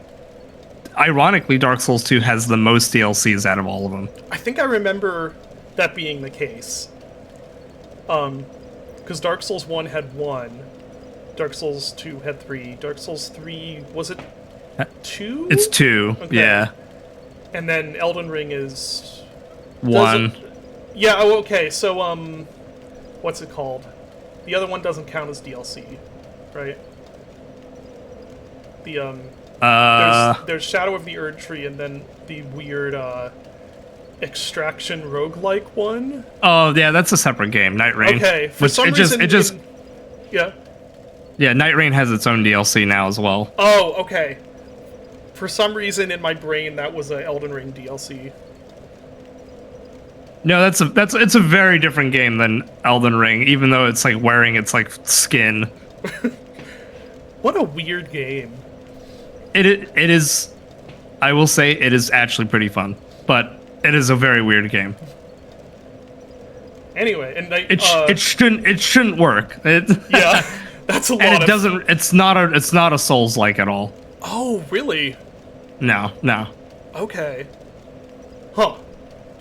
ironically Dark Souls 2 has the most DLCs out of all of them. I think I remember that being the case. Because Dark Souls 1 had 1, Dark Souls 2 had 3, Dark Souls 3, was it 2? It's 2, Okay. yeah. And then Elden Ring is... 1. Yeah, oh, okay, so, what's it called? The other one doesn't count as DLC, right? The, there's Shadow of the Erd Tree, and then the weird, Extraction roguelike one? Oh, yeah, that's a separate game, Night Rain. Okay, for some reason... Yeah. Yeah, Night Rain has its own DLC now as well. Oh, okay. For some reason in my brain, that was a Elden Ring DLC. No, it's a very different game than Elden Ring, even though it's like wearing its like skin. What a weird game. It is, I will say, it is actually pretty fun, but it is a very weird game. Anyway, and It shouldn't work. yeah, that's a lot. And it doesn't. It's not a Souls like at all. Oh, really? No. Okay. Huh.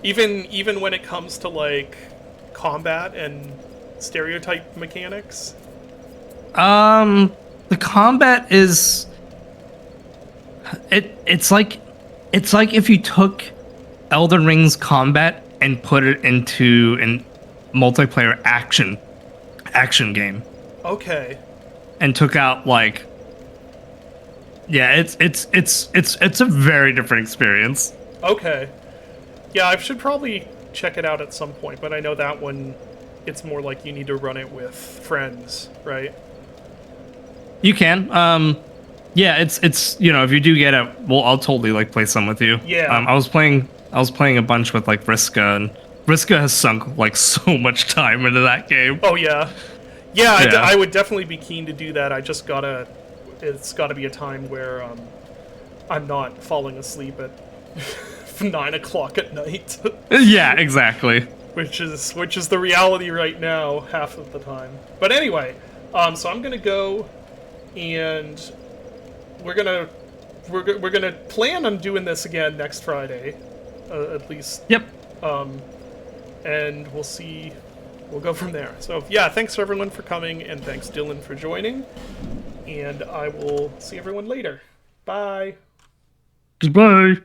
Even when it comes to like combat and stereotype mechanics. The combat is. It's like if you took Elden Ring's combat and put it into an multiplayer action game. Okay. And took out like. Yeah, it's a very different experience. Okay. Yeah, I should probably check it out at some point, but I know that one, it's more like you need to run it with friends, right? You can. Yeah, it's if you do get it, well, I'll totally like play some with you. Yeah. I was playing a bunch with like Vriska, and Vriska has sunk like so much time into that game. Oh yeah. Yeah, I would definitely be keen to do that. It's gotta be a time where I'm not falling asleep at 9 o'clock at night. Yeah, exactly. which is the reality right now half of the time. But anyway, so I'm gonna go, and we're gonna plan on doing this again next Friday, at least. Yep. And we'll see. We'll go from there. So yeah, thanks everyone for coming, and thanks Dylan for joining. And I will see everyone later. Bye. Goodbye.